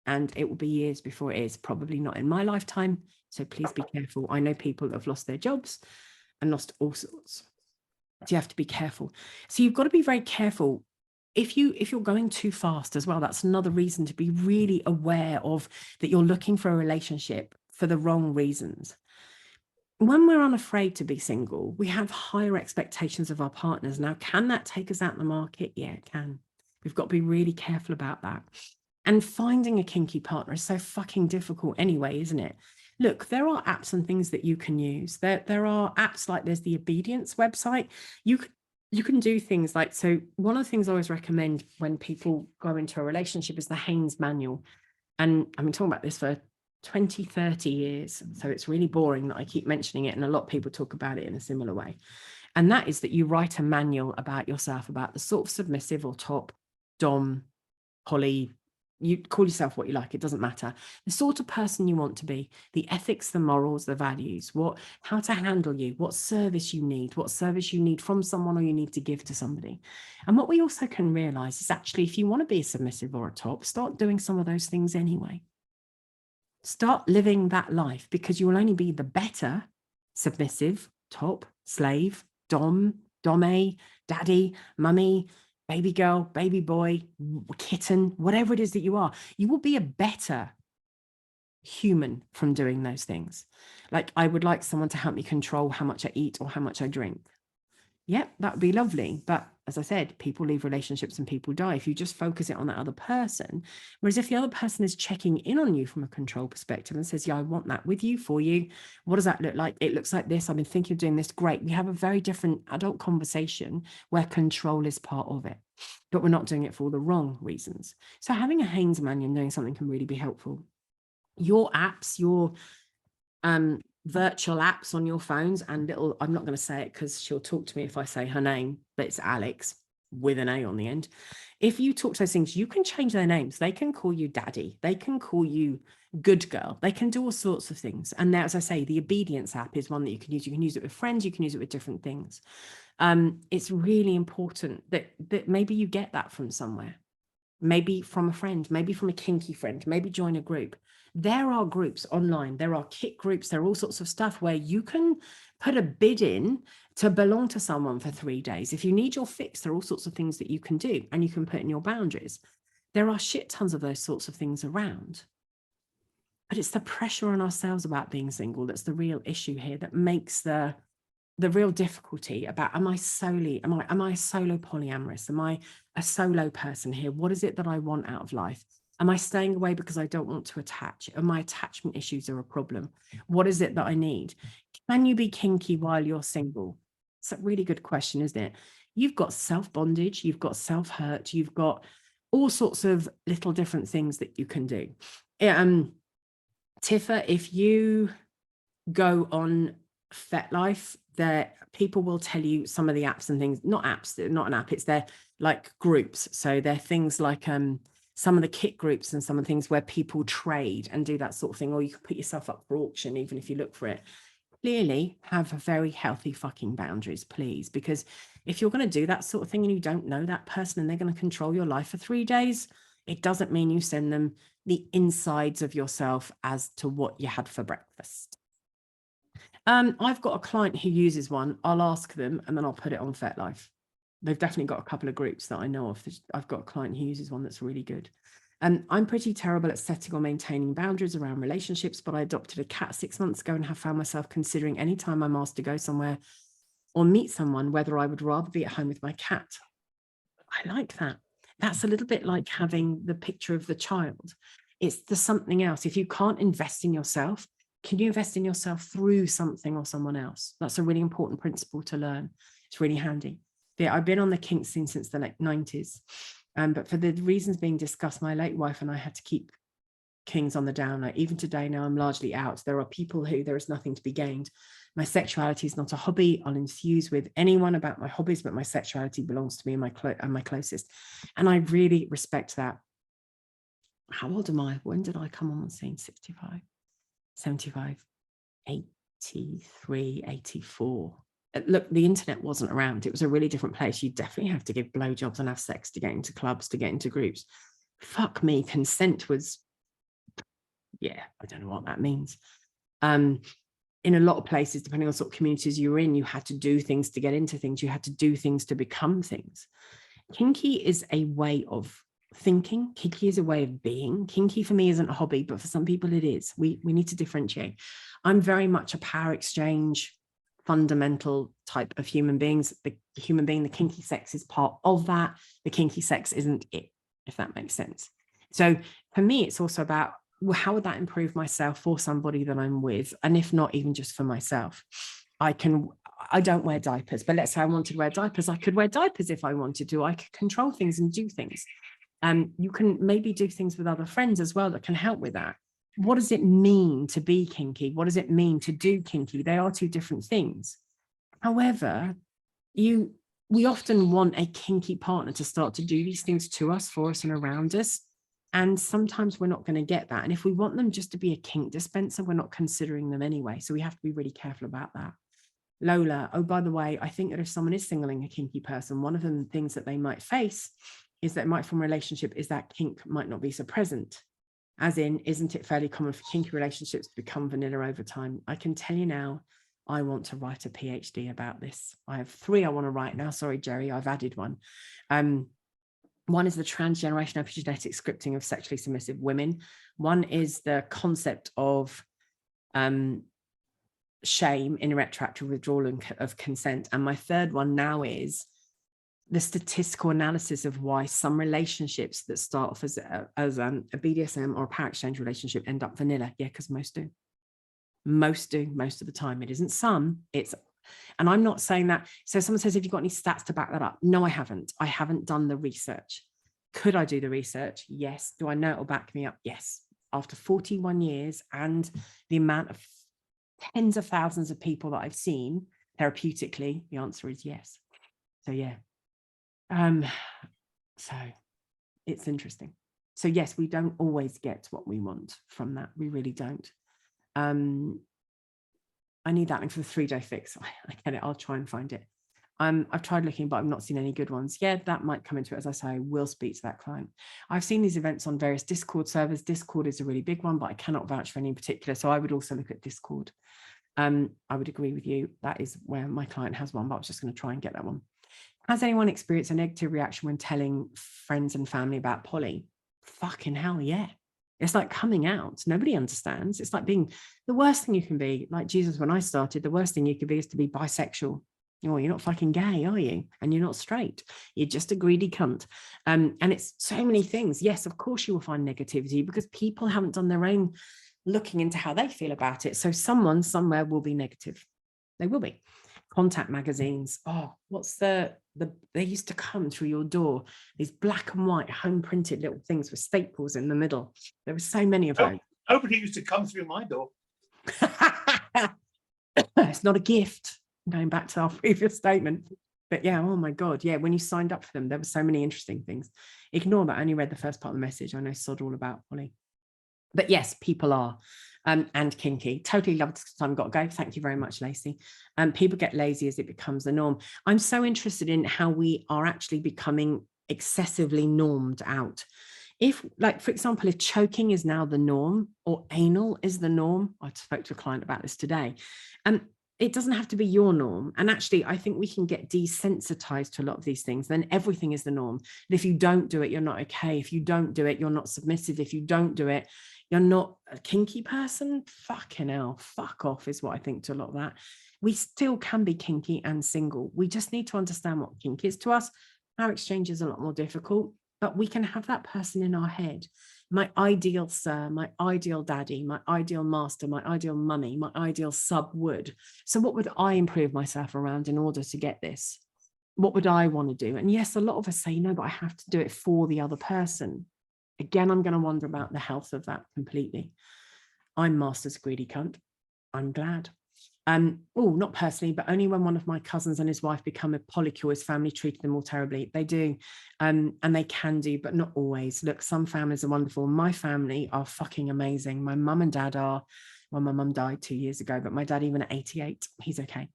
And it will be years before it is, probably not in my lifetime. So please be careful. I know people that have lost their jobs and lost all sorts. So you have to be careful. So you've got to be very careful. If you're going too fast as well, that's another reason to be really aware of that you're looking for a relationship for the wrong reasons. When we're unafraid to be single, we have higher expectations of our partners. Now, can that take us out in the market? Yeah, it can. We've got to be really careful about that. And finding a kinky partner is so fucking difficult anyway, isn't it? Look, there are apps and things that you can use. There are apps like there's the Obedience website. You can do things like, so one of the things I always recommend when people go into a relationship is the Haynes Manual. And I've been talking about this for 20, 30 years. So it's really boring that I keep mentioning it. And a lot of people talk about it in a similar way. And that is that you write a manual about yourself, about the sort of submissive or top, dom, poly, You call yourself what you like, it doesn't matter. The sort of person you want to be, the ethics, the morals, the values, how to handle you, what service you need from someone or you need to give to somebody. And what we also can realize is actually, if you want to be a submissive or a top, start doing some of those things anyway. Start living that life, because you will only be the better submissive, top, slave, dom, daddy, mummy, baby girl, baby boy, kitten, whatever it is that you are. You will be a better human from doing those things. Like, I would like someone to help me control how much I eat or how much I drink. Yep, that would be lovely. But as I said, people leave relationships and people die if you just focus it on that other person. Whereas if the other person is checking in on you from a control perspective and says, yeah, I want that with you, for you. What does that look like? It looks like this. I've been thinking of doing this. Great. We have a very different adult conversation where control is part of it, but we're not doing it for all the wrong reasons. So having a Haynes manual and doing something can really be helpful. Your apps, your virtual apps on your phones, and I'm not going to say it because she'll talk to me if I say her name, but it's Alex with an A on the end. If you talk to those things, you can change their names. They can call you daddy. They can call you good girl. They can do all sorts of things. And now, as I say, the obedience app is one that you can use. You can use it with friends. You can use it with different things. It's really important that maybe you get that from somewhere, maybe from a friend, maybe from a kinky friend, maybe join a group. There are groups online, there are kit groups, there are all sorts of stuff where you can put a bid in to belong to someone for 3 days. If you need your fix, there are all sorts of things that you can do, and you can put in your boundaries. There are shit tons of those sorts of things around. But it's the pressure on ourselves about being single that's the real issue here, that makes the real difficulty about, am I solo polyamorous? Am I a solo person here? What is it that I want out of life? Am I staying away because I don't want to attach? Are my attachment issues are a problem? What is it that I need? Can you be kinky while you're single? It's a really good question, isn't it? You've got self-bondage, you've got self-hurt, you've got all sorts of little different things that you can do. Tiffa, if you go on FetLife, there people will tell you some of the apps and things, not apps, they're not an app, it's their like groups. So they're things like some of the kit groups and some of the things where people trade and do that sort of thing, or you can put yourself up for auction even if you look for it. Clearly have a very healthy fucking boundaries, please, because if you're going to do that sort of thing and you don't know that person and they're going to control your life for 3 days, it doesn't mean you send them the insides of yourself as to what you had for breakfast. I've got a client who uses one. I'll ask them and then I'll put it on FetLife. They've definitely got a couple of groups that I know of. I've got a client who uses one that's really good. And I'm pretty terrible at setting or maintaining boundaries around relationships, but I adopted a cat 6 months ago and have found myself considering any time I'm asked to go somewhere or meet someone, whether I would rather be at home with my cat. I like that. That's a little bit like having the picture of the child. It's the something else. If you can't invest in yourself, can you invest in yourself through something or someone else? That's a really important principle to learn. It's really handy. Yeah, I've been on the kink scene since the late 90s. But for the reasons being discussed, my late wife and I had to keep kings on the down. Like, even today, now I'm largely out. There are people who there is nothing to be gained. My sexuality is not a hobby. I'll enthuse with anyone about my hobbies, but my sexuality belongs to me and my closest. And I really respect that. How old am I? When did I come on the scene? 65, 75, 83, 84. Look, the internet wasn't around. It was a really different place. You definitely have to give blowjobs and have sex to get into clubs, to get into groups. Fuck me, consent was, yeah, I don't know what that means. In a lot of places, depending on sort of communities you were in, you had to do things to get into things. You had to do things to become things. Kinky is a way of thinking. Kinky is a way of being. Kinky for me isn't a hobby, but for some people it is. We need to differentiate. I'm very much a power exchange, fundamental type of human beings. The human being, the kinky sex is part of that. The kinky sex isn't it, if that makes sense. So for me, it's also about, well, how would that improve myself or somebody that I'm with? And if not, even just for myself, I don't wear diapers, but let's say I wanted to wear diapers, I could wear diapers if I wanted to. I could control things and do things. You can maybe do things with other friends as well that can help with that. What does it mean to be kinky? What does it mean to do kinky? They are two different things. However, we often want a kinky partner to start to do these things to us, for us, and around us. And sometimes we're not going to get that. And if we want them just to be a kink dispenser, we're not considering them anyway. So we have to be really careful about that. Lola, oh, by the way, I think that if someone is singling a kinky person, one of the things that they might face is that might form a relationship is that kink might not be so present. As in, isn't it fairly common for kinky relationships to become vanilla over time? I can tell you now, I want to write a PhD about this. I have 3 I want to write now. Sorry, Jerry, I've added one. One is the transgenerational epigenetic scripting of sexually submissive women. One is the concept of shame in retroactive withdrawal of consent. And my third one now is the statistical analysis of why some relationships that start off as a BDSM or a power exchange relationship end up vanilla. Yeah, because most do. Most do, most of the time. It isn't some, it's, and I'm not saying that. So someone says, have you got any stats to back that up? No, I haven't. I haven't done the research. Could I do the research? Yes. Do I know it'll back me up? Yes. After 41 years and the amount of tens of thousands of people that I've seen therapeutically, the answer is yes. So yeah. So it's interesting. So yes, we don't always get what we want from that. We really don't. I need that link for the 3-day fix. I get it. I'll try and find it. I've tried looking, but I've not seen any good ones. Yeah, that might come into it. As I say, I will speak to that client. I've seen these events on various Discord servers. Discord is a really big one, but I cannot vouch for any in particular. So I would also look at Discord. I would agree with you. That is where my client has one, but I was just going to try and get that one. Has anyone experienced a negative reaction when telling friends and family about poly? Fucking hell, yeah. It's like coming out. Nobody understands. It's like being the worst thing you can be. Like Jesus, when I started, the worst thing you could be is to be bisexual. Oh, you're not fucking gay, are you? And you're not straight. You're just a greedy cunt. And it's so many things. Yes, of course you will find negativity because people haven't done their own looking into how they feel about it. So someone somewhere will be negative. They will be. Contact magazines. Oh, what's they used to come through your door, these black and white home printed little things with staples in the middle. There were so many of those. Nobody used to come through my door. It's not a gift, going back to our previous statement. But yeah, oh my God. Yeah, when you signed up for them, there were so many interesting things. Ignore that. I only read the first part of the message. I know sod all about poly. But yes, people are. And kinky. Totally love this time. Got to go. Thank you very much, Lacey. People get lazy as it becomes the norm. I'm so interested in how we are actually becoming excessively normed out. If, like, for example, if choking is now the norm or anal is the norm, I spoke to a client about this today, it doesn't have to be your norm. And actually, I think we can get desensitized to a lot of these things. Then everything is the norm. And if you don't do it, you're not okay. If you don't do it, you're not submissive. If you don't do it, you're not a kinky person. Fucking hell, fuck off is what I think to a lot of that. We still can be kinky and single. We just need to understand what kink is to us. Our exchange is a lot more difficult, but we can have that person in our head. My ideal sir, my ideal daddy, my ideal master, my ideal mummy, my ideal sub would. So what would I improve myself around in order to get this? What would I want to do? And yes, a lot of us say, no, but I have to do it for the other person. Again, I'm going to wonder about the health of that completely. I'm master's greedy cunt. I'm glad. Not personally, but only when one of my cousins and his wife become a polycule, his family treated them all terribly. They do, and they can do, but not always. Look, some families are wonderful. My family are fucking amazing. My mum and dad are. Well, my mum died 2 years ago, but my dad, even at 88, he's okay.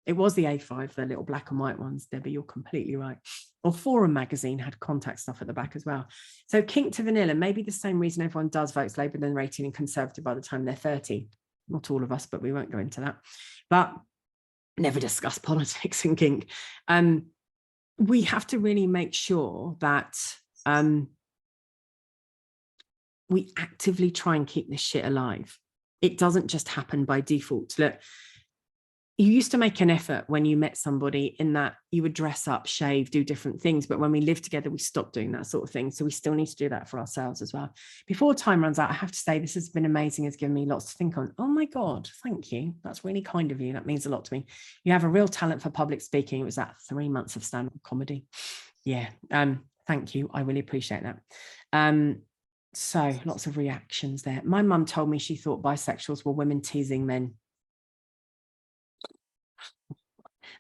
It was the A5, the little black and white ones, Debbie, you're completely right. Or Forum magazine had contact stuff at the back as well. So kink to vanilla, maybe the same reason everyone does votes Labour than rating and Conservative by the time they're 30. Not all of us, but we won't go into that. But never discuss politics and kink. We have to really make sure that we actively try and keep this shit alive. It doesn't just happen by default. Look, you used to make an effort when you met somebody in that you would dress up, shave, do different things. But when we live together, we stopped doing that sort of thing. So we still need to do that for ourselves as well. Before time runs out, I have to say this has been amazing. It's given me lots to think on. Oh my God, thank you. That's really kind of you. That means a lot to me. You have a real talent for public speaking. It was that 3 months of stand-up comedy. Yeah. Thank you. I really appreciate that. So lots of reactions there. My mum told me she thought bisexuals were women teasing men.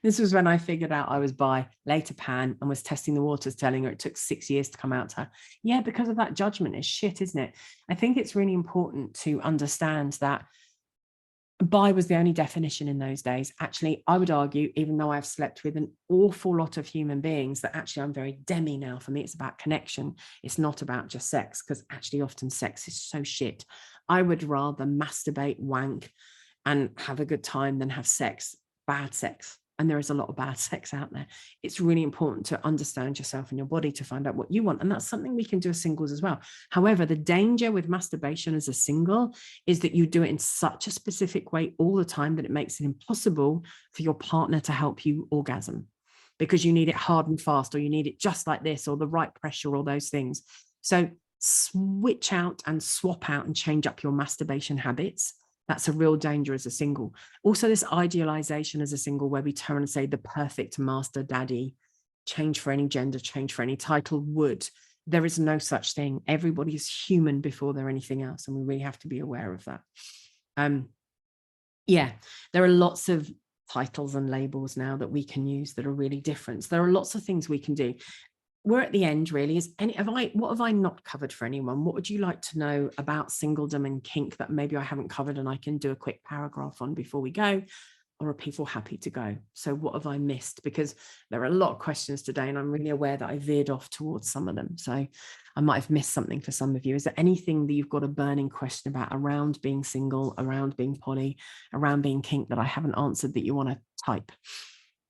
This was when I figured out I was bi, later pan, and was testing the waters, telling her it took 6 years to come out to her. Yeah, because of that judgment is shit, isn't it? I think it's really important to understand that bi was the only definition in those days. Actually, I would argue, even though I've slept with an awful lot of human beings, that actually I'm very demi now. For me, it's about connection. It's not about just sex, because actually often sex is so shit. I would rather masturbate, wank, and have a good time than have sex, bad sex. And there is a lot of bad sex out there. It's really important to understand yourself and your body to find out what you want. And that's something we can do as singles as well. However, the danger with masturbation as a single is that you do it in such a specific way all the time that it makes it impossible for your partner to help you orgasm, because you need it hard and fast, or you need it just like this, or the right pressure, or those things. So switch out and swap out and change up your masturbation habits. That's a real danger as a single. Also, this idealization as a single, where we turn and say the perfect master daddy, change for any gender, change for any title, would. There is no such thing. Everybody is human before they're anything else. And we really have to be aware of that. Yeah, there are lots of titles and labels now that we can use that are really different. So there are lots of things we can do. We're at the end, really. What have I not covered for anyone? What would you like to know about singledom and kink that maybe I haven't covered and I can do a quick paragraph on before we go? Or are people happy to go? So what have I missed? Because there are a lot of questions today, and I'm really aware that I veered off towards some of them. So I might have missed something for some of you. Is there anything that you've got a burning question about around being single, around being poly, around being kink that I haven't answered that you want to type?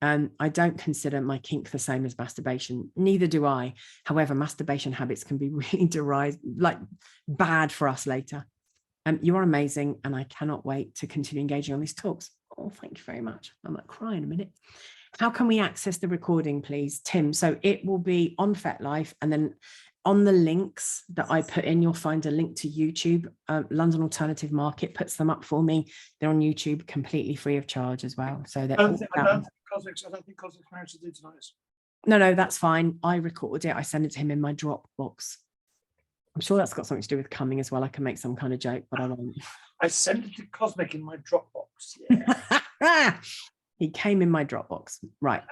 I don't consider my kink the same as masturbation. Neither do I. However, masturbation habits can be really bad for us later. You are amazing, and I cannot wait to continue engaging on these talks. Oh, thank you very much. I might cry in a minute. How can we access the recording, please, Tim? So it will be on FetLife, and then on the links that I put in, you'll find a link to YouTube. London Alternative Market puts them up for me. They're on YouTube completely free of charge as well. So they're I don't think Cosmic's marriage to do tonight. No, that's fine. I recorded it. I sent it to him in my Dropbox. I'm sure that's got something to do with coming as well. I can make some kind of joke, but I won't. I sent it to Cosmic in my Dropbox. Yeah. He came in my Dropbox. Right.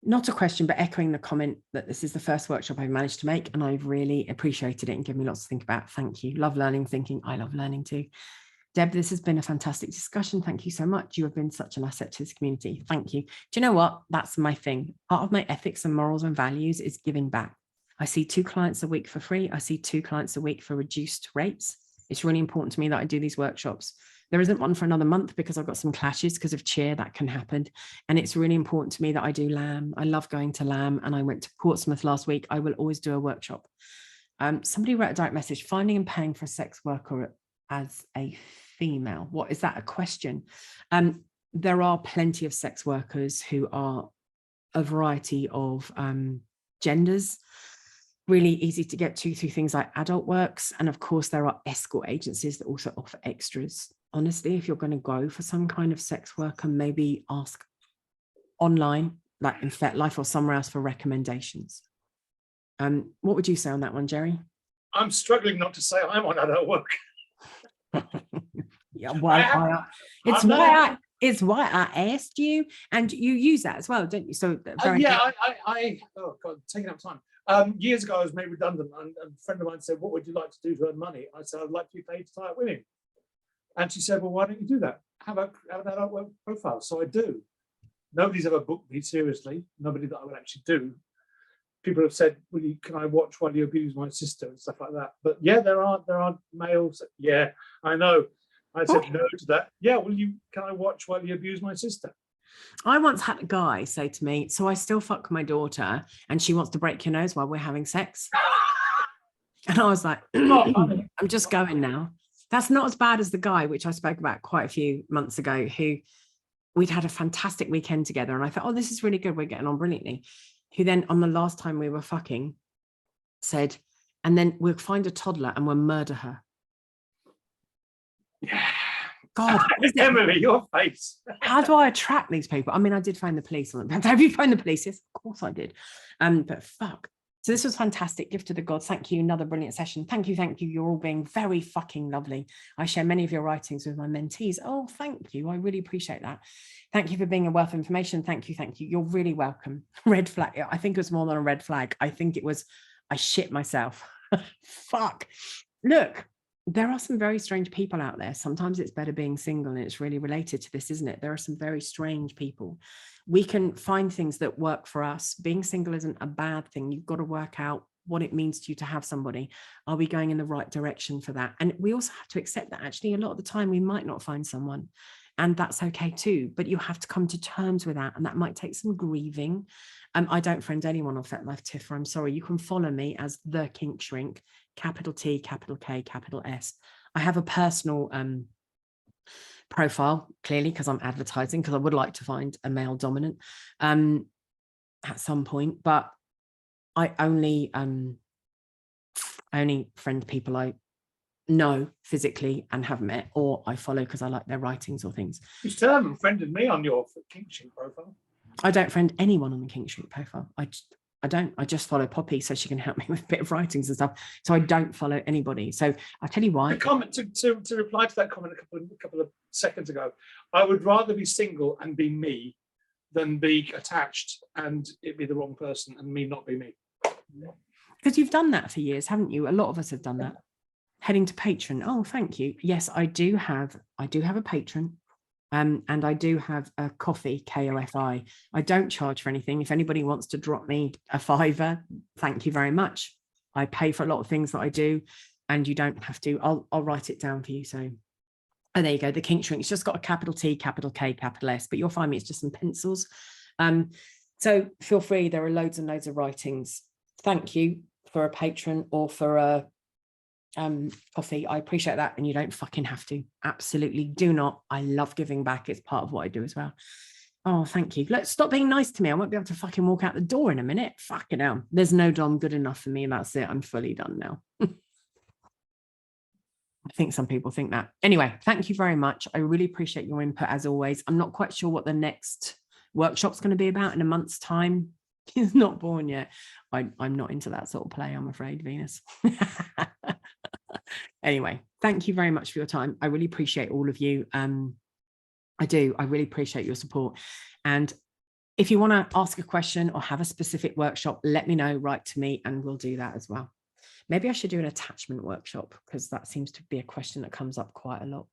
Not a question, but echoing the comment that this is the first workshop I've managed to make, and I've really appreciated it and given me lots to think about. Thank you. Love learning, thinking. I love learning too. Deb, this has been a fantastic discussion. Thank you so much. You have been such an asset to this community. Thank you. Do you know what? That's my thing. Part of my ethics and morals and values is giving back. I see 2 clients a week for free. I see 2 clients a week for reduced rates. It's really important to me that I do these workshops. There isn't one for another month because I've got some clashes because of cheer. That can happen. And it's really important to me that I do LAM. I love going to LAM, and I went to Portsmouth last week. I will always do a workshop. Somebody wrote a direct message, finding and paying for a sex worker as a female. What is that, a question? There are plenty of sex workers who are a variety of genders, really easy to get to through things like Adult Works. And of course, there are escort agencies that also offer extras. Honestly, if you're going to go for some kind of sex worker, maybe ask online, like in FetLife or somewhere else, for recommendations. What would you say on that one, Jerry? I'm struggling not to say I'm on Adult Work. Yeah, well, it's why I asked you, and you use that as well, don't you? So oh God, taking up time. Years ago, I was made redundant, and a friend of mine said, "What would you like to do to earn money?" I said, "I'd like to be paid to tie up women." And she said, "Well, why don't you do that? Have an Adult Work profile." So I do. Nobody's ever booked me seriously. Nobody that I would actually do. People have said, "Well, can I watch while you abuse my sister?" and stuff like that. But yeah, there are males. Yeah, I know. I said no to that. Yeah, well, can I watch while you abuse my sister? I once had a guy say to me, "So I still fuck my daughter, and she wants to break your nose while we're having sex." And I was like, "I'm just going now." That's not as bad as the guy, which I spoke about quite a few months ago, who we'd had a fantastic weekend together, and I thought, "Oh, this is really good. We're getting on brilliantly." Who then, on the last time we were fucking, said, "And then we'll find a toddler and we'll murder her." God, Emily, your face. How do I attract these people? I mean, I did phone the police on them. Have you phoned the police? Yes, of course I did. But fuck. So this was fantastic. Gift to the gods. Thank you. Another brilliant session. Thank you. Thank you. You're all being very fucking lovely. I share many of your writings with my mentees. Oh, thank you. I really appreciate that. Thank you for being a wealth of information. Thank you. Thank you. You're really welcome. Red flag. I think it was more than a red flag. I think it was, I shit myself. Fuck. Look, there are some very strange people out there. Sometimes it's better being single, and it's really related to this, isn't it? There are some very strange people. We can find things that work for us. Being single isn't a bad thing. You've got to work out what it means to you to have somebody. Are we going in the right direction for that? And we also have to accept that actually a lot of the time we might not find someone, and that's okay too. But you have to come to terms with that, and that might take some grieving. I don't friend anyone on FetLife Tiffer. I'm sorry. You can follow me as The Kink Shrink, capital T, capital K, capital S. I have a personal profile, clearly, because I'm advertising, because I would like to find a male dominant at some point, but I only friend people I know physically and have met, or I follow because I like their writings or things. You still haven't friended me on your Kink Shrink profile. I don't friend anyone on the Kink Shrink profile. I just follow Poppy so she can help me with a bit of writings and stuff. So I don't follow anybody. So I'll tell you why. To comment to reply to that comment a couple of seconds ago, I would rather be single and be me than be attached and it be the wrong person and me not be me. Because you've done that for years, haven't you? A lot of us have done that. Heading to Patreon. Oh, thank you. Yes, I do have a Patreon. And I do have a coffee, KOFI. I don't charge for anything. If anybody wants to drop me a $5, thank you very much. I pay for a lot of things that I do, and you don't have to. I'll write it down for you. So, oh, there you go. The Kink Shrink. It's just got a capital T, capital K, capital S, but you'll find me. It's just some pencils. So feel free. There are loads and loads of writings. Thank you for a patron or for a coffee. I appreciate that, and you don't fucking have to. Absolutely do not. I love giving back. It's part of what I do as well. Oh, thank you. Let's stop being nice to me. I won't be able to fucking walk out the door in a minute. Fucking hell. There's no dom good enough for me, and that's it. I'm fully done now. I think some people think that. Anyway, thank you very much. I really appreciate your input as always. I'm not quite sure what the next workshop's going to be about in a month's time. He's not born yet. I'm not into that sort of play, I'm afraid, Venus. Anyway, thank you very much for your time. I really appreciate all of you. I do. I really appreciate your support. And if you want to ask a question or have a specific workshop, let me know, write to me, and we'll do that as well. Maybe I should do an attachment workshop, because that seems to be a question that comes up quite a lot.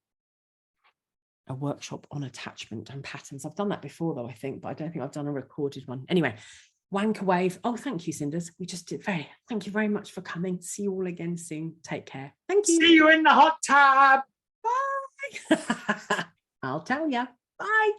A workshop on attachment and patterns. I've done that before though, I think, but I don't think I've done a recorded one. Anyway, Wanker Wave. Oh, thank you, Cinders. We just did thank you very much for coming. See you all again soon. Take care. Thank you. See you in the hot tub. Bye. I'll tell ya. Bye.